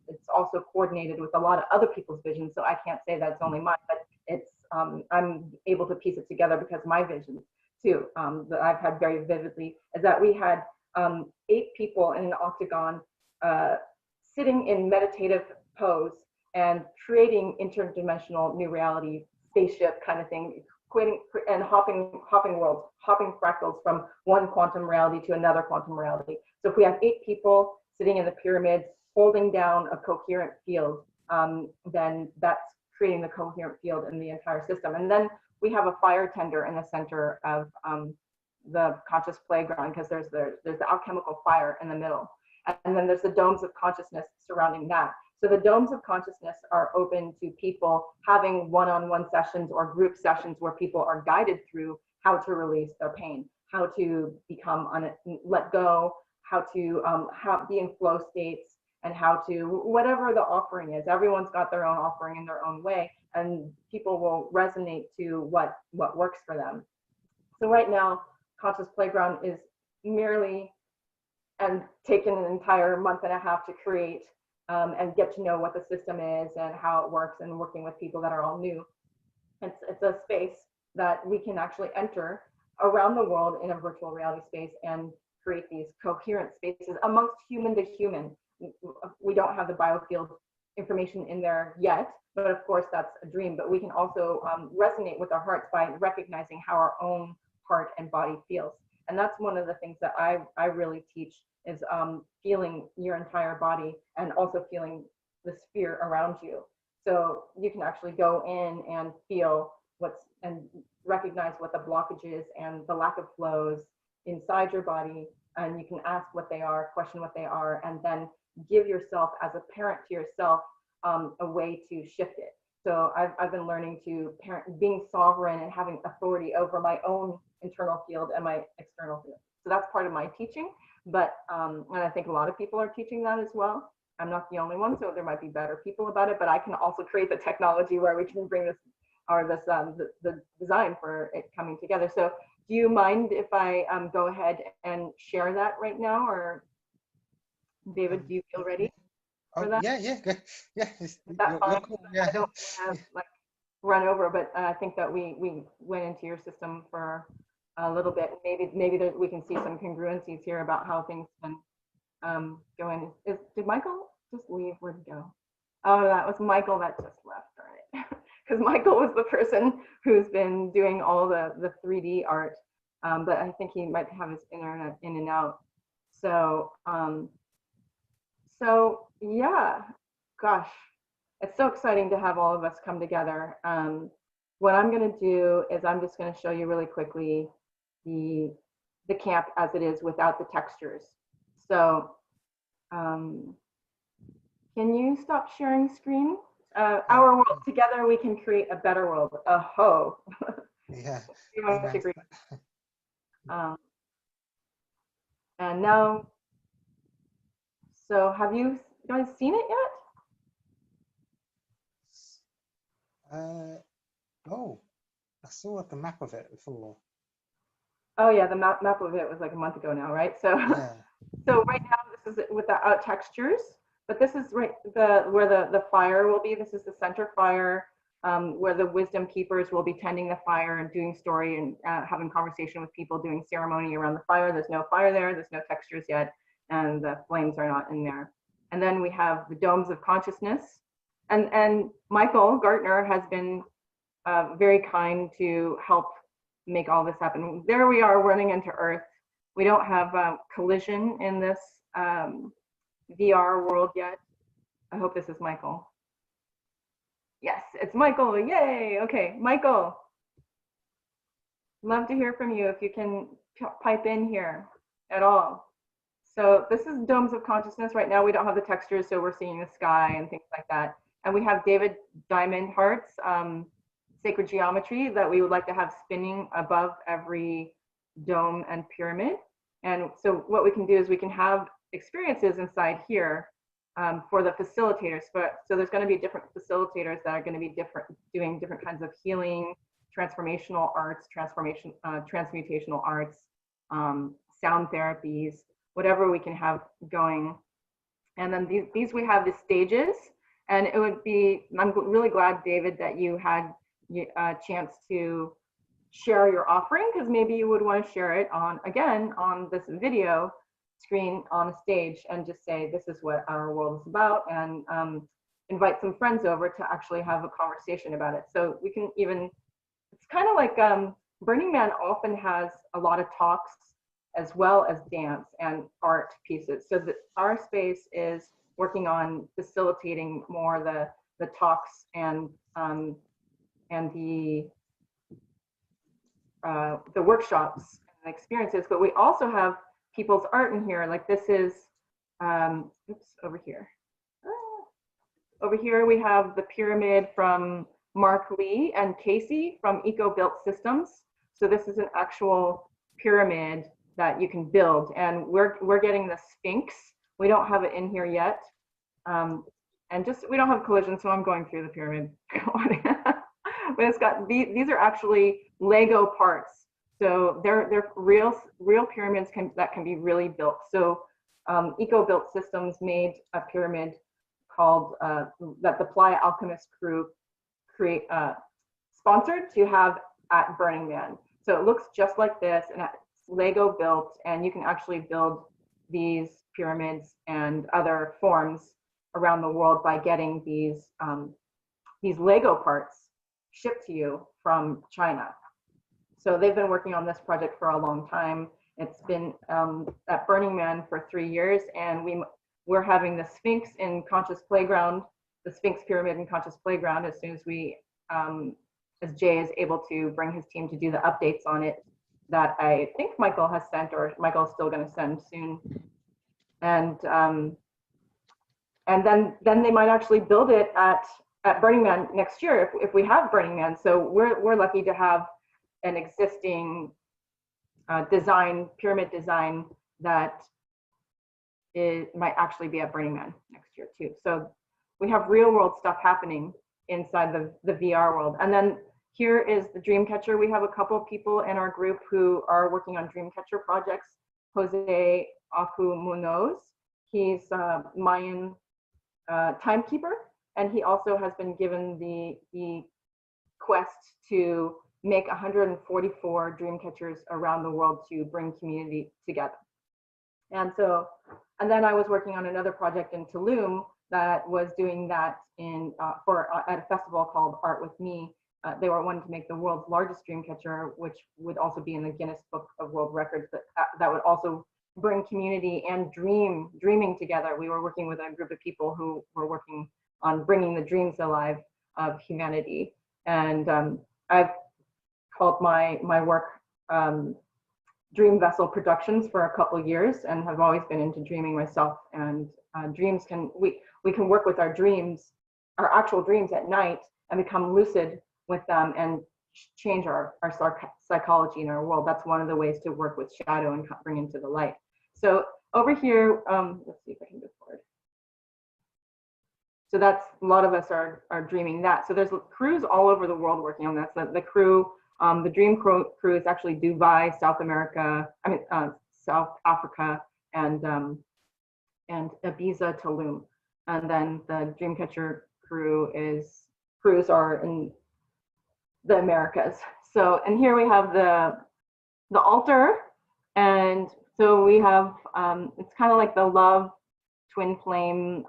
it's also coordinated with a lot of other people's visions. So I can't say that it's only mine, but it's I'm able to piece it together because my visions too that I've had very vividly is that we had 8 people in an octagon sitting in meditative pose and creating interdimensional new reality, spaceship kind of thing, and hopping worlds, hopping fractals from one quantum reality to another quantum reality. So if we have 8 people sitting in the pyramids holding down a coherent field, then that's creating the coherent field in the entire system. And then we have a fire tender in the center of the Conscious Playground, because there's the alchemical fire in the middle. And then there's the domes of consciousness surrounding that. So the domes of consciousness are open to people having one-on-one sessions or group sessions where people are guided through how to release their pain, how to let go, how to be in flow states, and how to, whatever the offering is. Everyone's got their own offering in their own way. and people will resonate to what works for them. So right now, Conscious Playground is merely, and taken an entire month and a half to create and get to know what the system is and how it works, and working with people that are all new. It's a space that we can actually enter around the world in a virtual reality space and create these coherent spaces amongst human to human. We don't have the biofield information in there yet, but of course that's a dream. But we can also resonate with our hearts by recognizing how our own heart and body feels. And that's one of the things that I really teach is feeling your entire body and also feeling the sphere around you. So you can actually go in and feel and recognize what the blockage is and the lack of flows inside your body. And you can ask what they are, question what they are, and then give yourself, as a parent to yourself, a way to shift it. So I've been learning to being sovereign and having authority over my own internal field and my external field. So that's part of my teaching. But and I think a lot of people are teaching that as well. I'm not the only one, so there might be better people about it. But I can also create the technology where we can bring this, or this the design for it coming together. So do you mind if I go ahead and share that right now, or David, do you feel ready for that? Yeah, yeah, yeah. You're cool. Yeah. I don't want to like run over, but I think that we went into your system for a little bit. Maybe we can see some congruencies here about how things can go in. Did Michael just leave? Where'd he go? Oh, that was Michael that just left. All right. Because Michael was the person who's been doing all the 3D art, but I think he might have his internet in and out. So, so yeah, gosh, it's so exciting to have all of us come together. What I'm going to do is I'm just going to show you really quickly the camp as it is without the textures. So, can you stop sharing screen? Our world, together we can create a better world. Oh, Yeah. much agree. And now, so have you guys seen it yet? Oh, I saw like a map of it before. Oh yeah, the map of it was like a month ago now, right? So, Yeah. so right now this is without textures, but this is right where the fire will be. This is the center fire, where the wisdom keepers will be tending the fire and doing story and having conversation with people, doing ceremony around the fire. There's no fire there. There's no textures yet, and the flames are not in there. And then we have the domes of consciousness, and Michael Gartner has been very kind to help make all this happen. There we are running into Earth. We don't have collision in this VR world yet. I hope this is Michael. Yes, it's Michael. Yay. Okay, Michael. Love to hear from you if you can pipe in here at all. So this is domes of consciousness. Right now we don't have the textures, so we're seeing the sky and things like that. And we have David Diamond Hearts, sacred geometry that we would like to have spinning above every dome and pyramid. And so what we can do is we can have experiences inside here for the facilitators. So there's going to be different facilitators that are going to be doing different kinds of healing, transformational arts, transmutational arts, sound therapies, whatever we can have going. And then these we have the stages. And it would be, I'm really glad, David, that you had a chance to share your offering, because maybe you would want to share it again on this video screen on a stage and just say, this is what our world is about, and invite some friends over to actually have a conversation about it. So we can even, it's kind of like Burning Man often has a lot of talks as well as dance and art pieces. So our space is working on facilitating more the talks and the workshops and experiences, but we also have people's art in here. Like this is, oops, over here. Over here we have the pyramid from Mark Lee and Casey from Eco Built Systems. So this is an actual pyramid that you can build, and we're getting the Sphinx. We don't have it in here yet, and and just, we don't have collision, so I'm going through the pyramid. But it's got, these are actually Lego parts. So they're real pyramids that can be really built. So Eco-Built Systems made a pyramid called, that the Playa Alchemist crew sponsored to have at Burning Man. So it looks just like this, and it's Lego built, and you can actually build these pyramids and other forms around the world by getting these Lego parts shipped to you from China. So they've been working on this project for a long time. It's been at Burning Man for 3 years, and we're having the Sphinx in Conscious Playground, the Sphinx Pyramid in Conscious Playground, as soon as we, as Jay is able to bring his team to do the updates on it that I think Michael has sent, or Michael's still going to send soon. And then they might actually build it at Burning Man next year if we have Burning Man. So we're lucky to have an existing pyramid design that might actually be at Burning Man next year too. So we have real world stuff happening inside the VR world. And then here is the Dreamcatcher. We have a couple of people in our group who are working on Dreamcatcher projects. Jose Acu Munoz, he's a Mayan timekeeper, and he also has been given the quest to make 144 Dreamcatchers around the world to bring community together. And then I was working on another project in Tulum that was doing that at a festival called Art With Me. They were wanting to make the world's largest Dreamcatcher, which would also be in the Guinness Book of World Records, but that would also bring community and dreaming together. We were working with a group of people who were working on bringing the dreams alive of humanity. And I've called my work Dream Vessel Productions for a couple of years, and have always been into dreaming myself. And dreams we can work with our dreams, our actual dreams at night, and become lucid with them and change our psychology in our world. That's one of the ways to work with shadow and bring into the light. So over here, let's see if I can go forward. So that's, a lot of us are dreaming that. So there's crews all over the world working on this. The crew, the Dream crew is actually Dubai, South Africa, and Ibiza, Tulum. And then the Dreamcatcher crews are in the Americas. So, and here we have the altar, and so we have it's kind of like the love twin flame,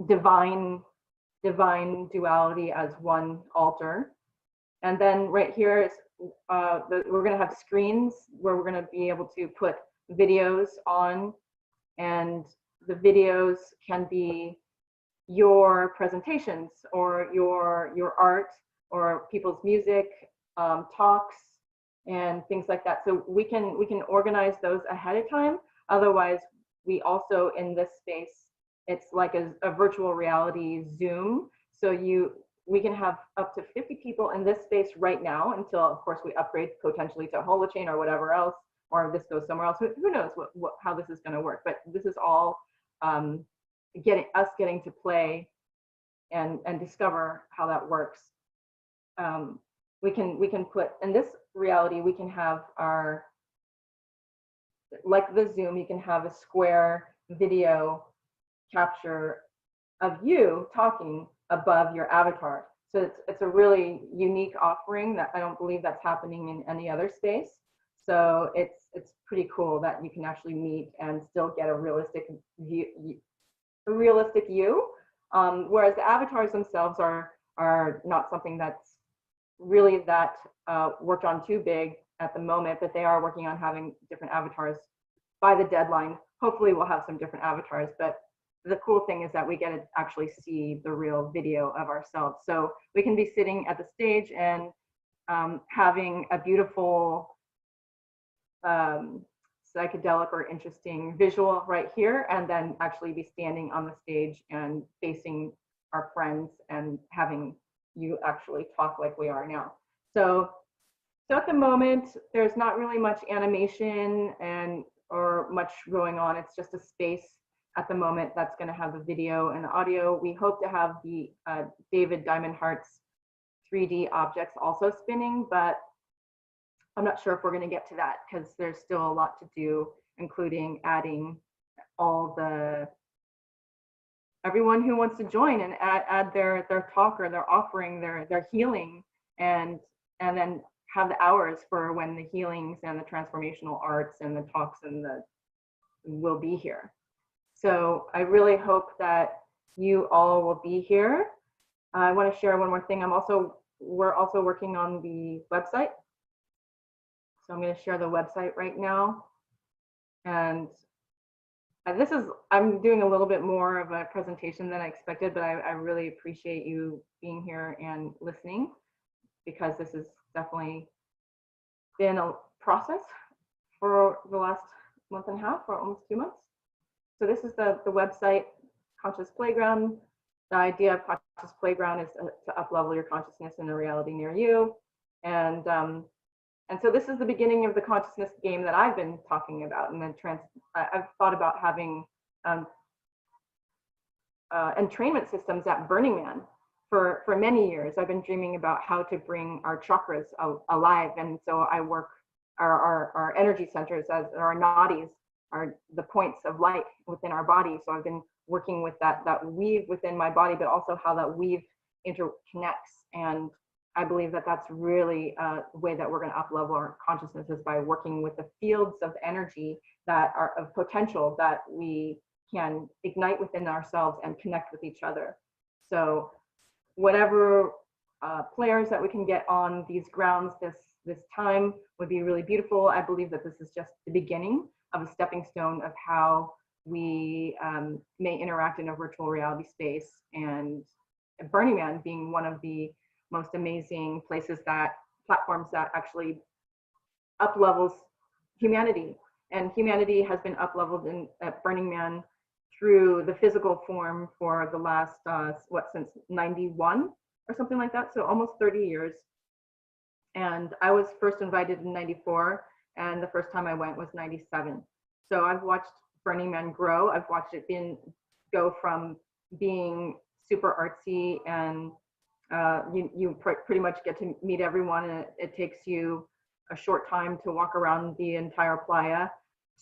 divine duality as one altar. And then right here is we're going to have screens where we're going to be able to put videos on, and the videos can be your presentations or your art or people's music, talks, and things like that. So we can organize those ahead of time. Otherwise, we also, in this space, it's like a virtual reality Zoom. So we can have up to 50 people in this space right now until, of course, we upgrade potentially to Holochain or whatever else, or this goes somewhere else. Who knows how this is going to work? But this is all getting to play and discover how that works. We can put in this reality, we can have our, like the Zoom, you can have a square video capture of you talking above your avatar. So it's a really unique offering that I don't believe that's happening in any other space. So it's pretty cool that you can actually meet and still get a realistic view, whereas the avatars themselves are not something that's really that worked on too big at the moment, but they are working on having different avatars by the deadline. Hopefully we'll have some different avatars, but the cool thing is that we get to actually see the real video of ourselves. So we can be sitting at the stage and having a beautiful psychedelic or interesting visual right here, and then actually be standing on the stage and facing our friends and having you actually talk like we are now. So at the moment, there's not really much animation or much going on. It's just a space at the moment that's going to have the video and the audio. We hope to have the David Diamond Hart's 3D objects also spinning, but I'm not sure if we're going to get to that because there's still a lot to do, including adding all the everyone who wants to join and add their talk or their offering, their healing, and then have the hours for when the healings and the transformational arts and the talks and the will be here. So I really hope that you all will be here. I want to share one more thing. We're also working on the website. So I'm going to share the website right now. And I'm doing a little bit more of a presentation than I expected, but I really appreciate you being here and listening, because this has definitely been a process for the last month and a half, or almost 2 months. So this is the website, Conscious Playground. The idea of Conscious Playground is to up-level your consciousness in a reality near you. And so this is the beginning of the consciousness game that I've been talking about. And then I've thought about having entrainment systems at Burning Man for many years. I've been dreaming about how to bring our chakras alive. And so I work our energy centers, as our nadis are the points of light within our body. So I've been working with that weave within my body, but also how that weave interconnects. And I believe that that's really a way that we're going to up-level our consciousness, is by working with the fields of energy that are of potential that we can ignite within ourselves and connect with each other. So whatever players that we can get on these grounds this time would be really beautiful. I believe that this is just the beginning of a stepping stone of how we may interact in a virtual reality space, and Burning Man being one of the most amazing platforms that actually up-levels humanity. And humanity has been up-leveled at Burning Man through the physical form for the last, since 91 or something like that, so almost 30 years. And I was first invited in 94, and the first time I went was 97. So I've watched Burning Man grow. I've watched it go from being super artsy, and you pretty much get to meet everyone, and it takes you a short time to walk around the entire playa,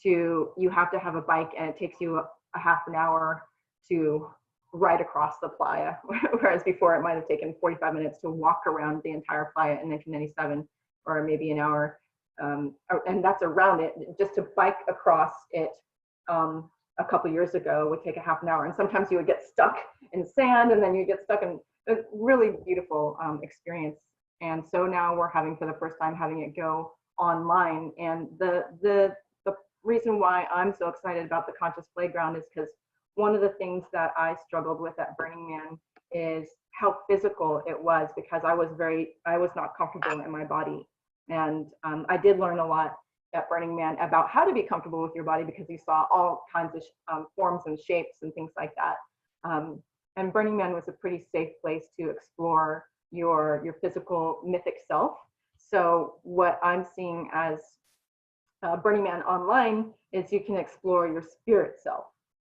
to you have to have a bike, and it takes you a half an hour to ride across the playa, whereas before it might have taken 45 minutes to walk around the entire playa in 1997, or maybe an hour. And that's around it. Just to bike across it a couple years ago would take a half an hour, and sometimes you would get stuck in sand, and then you get stuck in a really beautiful experience. And so now we're for the first time having it go online. And the reason why I'm so excited about the Conscious Playground is because one of the things that I struggled with at Burning Man is how physical it was, because I was not comfortable in my body. And I did learn a lot at Burning Man about how to be comfortable with your body, because you saw all kinds of forms and shapes and things like that. And Burning Man was a pretty safe place to explore your physical mythic self. So what I'm seeing as Burning Man online is you can explore your spirit self.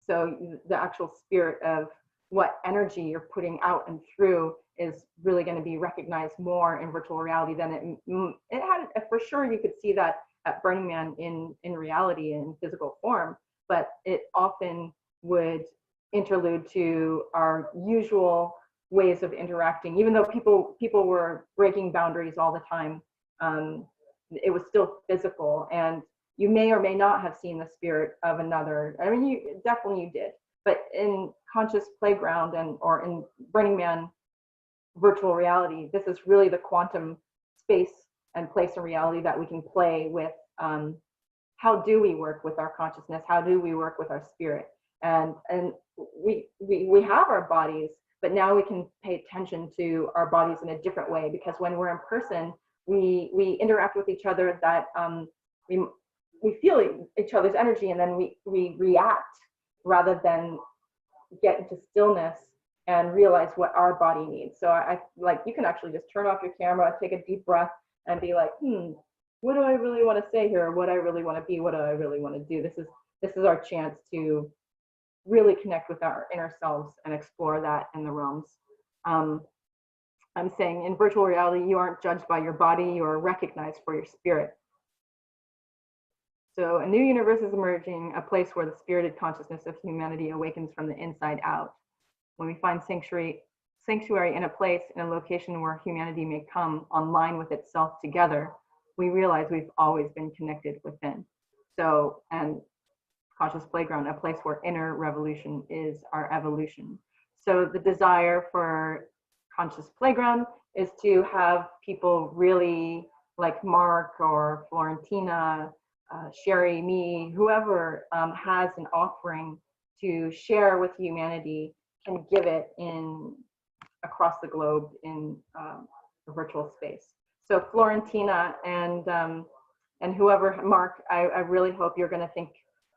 So the actual spirit of what energy you're putting out and through is really going to be recognized more in virtual reality than it had. For sure, you could see that at Burning Man in reality, in physical form, but it often would interlude to our usual ways of interacting. Even though people were breaking boundaries all the time, it was still physical, and you may or may not have seen the spirit of another. I mean, you did. But in Conscious Playground or in Burning Man virtual reality, this is really the quantum space and place in reality that we can play with. How do we work with our consciousness? How do we work with our spirit? And we have our bodies, but now we can pay attention to our bodies in a different way, because when we're in person, we interact with each other, that we feel each other's energy, and then we react rather than get into stillness and realize what our body needs. So I like, you can actually just turn off your camera, take a deep breath, and be like, what do I really want to say here? What I really want to be? What do I really want to do? This is our chance to really connect with our inner selves and explore that in the realms. I'm saying in virtual reality, you aren't judged by your body, you are recognized for your spirit. So a new universe is emerging, a place where the spirited consciousness of humanity awakens from the inside out. When we find sanctuary in a place, in a location where humanity may come online with itself together, we realize we've always been connected within. So, and Conscious Playground, a place where inner revolution is our evolution. So the desire for Conscious Playground is to have people really like Mark or Florentina, Sherry, me, whoever has an offering to share with humanity can give it in across the globe in the virtual space. So Florentina and whoever, Mark, I really hope you're going to think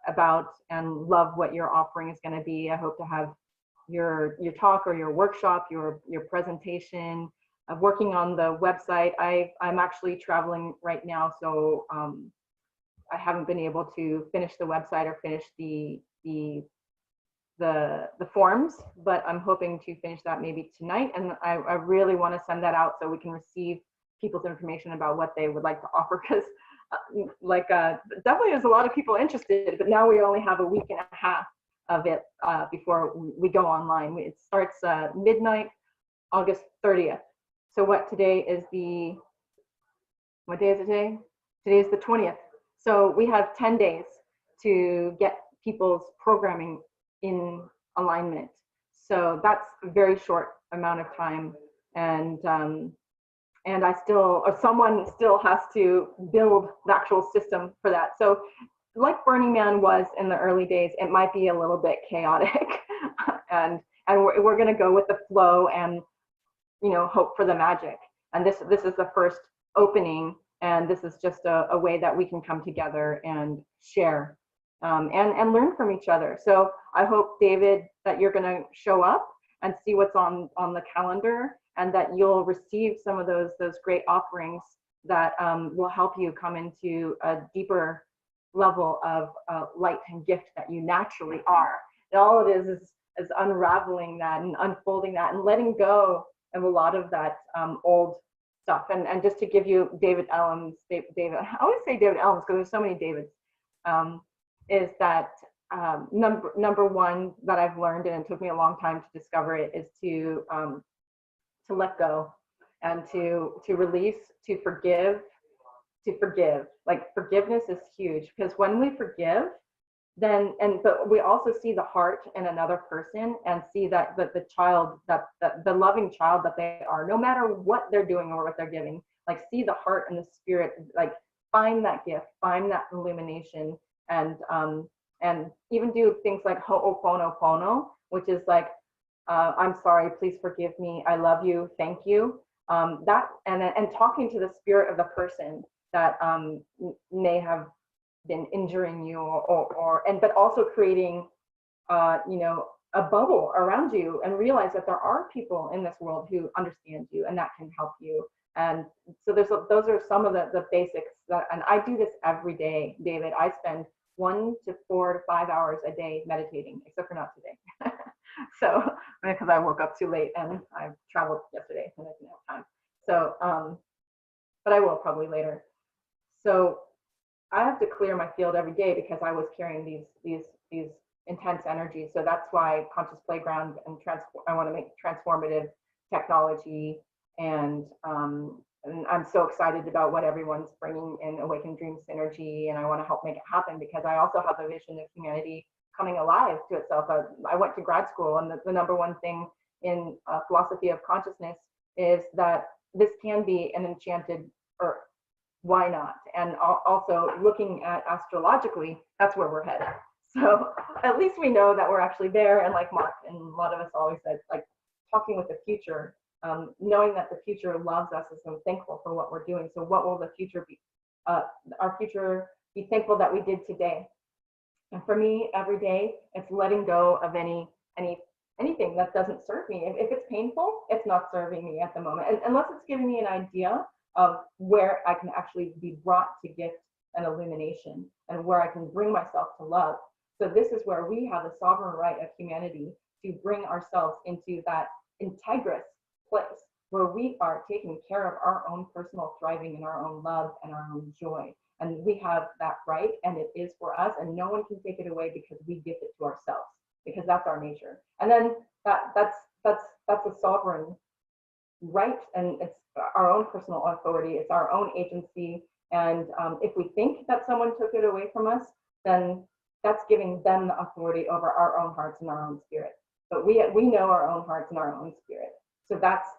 about and love what your offering is going to be. I hope to have your talk or your workshop, your presentation, working on the website. I'm actually traveling right now, so I haven't been able to finish the website or finish the forms, but I'm hoping to finish that maybe tonight. And I really want to send that out so we can receive people's information about what they would like to offer, because definitely there's a lot of people interested, but now we only have a week and a half of it before we go online. It starts midnight, August 30th. So what day is it today? Today is the 20th. So we have 10 days to get people's programming in alignment. So that's a very short amount of time. And someone still has to build the actual system for that. So like Burning Man was in the early days, it might be a little bit chaotic and we're going to go with the flow and, hope for the magic. And this is the first opening, and this is just a way that we can come together and share and learn from each other. So I hope, David, that you're going to show up and see what's on the calendar, and that you'll receive some of those great offerings that will help you come into a deeper level of light and gift that you naturally are. And all it is unraveling that and unfolding that and letting go of a lot of that old stuff. And just to give you David Ellams, David, I always say David Ellams because there's so many Davids, is that number one that I've learned, and it took me a long time to discover it, is to let go and to release, to forgive. Like forgiveness is huge, because when we forgive, but we also see the heart in another person and see that the child, that the loving child that they are, no matter what they're doing or what they're giving, like see the heart and the spirit, like find that gift, find that illumination, and even do things like ho'oponopono, which is like, I'm sorry, please forgive me, I love you, thank you. That and talking to the spirit of the person that may have been injuring you, but also creating a bubble around you, and realize that there are people in this world who understand you and that can help you. And so those are some of the basics and I do this every day, David. I spend 1 to 4 to 5 hours a day meditating, except for not today. So because I woke up too late and I traveled yesterday and I didn't have time. So but I will probably later. So I have to clear my field every day because I was carrying these intense energies. So that's why Conscious Playground and I want to make transformative technology, and I'm so excited about what everyone's bringing in Awaken Dream Synergy, and I want to help make it happen because I also have a vision of humanity coming alive to itself. I went to grad school, and the number one thing in philosophy of consciousness is that this can be an enchanted earth. Why not? And also looking at astrologically, that's where we're headed. So at least we know that we're actually there. And like Mark and a lot of us always said, like talking with the future, knowing that the future loves us, and so thankful for what we're doing. So what will the future be? Our future be thankful that we did today. And for me, every day, it's letting go of anything that doesn't serve me. If it's painful, it's not serving me at the moment, unless it's giving me an idea of where I can actually be brought to gift and illumination, and where I can bring myself to love. So this is where we have the sovereign right of humanity to bring ourselves into that integrous place where we are taking care of our own personal thriving and our own love and our own joy. And we have that right, and it is for us, and no one can take it away because we give it to ourselves, because that's our nature. And then that's a sovereign right, and it's our own personal authority, it's our own agency. And if we think that someone took it away from us, then that's giving them the authority over our own hearts and our own spirit. But we know our own hearts and our own spirit. So that's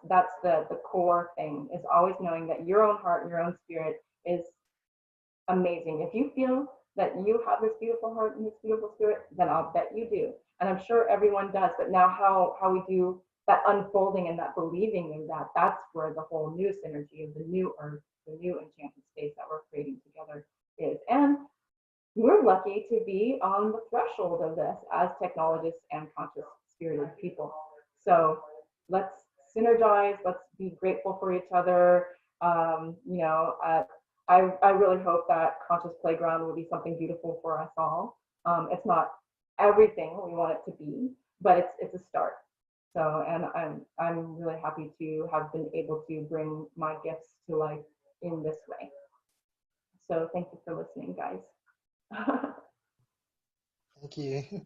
the core thing, is always knowing that your own heart and your own spirit is amazing. If you feel that you have this beautiful heart and this beautiful spirit, then I'll bet you do. And I'm sure everyone does. But now how we do that unfolding and that believing in that, that's where the whole new synergy of the new earth, the new enchanted space that we're creating together is. And we're lucky to be on the threshold of this as technologists and conscious spirited people. So let's synergize, let's be grateful for each other. I really hope that Conscious Playground will be something beautiful for us all. It's not everything we want it to be, but it's a start. So, and I'm really happy to have been able to bring my gifts to life in this way. So thank you for listening, guys. Thank you.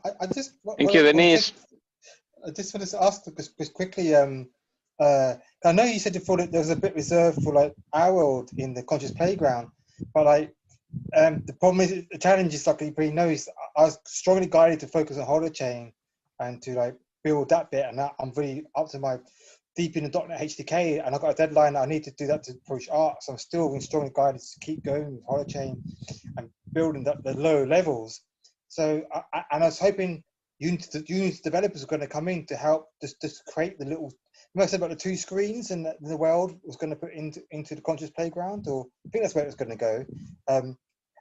I just Thank you, Denise. I just wanted to ask just quickly. I know you said before that there was a bit reserved for like our world in the Conscious Playground, but like the problem is, the challenge is, like you probably know, is I was strongly guided to focus on holochain and to like build that bit, and that I'm really up to my deep in the .NET HDK, and I've got a deadline. I need to do that to push art, so I'm still being strongly guided to keep going with holochain and building the lower levels. So I was hoping Unity developers are going to come in to help just create the little. You know, I said about the 2 screens and the world was going to put into the Conscious Playground, or I think that's where it was going to go. And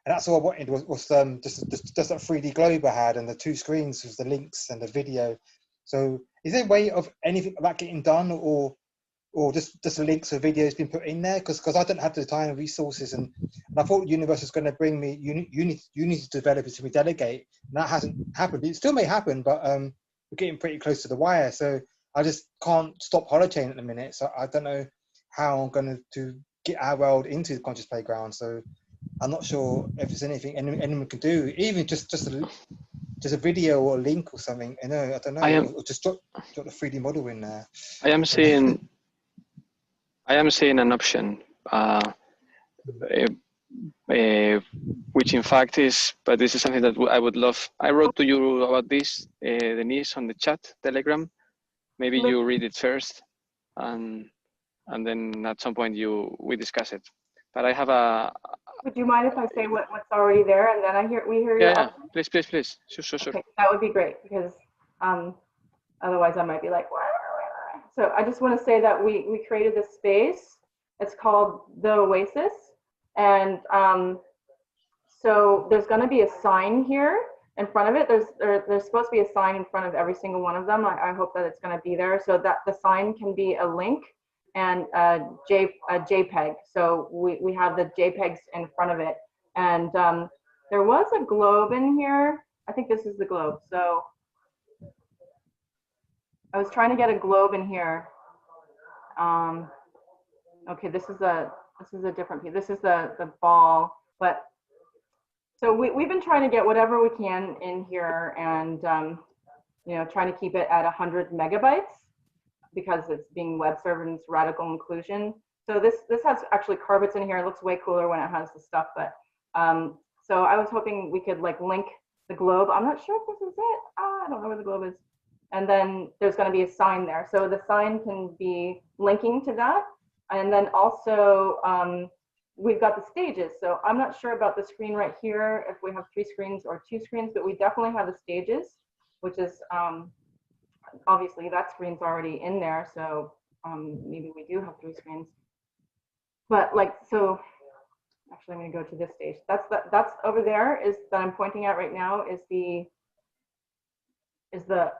that's all I wanted was just that 3D globe I had, and the 2 screens was the links and the video. So is there a way of anything like that getting done, or just the links or videos being put in there? Because I don't have the time and resources, and I thought the universe was going to bring me Unity developers to delegate, and that hasn't happened. It still may happen, but we're getting pretty close to the wire. So I just can't stop holochain at the minute. So I don't know how I'm going to get our world into the Conscious Playground. So I'm not sure if there's anything anyone can do, even just a video or a link or something. I don't know. Or just drop the 3D model in there. I am seeing an option, which in fact is, but this is something that I would love. I wrote to you about this, Denise, on the chat, Telegram. Maybe you read it first, and then at some point we discuss it. But I have a. Would you mind if I say what's already there, and then we hear you? Yeah. Please. Sure. Okay, that would be great, because otherwise I might be like, wah, wah, wah. So I just want to say that we created this space. It's called the OASIS, and so there's going to be a sign here in front of it. There's supposed to be a sign in front of every single one of them. I hope that it's going to be there, so that the sign can be a link and a JPEG. So we have the JPEGs in front of it, and there was a globe in here. I think this is the globe. So I was trying to get a globe in here. Okay, this is a different piece. This is the ball, but so we've been trying to get whatever we can in here, and trying to keep it at 100 megabytes because it's being web served and it's radical inclusion. So this has actually carpets in here. It looks way cooler when it has the stuff, but so I was hoping we could like link the globe. I'm not sure if this is it. I don't know where the globe is. And then there's going to be a sign there. So the sign can be linking to that. And then also we've got the stages. So I'm not sure about the screen right here, if we have 3 screens or 2 screens, but we definitely have the stages, which is obviously that screen's already in there. So maybe we do have 3 screens. But like, so actually I'm going to go to this stage. That's over there is that I'm pointing at right now is the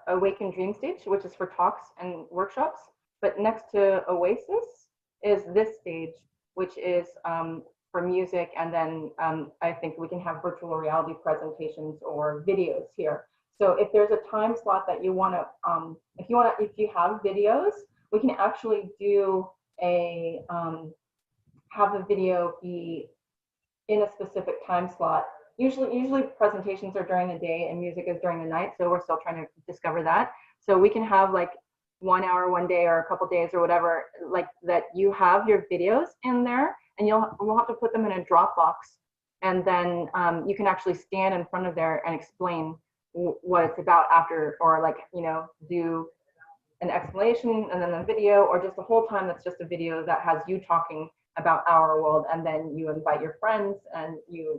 Awaken Dream stage, which is for talks and workshops. But next to Oasis is this stage, which is for music, and then I think we can have virtual reality presentations or videos here. So if there's a time slot that you want to, if you have videos, we can actually do a have a video be in a specific time slot. Usually presentations are during the day and music is during the night, so we're still trying to discover that. So we can have like 1 hour, one day, or a couple days or whatever, like that you have your videos in there, and we'll have to put them in a Dropbox, and then you can actually stand in front of there and explain what it's about after, or like, you know, do an explanation and then a video, or just the whole time that's just a video that has you talking about our world, and then you invite your friends, and you're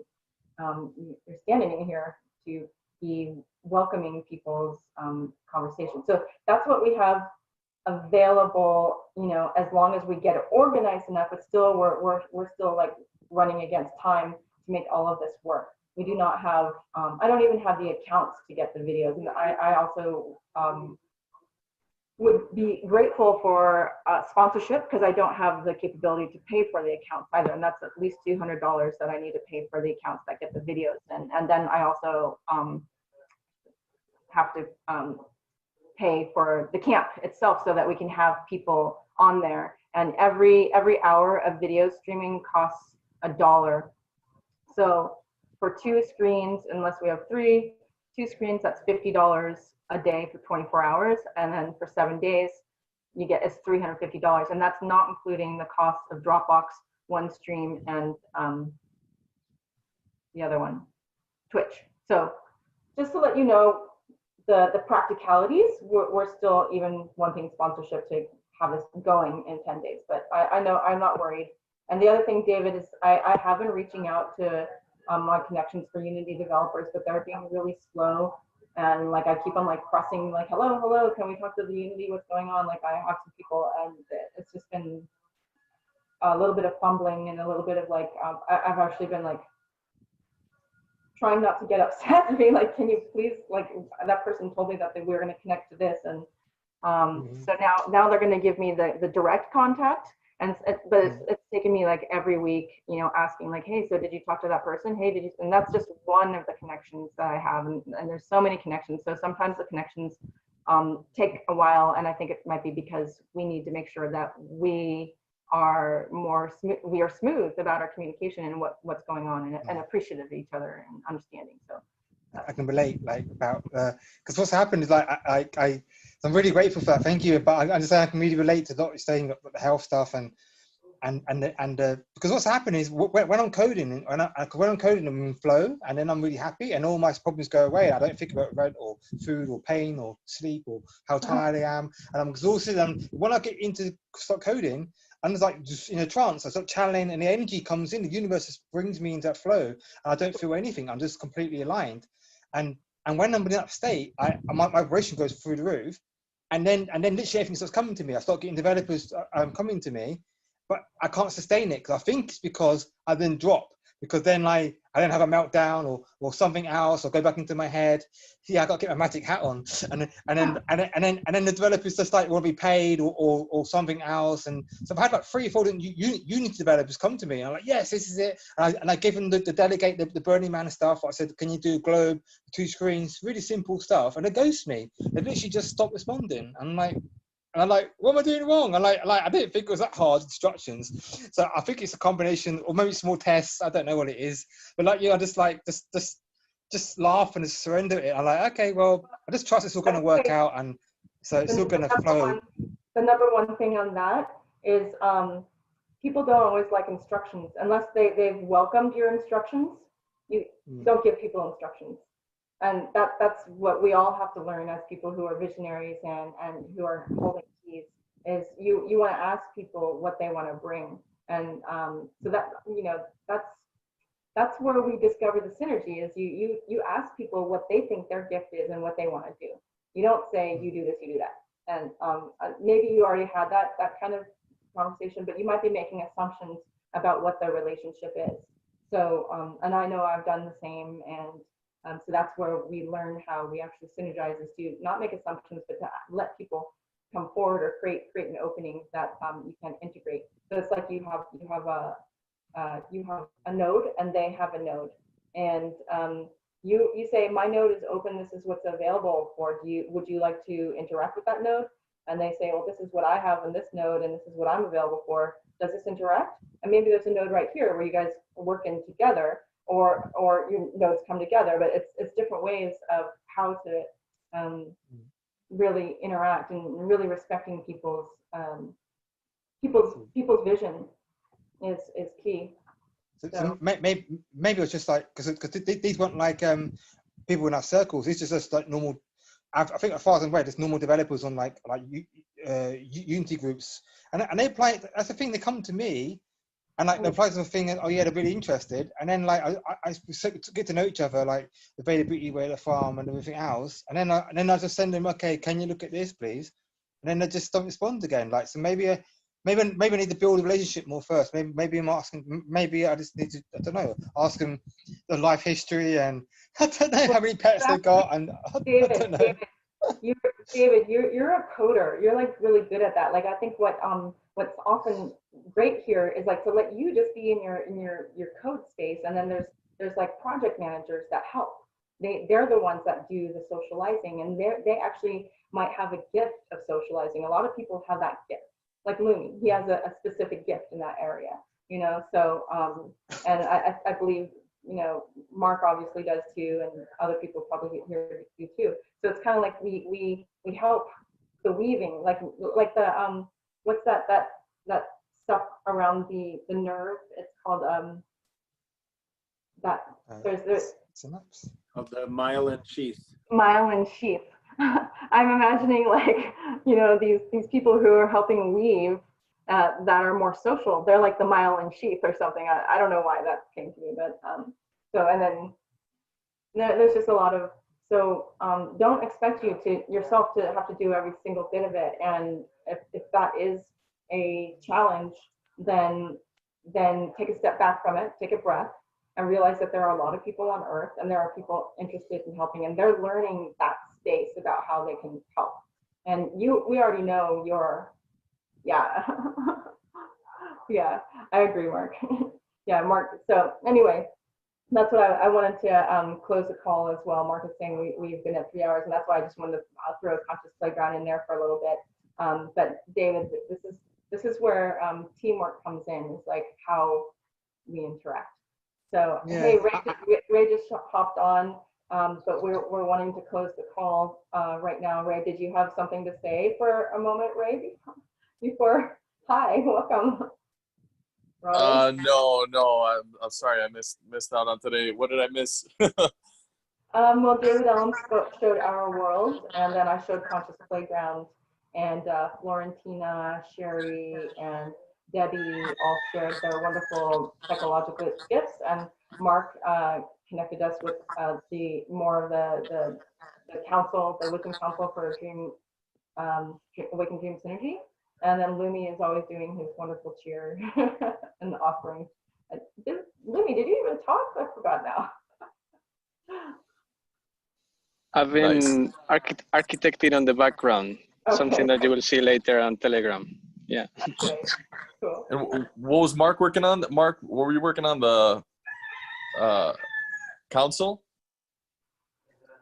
standing in here to be welcoming people's conversation. So that's what we have available, you know, as long as we get it organized enough. But still, we're still like running against time to make all of this work. We do not have, I don't even have the accounts to get the videos, and I also would be grateful for sponsorship, because I don't have the capability to pay for the accounts either, and that's at least $200 that I need to pay for the accounts that get the videos, and then I also have to pay for the camp itself so that we can have people on there. And every hour of video streaming costs $1. So for 2 screens, unless we have 2 screens, that's $50 a day for 24 hours. And then for 7 days, you get it's $350. And that's not including the cost of Dropbox, one stream, and the other one, Twitch. So just to let you know, the practicalities, we're still even wanting sponsorship to have this going in 10 days, but I know I'm not worried. And the other thing, David, is I have been reaching out to my connections for Unity developers, but they're being really slow. And like, I keep on like pressing like, hello, can we talk to the Unity, what's going on? Like, I have some people, and it's just been a little bit of fumbling and a little bit of like, I've actually been like, trying not to get upset and being like, can you please, like, that person told me that we were going to connect to this, and so now they're going to give me the direct contact, and but it's taken me like every week, you know, asking like, hey, so did you talk to that person? Hey, did you? And that's just one of the connections that I have, and there's so many connections. So sometimes the connections take a while, and I think it might be because we need to make sure that we are smooth about our communication and what's going on, and appreciative of each other and understanding. So I can relate, like, about because what's happened is like I'm really grateful for that. Thank you, but I understand I can really relate to what you're saying about the health stuff, and because what's happened is when I'm coding, when I'm coding, I'm in flow, and then I'm really happy, and all my problems go away. I don't think about rent or food or pain or sleep or how tired I am, and I'm exhausted. And when I get into start coding, I'm just like just in a trance. I start channeling, and the energy comes in. The universe just brings me into that flow, and I don't feel anything. I'm just completely aligned. And when I'm in that state, my vibration goes through the roof, and then literally everything starts coming to me. I start getting developers coming to me, but I can't sustain it, because I think it's because I then drop, because then I don't have a meltdown or something else, or go back into my head. Yeah, I got to get my magic hat on, and then the developers just like want to be paid or something else. And so I've had like 3 or 4 Unity developers come to me, and I'm like, yes, this is it. And I give them the delegate the Burning Man stuff. I said, can you do globe, 2 screens, really simple stuff, and they ghost me. They literally just stop responding. And I'm like, what am I doing wrong? And like I didn't think it was that hard, instructions. So I think it's a combination, or maybe small tests. I don't know what it is. But like, you know, just laugh and just surrender it. I'm like, okay, well, I just trust it's all going to work out, and so it's all going to flow. The number one thing on that is people don't always like instructions unless they've welcomed your instructions. You don't give people instructions. And that's what we all have to learn as people who are visionaries and who are holding keys, is you want to ask people what they want to bring. And so that, you know, that's where we discover the synergy, is you ask people what they think their gift is and what they want to do. You don't say, you do this, you do that. And maybe you already had that kind of conversation, but you might be making assumptions about what their relationship is. So, and I know I've done the same, and so that's where we learn how we actually synergize, is to not make assumptions, but to let people come forward or create an opening that you can integrate. So it's like you have you have a node and they have a node, and you say my node is open. This is what's available for. Would you like to interact with that node? And they say, well, this is what I have in this node, and this is what I'm available for. Does this interact? And maybe there's a node right here where you guys are working together, or your nodes come together. But it's different ways of how to really interact and really respecting people's vision is key. So maybe it was just like because these weren't like people in our circles. These are just like normal. I think as far as I'm aware, there's normal developers on like Unity groups, and they apply. That's the thing. They come to me, and like they apply something. And, oh yeah, they're really interested. And then like I get to know each other, like the availability where the farm and everything else. And then I just send them, okay, can you look at this, please? And then they just don't respond again. Like so maybe I need to build a relationship more first. Maybe I'm asking. Maybe I just need to. I don't know. Ask them the life history and I don't know how many pets they got. And I don't know. David, you're a coder. You're like really good at that. Like I think what's often great here is like to let you just be in your code space, and then there's like project managers that help. They're the ones that do the socializing, and they actually might have a gift of socializing. A lot of people have that gift. Like Lumi, he has a specific gift in that area, you know. So and I believe, you know, Mark obviously does too, and other people probably here do too. So it's kind of like we help the weaving, like the what's that stuff around the nerve? It's called there's synapse. Of the myelin sheath. Myelin sheath. I'm imagining like, you know, these people who are helping weave that are more social. They're like the myelin sheath or something. I don't know why that came to me, but so, and then there's just a lot of, so don't expect yourself to have to do every single bit of it. And if that is a challenge, then take a step back from it, take a breath, and realize that there are a lot of people on Earth, and there are people interested in helping, and they're learning that space about how they can help. And we already know yeah, I agree, Mark. Yeah, Mark. So anyway, that's what I wanted to close the call as well. Mark is saying we've been at 3 hours, and that's why I just wanted to throw a conscious playground in there for a little bit. But David, this is where teamwork comes in. It's like how we interact. So yeah. Hey, Ray just hopped on, but we're wanting to close the call right now. Ray, did you have something to say for a moment, Ray? Before, hi, welcome. No, I'm sorry, I missed out on today. What did I miss? Well, David Ellams showed Our World, and then I showed Conscious Playground, and Florentina, Sherry, and Debbie all shared their wonderful psychological gifts, and Mark connected us with the council, the Wisdom Council for Dream, Awaken Dream Synergy, and then Lumi is always doing his wonderful cheer and offering. Lumi, did you even talk? I forgot now. I've been architecting on the background, something that you will see later on Telegram. Yeah. Okay. Cool. And what was Mark working on? Mark, what were you working on? The council?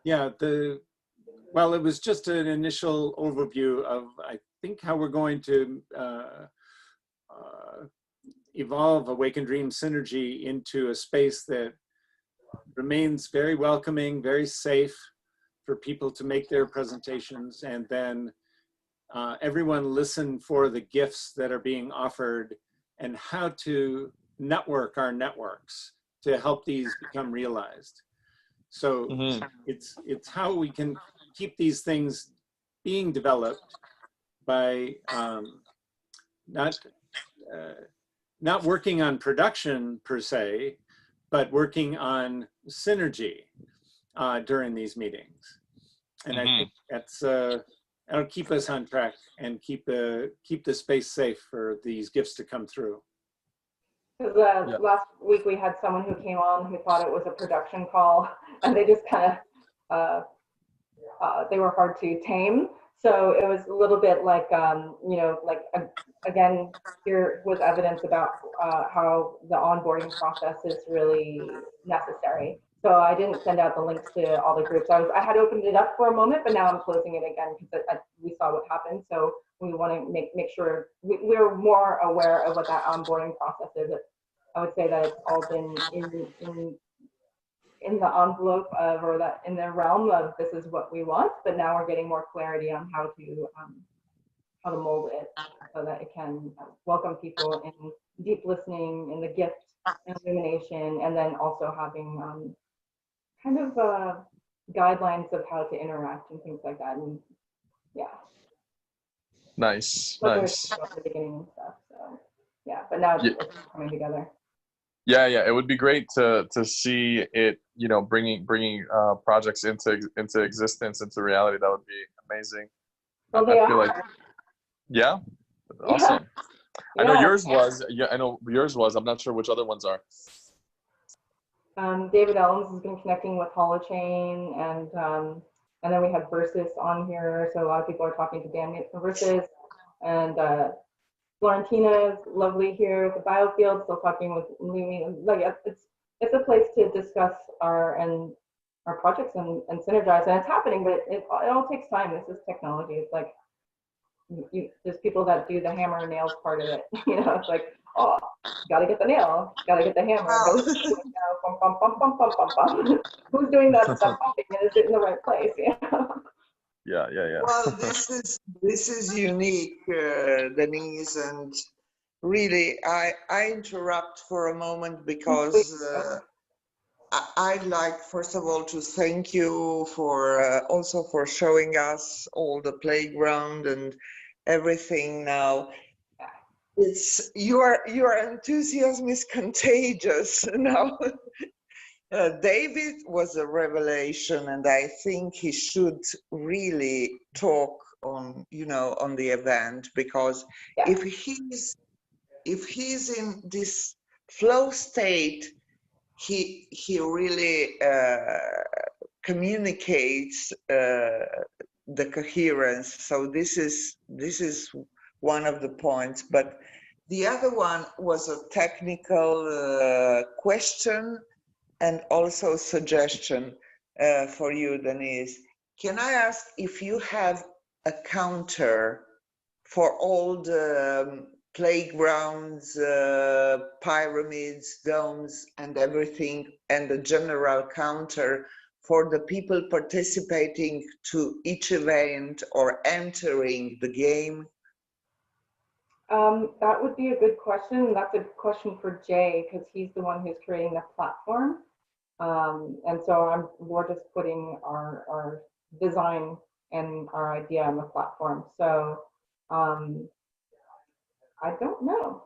Yeah, well, it was just an initial overview of, I think, how we're going to evolve Awaken Dream Synergy into a space that remains very welcoming, very safe for people to make their presentations, and then everyone listen for the gifts that are being offered and how to network our networks to help these become realized. So it's how we can keep these things being developed by not working on production per se, but working on synergy during these meetings. And I think that'll keep us on track and keep the space safe for these gifts to come through. Last week we had someone who came on who thought it was a production call, and they just kind of they were hard to tame. So it was a little bit like, like again, here was evidence about how the onboarding process is really necessary. So I didn't send out the links to all the groups. I had opened it up for a moment, but now I'm closing it again because we saw what happened. So we want to make sure we're more aware of what that onboarding process is. I would say that it's all been in the envelope of, or that in the realm of, this is what we want, but now we're getting more clarity on how to mold it so that it can welcome people in deep listening, in the gift and illumination, and then also having kind of guidelines of how to interact and things like that. And yeah, Nice, but nice. at the beginning and stuff. So yeah, but now Yeah. it's coming together. Yeah, it would be great to see it, bringing projects into existence, into reality. That would be amazing. Well, I they feel are. like, yeah, awesome. Yeah. I know yours was. Yeah, I know yours was. I'm not sure which other ones are. David Ellams has been connecting with Holochain, and then we have Versus on here. So a lot of people are talking to Dan from Versus, and Florentina is lovely here with the biofield, still talking with Lumi. Like it's a place to discuss our projects and synergize, and it's happening, but it all takes time. This is technology. It's like there's people that do the hammer and nails part of it. It's like, oh, gotta get the nail, gotta get the hammer. Wow. Bum, bum, bum, bum, bum, bum, bum. Who's doing that stuff pumping, and is it in the right place? Yeah. Well, this is unique, Denise, and really, I interrupt for a moment because I'd like, first of all, to thank you for also for showing us all the playground and everything now. It's your enthusiasm is contagious now. David was a revelation, and I think he should really talk on on the event, because if he's in this flow state, he really communicates the coherence. So this is one of the points, but the other one was a technical question and also suggestion for you, Denise. Can I ask if you have a counter for all the playgrounds, pyramids, domes, and everything, and the general counter for the people participating to each event or entering the game? That would be a good question. That's a question for Jay, because he's the one who's creating the platform. And so we're just putting our design and our idea on the platform. So I don't know,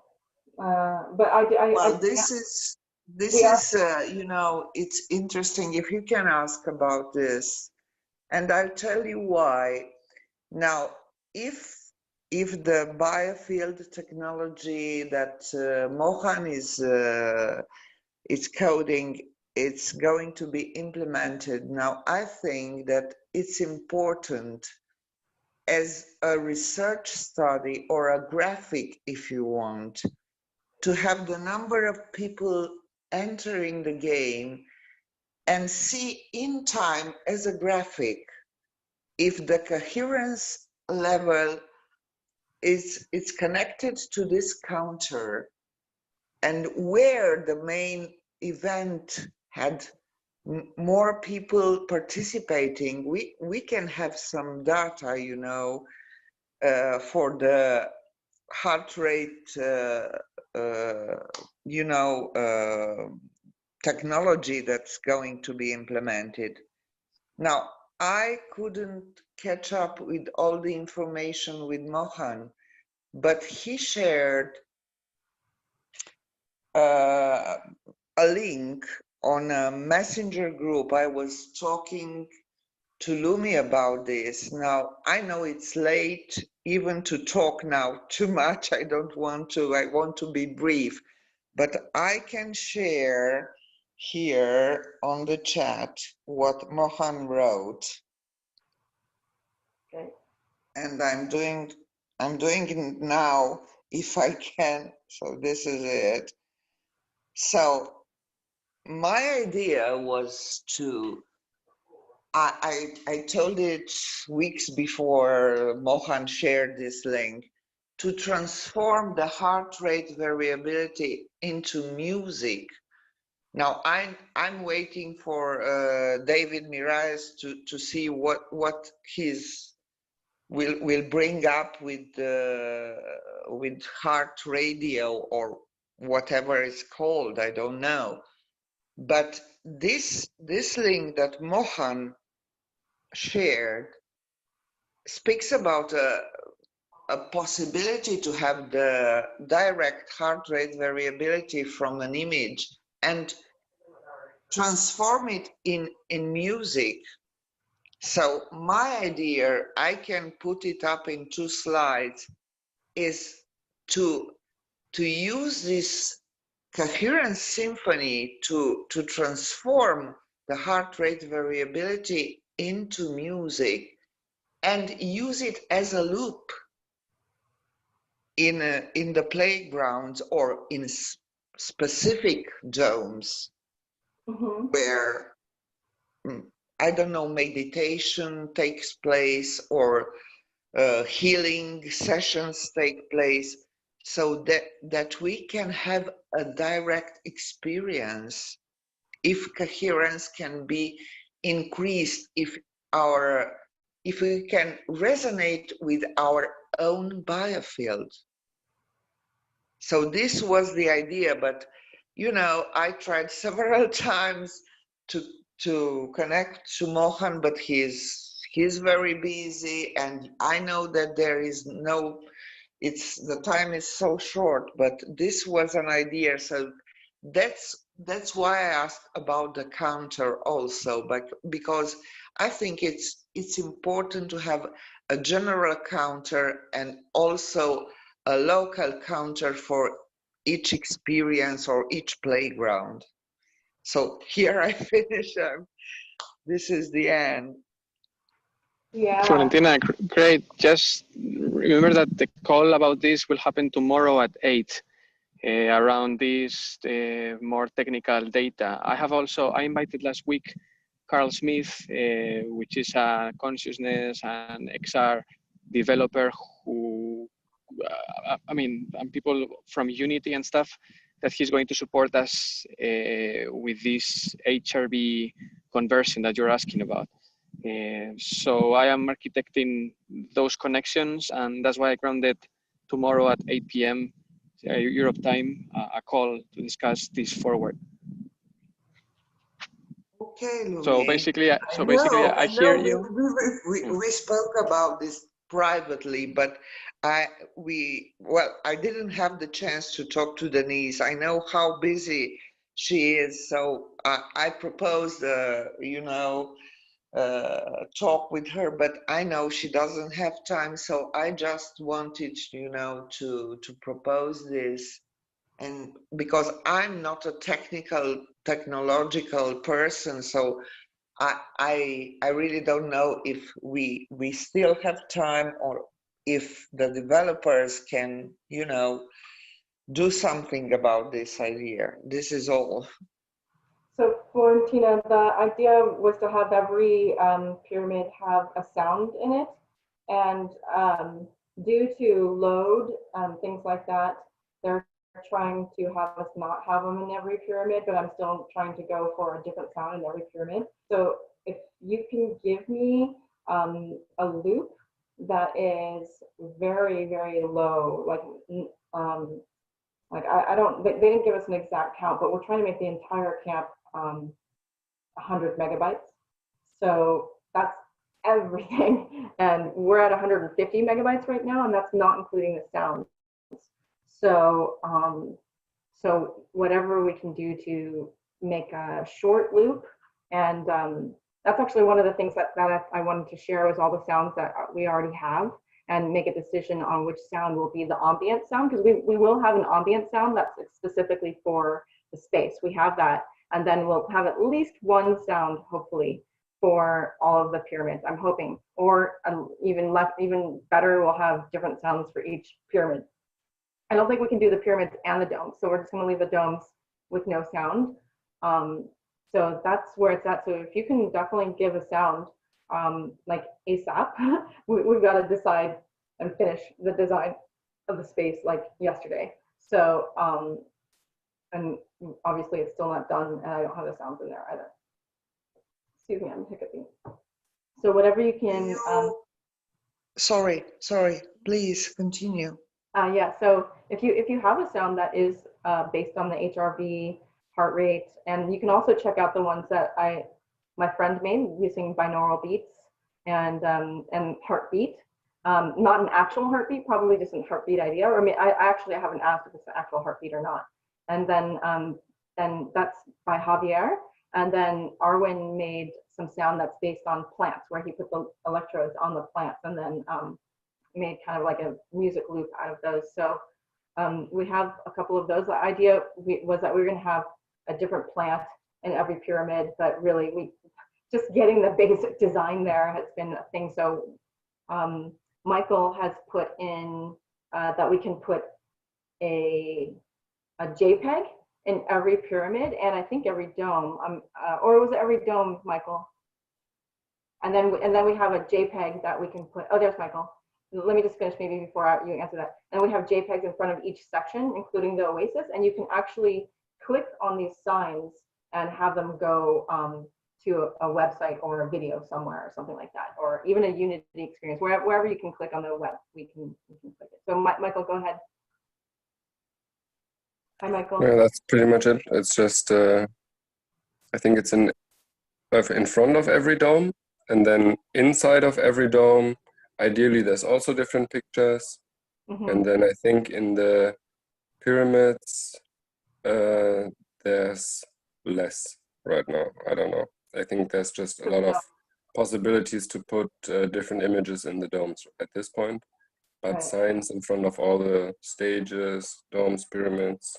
but well, this is it's interesting if you can ask about this, and I'll tell you why. Now, if the biofield technology that Mohan is coding, it's going to be implemented. Now, I think that it's important as a research study or a graphic, if you want, to have the number of people entering the game and see in time as a graphic if the coherence level is connected to this counter, and where the main event had more people participating, we can have some data, for the heart rate, technology that's going to be implemented. Now, I couldn't catch up with all the information with Mohan, but he shared a link on a messenger group. I was talking to Lumi about this. Now, I know it's late even to talk now too much. I want to be brief, but I can share here on the chat what Mohan wrote. Okay. and I'm doing it now if I can. So this is it. So my idea was to, I told it weeks before Mohan shared this link, to transform the heart rate variability into music. Now I'm waiting for David Mirais to see what his will bring up with heart radio or whatever it's called. I don't know. But this link that Mohan shared speaks about a possibility to have the direct heart rate variability from an image and transform it in music. So my idea, I can put it up in 2 slides, is to use this coherent symphony to transform the heart rate variability into music and use it as a loop in the playgrounds or in specific zones where I don't know, meditation takes place or healing sessions take place, so that we can have a direct experience. If coherence can be increased, if we can resonate with our own biofield. So this was the idea, but you know, I tried several times to connect to Mohan, but he's very busy, and I know that there is no, the time is so short, but this was an idea. So that's why I asked about the counter also, but because I think it's important to have a general counter and also a local counter for each experience or each playground. So here I finish. This is the end. Yeah. Florentina, great. Just remember that the call about this will happen tomorrow at 8 around this more technical data. I invited last week Carl Smith, which is a consciousness and XR developer who, and people from Unity and stuff, that he's going to support us with this HRV conversion that you're asking about. So I am architecting those connections, and that's why I grounded tomorrow at 8 p.m. Europe time a call to discuss this forward. Okay, Lumi. So basically, I hear you. We spoke about this privately, but I didn't have the chance to talk to Denise. I know how busy she is, so I proposed, talk with her, but I know she doesn't have time, so I just wanted, to propose this. And because I'm not a technological person, so I really don't know if we still have time or if the developers can, do something about this idea. This is all. So Florentina, the idea was to have every pyramid have a sound in it, and due to load, things like that, they're trying to have us not have them in every pyramid, but I'm still trying to go for a different sound in every pyramid. So if you can give me a loop that is very, very low, I don't, they didn't give us an exact count, but we're trying to make the entire camp 100 megabytes. So that's everything. And we're at 150 megabytes right now, and that's not including the sounds. So, so whatever we can do to make a short loop, and that's actually one of the things that I wanted to share was all the sounds that we already have, and make a decision on which sound will be the ambient sound, because we will have an ambient sound that's specifically for the space. We have that, and then we'll have at least one sound, hopefully, for all of the pyramids, I'm hoping. Or even better, we'll have different sounds for each pyramid. I don't think we can do the pyramids and the domes, so we're just going to leave the domes with no sound. So that's where it's at. So if you can definitely give a sound, like ASAP, we've got to decide and finish the design of the space like yesterday. So, and obviously it's still not done, and I don't have the sounds in there either. Excuse me, I'm hiccuping. So whatever you can. Sorry, please continue. Yeah, so if you have a sound that is based on the HRV heart rate, and you can also check out the ones that my friend made using binaural beats and heartbeat. Not an actual heartbeat, probably just a heartbeat idea. Or I mean, I actually haven't asked if it's an actual heartbeat or not. And then that's by Javier. And then Arwen made some sound that's based on plants, where he put the electrodes on the plants and then made kind of like a music loop out of those. So we have a couple of those. The idea was that we were going to have a different plant in every pyramid, but really just getting the basic design there has been a thing. So Michael has put in that we can put a JPEG in every pyramid, and I think every dome, or was it every dome, Michael? And then we have a JPEG that we can put. Oh, there's Michael. Let me just finish maybe before you answer that. And we have JPEGs in front of each section, including the OASIS, and you can actually click on these signs and have them go to a website or a video somewhere or something like that, or even a Unity experience. Wherever you can click on the web, we can click it. So Michael, go ahead. Hi, Michael. Yeah, that's pretty much it. It's just, I think it's in front of every dome, and then inside of every dome, ideally there's also different pictures. Mm-hmm. And then I think in the pyramids, there's less right now. I don't know. I think there's just a lot of possibilities to put different images in the domes at this point. But Right. signs in front of all the stages, domes, pyramids,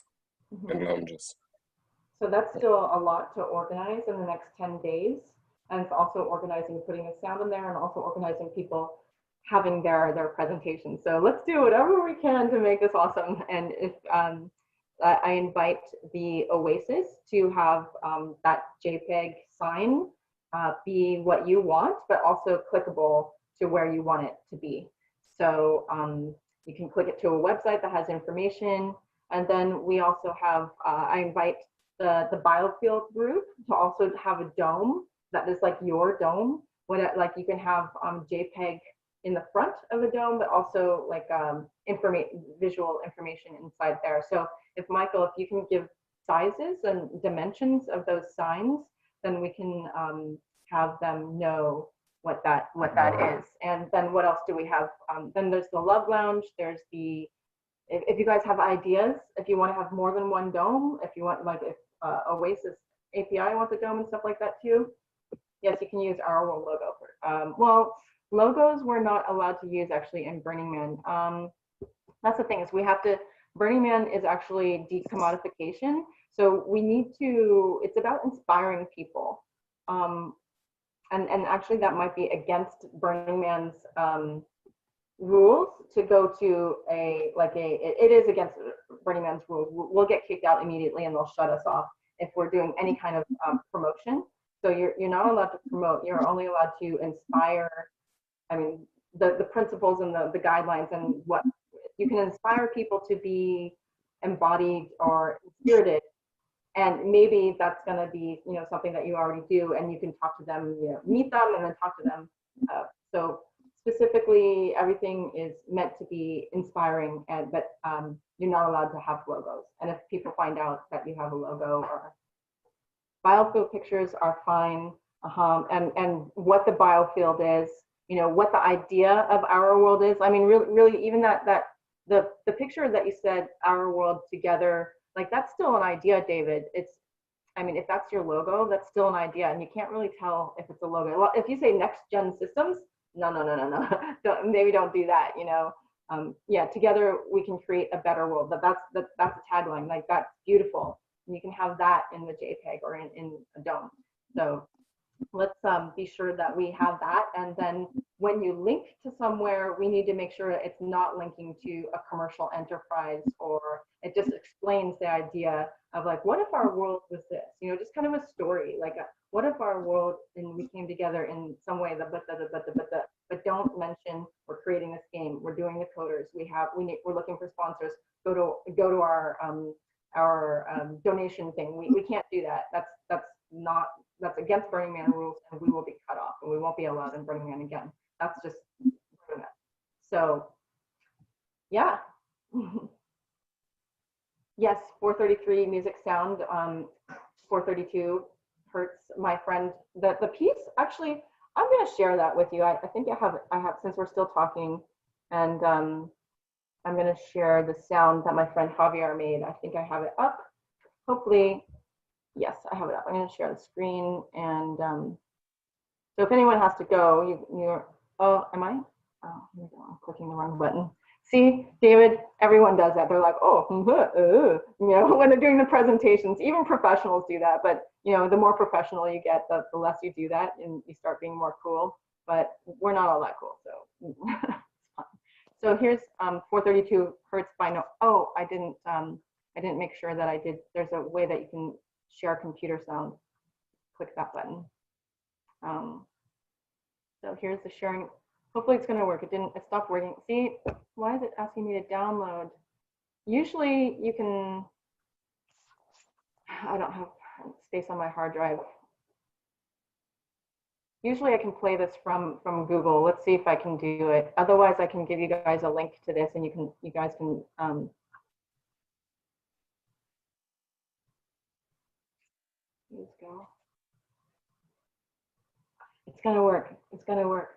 Mm-hmm. and lounges. So that's still a lot to organize in the next 10 days. And it's also organizing, putting a sound in there, and also organizing people having their presentation. So let's do whatever we can to make this awesome. And if I invite the OASIS to have that JPEG sign be what you want, but also clickable to where you want it to be. So you can click it to a website that has information. And then we also have, I invite the biofield group to also have a dome that is like your dome. Like you can have JPEG in the front of the dome, but also like visual information inside there. So if Michael, if you can give sizes and dimensions of those signs, then we can have them know what that is. And then what else do we have? Then there's the Love Lounge. There's the, if you guys have ideas, if you want to have more than one dome, if you want, like if OASIS API wants a dome and stuff like that too, yes, you can use our world logo. Well, logos we're not allowed to use actually in Burning Man. That's the thing, is we have to, Burning Man is actually decommodification. So we need to, it's about inspiring people. And actually that might be against Burning Man's rules to go to it is against Burning Man's rules. We'll get kicked out immediately and they'll shut us off if we're doing any kind of promotion. So you're not allowed to promote, you're only allowed to inspire, I mean, the principles and the guidelines, and what you can inspire people to be embodied or spirited. And maybe that's going to be, something that you already do, and you can talk to them, meet them and then talk to them. So specifically, everything is meant to be inspiring, but you're not allowed to have logos. And if people find out that you have a logo, or biofield pictures are fine, and what the biofield is, what the idea of our world is. I mean, really, even the picture that you said, our world together, like that's still an idea, David. I mean, if that's your logo, that's still an idea, and you can't really tell if it's a logo. Well, if you say next gen systems, no, maybe don't do that. Yeah, together we can create a better world. But that's a tagline. Like, that's beautiful. And you can have that in the JPEG or in a dome. So let's be sure that we have that. And then when you link to somewhere, we need to make sure it's not linking to a commercial enterprise, or it just explains the idea of like, what if our world was this? You know, just kind of a story, like what if our world and we came together in some way, but don't mention we're creating this game, we're doing the coders, we're looking for sponsors, go to our donation thing. We can't do that. That's against Burning Man rules, and we will be cut off, and we won't be allowed in Burning Man again. That's just ruin it. So, yeah. Yes, 433 music sound, 432 hertz. My friend, the piece actually, I'm gonna share that with you. I think I have since we're still talking, and I'm gonna share the sound that my friend Javier made. I think I have it up. Hopefully. Yes, I have it up. I'm going to share the screen, and so if anyone has to go, you're. Oh, am I? Oh, here we go. I'm clicking the wrong button. See, David, everyone does that. They're like, oh, you know, when they're doing the presentations. Even professionals do that, but you know, the more professional you get, the less you do that, and you start being more cool. But we're not all that cool, so. So here's 432 hertz by no. Oh, I didn't make sure that I did. There's a way that you can share computer sound. Click that button. So here's the sharing. Hopefully it's going to work. It stopped working. See, why is it asking me to download? Usually you can, I don't have space on my hard drive. Usually I can play this from Google. Let's see if I can do it. Otherwise I can give you guys a link to this, and you guys can let's go. It's gonna work. It's gonna work.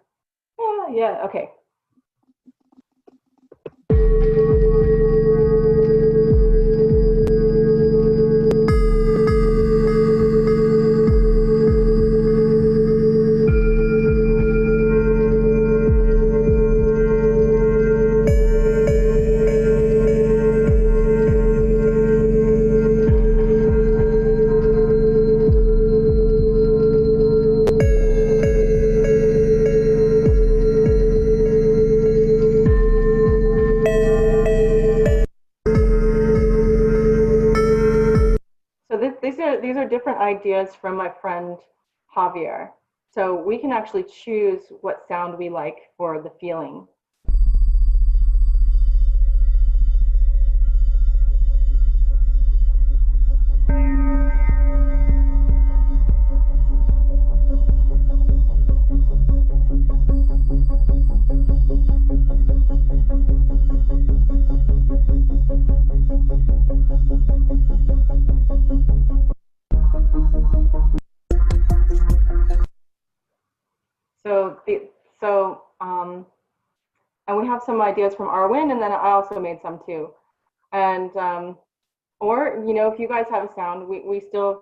Yeah, okay. These are different ideas from my friend Javier. So we can actually choose what sound we like for the feeling. And we have some ideas from Arwin, and then I also made some too. And or you know, if you guys have a sound, we still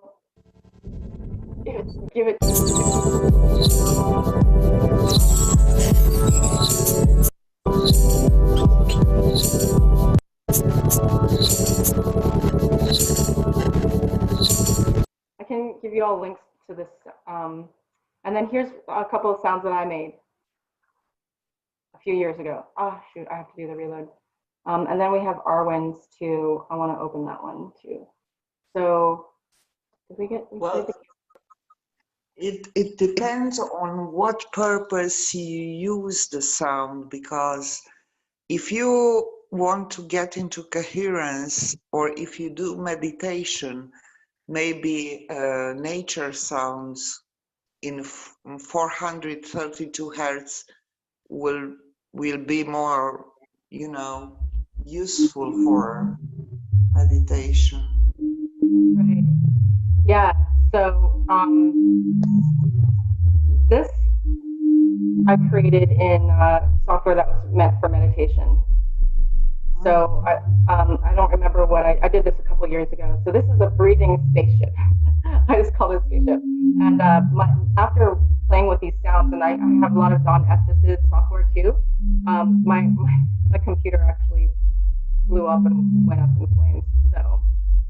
give it. I can give you all links to this. And then here's a couple of sounds that I made a few years ago. Oh, shoot, I have to do the reload. And then we have Arwin's too. I want to open that one too. So, did we get? Well, it depends on what purpose you use the sound, because if you want to get into coherence, or if you do meditation, maybe nature sounds in 432 hertz will be more, you know, useful for meditation. Right. Yeah. So this I created in software that was meant for meditation. So I don't remember what I did this a couple years ago. So this is a breathing spaceship. I just call it a spaceship. And after playing with these sounds, and I have a lot of Don Estes' software too, my computer actually blew up and went up in flames. So,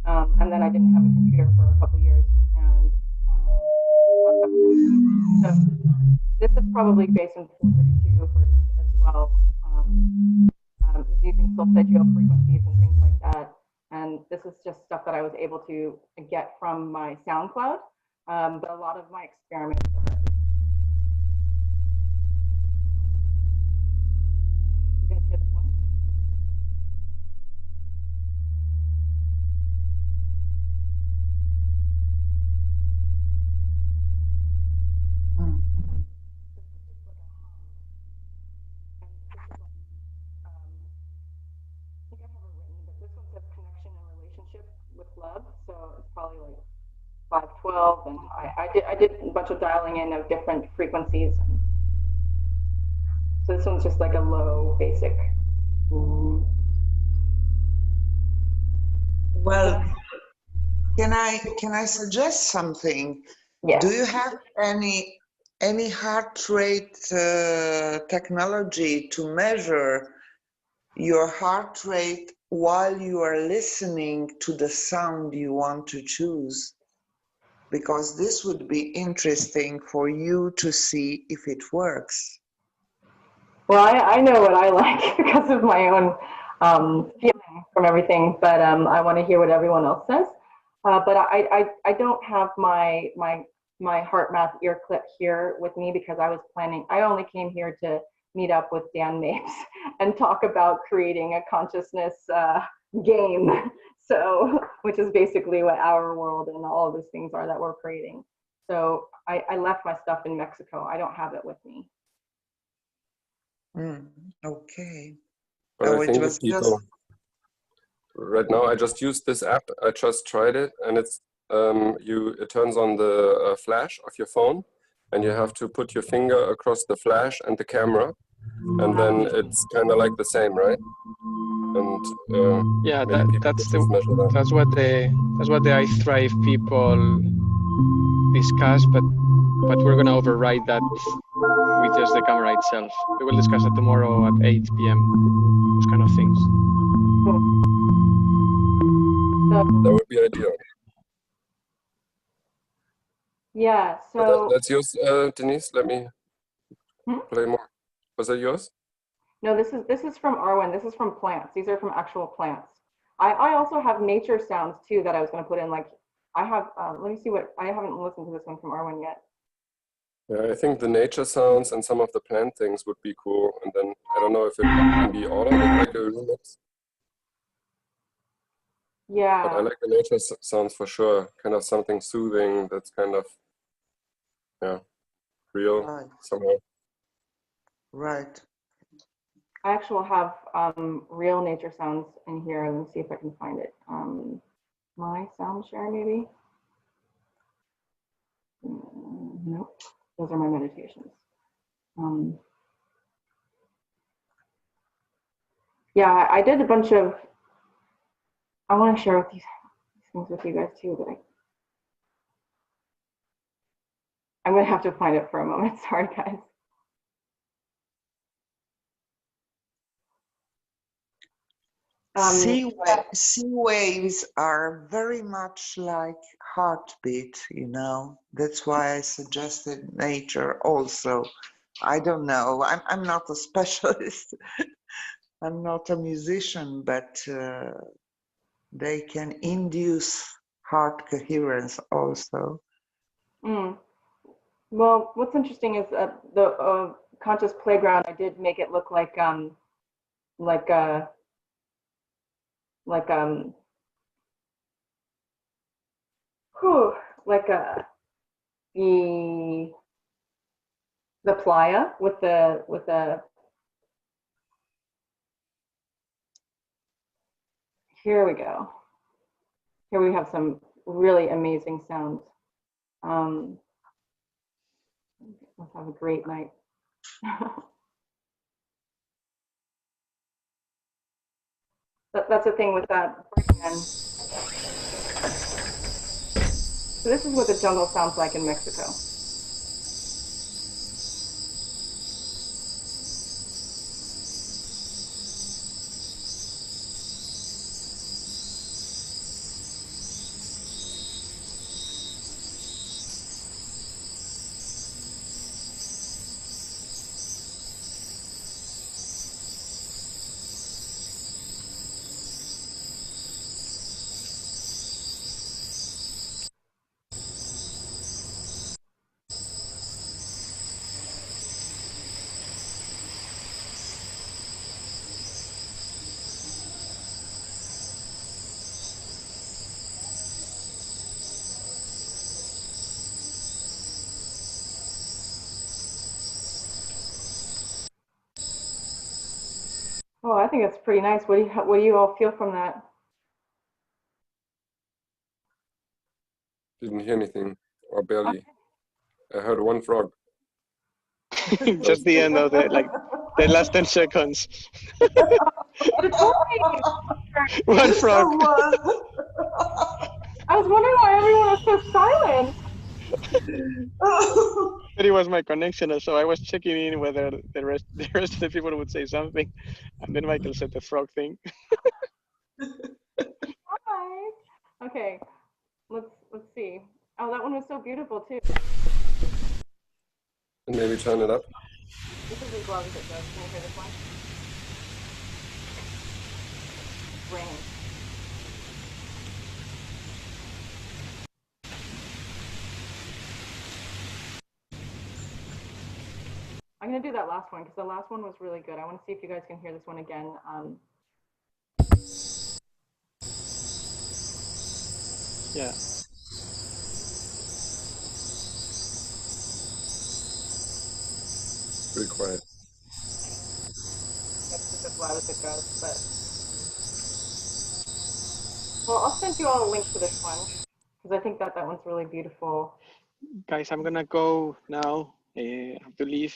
and then I didn't have a computer for a couple years. And So this is probably based on 432 hertz as well. Is using solfeggio frequencies and things like that. And this is just stuff that I was able to get from my SoundCloud. But a lot of my experiments are. You guys hear this one? I think I have it written, but this one says connection and relationship with love. So it's probably like 512, and I did a bunch of dialing in of different frequencies. So this one's just like a low basic. Well, can I suggest something? Yes. Do you have any heart rate technology to measure your heart rate while you are listening to the sound you want to choose? Because this would be interesting for you to see if it works. Well, I know what I like because of my own feeling from everything, but I want to hear what everyone else says. But I don't have my heart math ear clip here with me because I was planning. I only came here to meet up with Dan Mapes and talk about creating a consciousness game. So, which is basically what our world and all of these things are that we're creating. So I left my stuff in Mexico. I don't have it with me. Okay. But Oh, I it think was that people, right now, I just used this app. I just tried it, and it's it turns on the flash of your phone, and you have to put your finger across the flash and the camera, and then it's kind of like the same, right? And Yeah, many people that's just measure that. that's what the I Thrive people discuss, but we're gonna override that with just the camera itself. We will discuss it tomorrow at 8 p.m. Those kind of things. That would be ideal. Yeah. But So that's yours, Denise. Let me play more. Was that yours? no, this is from Arwen. This is from plants. These are from actual plants. I also have nature sounds too that I was going to put in. Like I have. Let me see what I haven't listened to this one from Arwen yet. Yeah, I think the nature sounds and some of the plant things would be cool. And then I don't know if it can be all of it, like a remix. Yeah. But I like the nature sounds for sure. Kind of something soothing that's kind of, yeah, real somehow. Right. I actually have real nature sounds in here. Let me see if I can find it. My sound share maybe. Nope. Those are my meditations. Yeah, I did a bunch of. I want to share these things with you guys too, but I'm gonna have to find it for a moment. Sorry, guys. Sea waves are very much like heartbeat, you know. That's why I suggested nature also. I don't know. I'm not a specialist. I'm not a musician, but they can induce heart coherence also. Well, what's interesting is the conscious playground. I did make it look like the playa with the here we go. Here we have some really amazing sounds. Let's have a great night. That's the thing with that. So this is what the jungle sounds like in Mexico. think that's pretty nice. What do you all feel from that? Didn't hear anything, or barely. I heard one frog. Just the end of the last 10 seconds. One frog. I was wondering why everyone was so silent. But it was my connection, so I was checking in whether the rest of the people would say something, and then Michael said the frog thing. Hi. Okay, let's see. Oh, that one was so beautiful too. And maybe turn it up. This is as loud as it goes. Can you hear this one? Rain. I'm gonna do that last one because the last one was really good. I want to see if you guys can hear this one again. Yeah. Pretty quiet. That's just as loud as it goes, but well, I'll send you all a link to this one because I think that one's really beautiful. Guys, I'm gonna go now. I have to leave.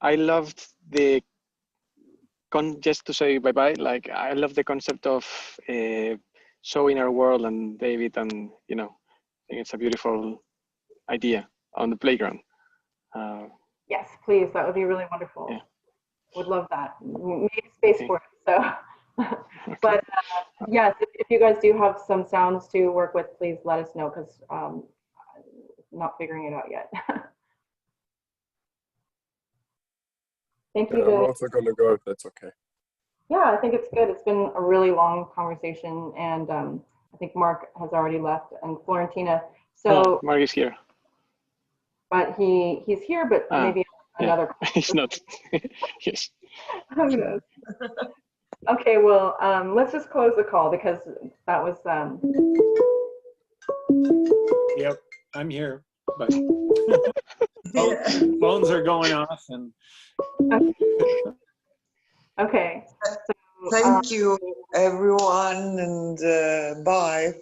I loved just to say bye-bye, like I love the concept of showing our world and David, and I think it's a beautiful idea on the playground. Yes, please, that would be really wonderful. Yeah. Would love that. We need space Okay. for it, so. But yes, if you guys do have some sounds to work with, please let us know because I'm not figuring it out yet. Thank you. I'm also gonna go if that's okay. Yeah, I think it's good. It's been a really long conversation, and I think Mark has already left, and Florentina. So, Mark is here. but he's here, but maybe another. He's not. Yes. Who knows? Okay, well, let's just close the call because that was. Yep, I'm here, but phones are going off and. Okay. So, Thank you, everyone, and bye.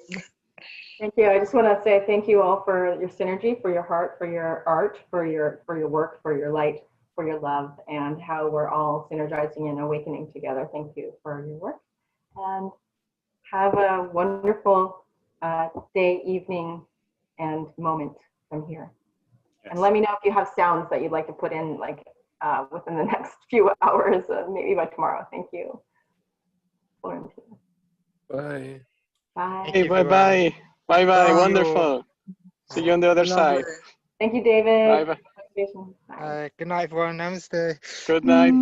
Thank you. I just want to say thank you all for your synergy, for your heart, for your art, for your work, for your light, for your love, and how we're all synergizing and awakening together. Thank you for your work, and have a wonderful day, evening, and moment from here. Yes. And let me know if you have sounds that you'd like to put in, like within the next few hours, maybe by tomorrow. Thank you. Florentina. Bye. Bye. Hey, bye-bye. Bye-bye. Wonderful. See you on the other side. Thank you, David. Bye. Good night, everyone. Namaste. Good night.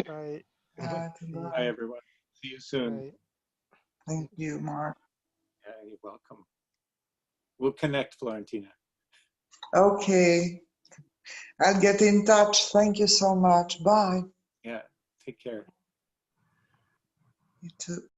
Bye. Bye, everyone. See you soon. Bye. Thank you, Mark. Yeah, you're welcome. We'll connect, Florentina. Okay. I'll get in touch. Thank you so much. Bye. Yeah, take care. You too.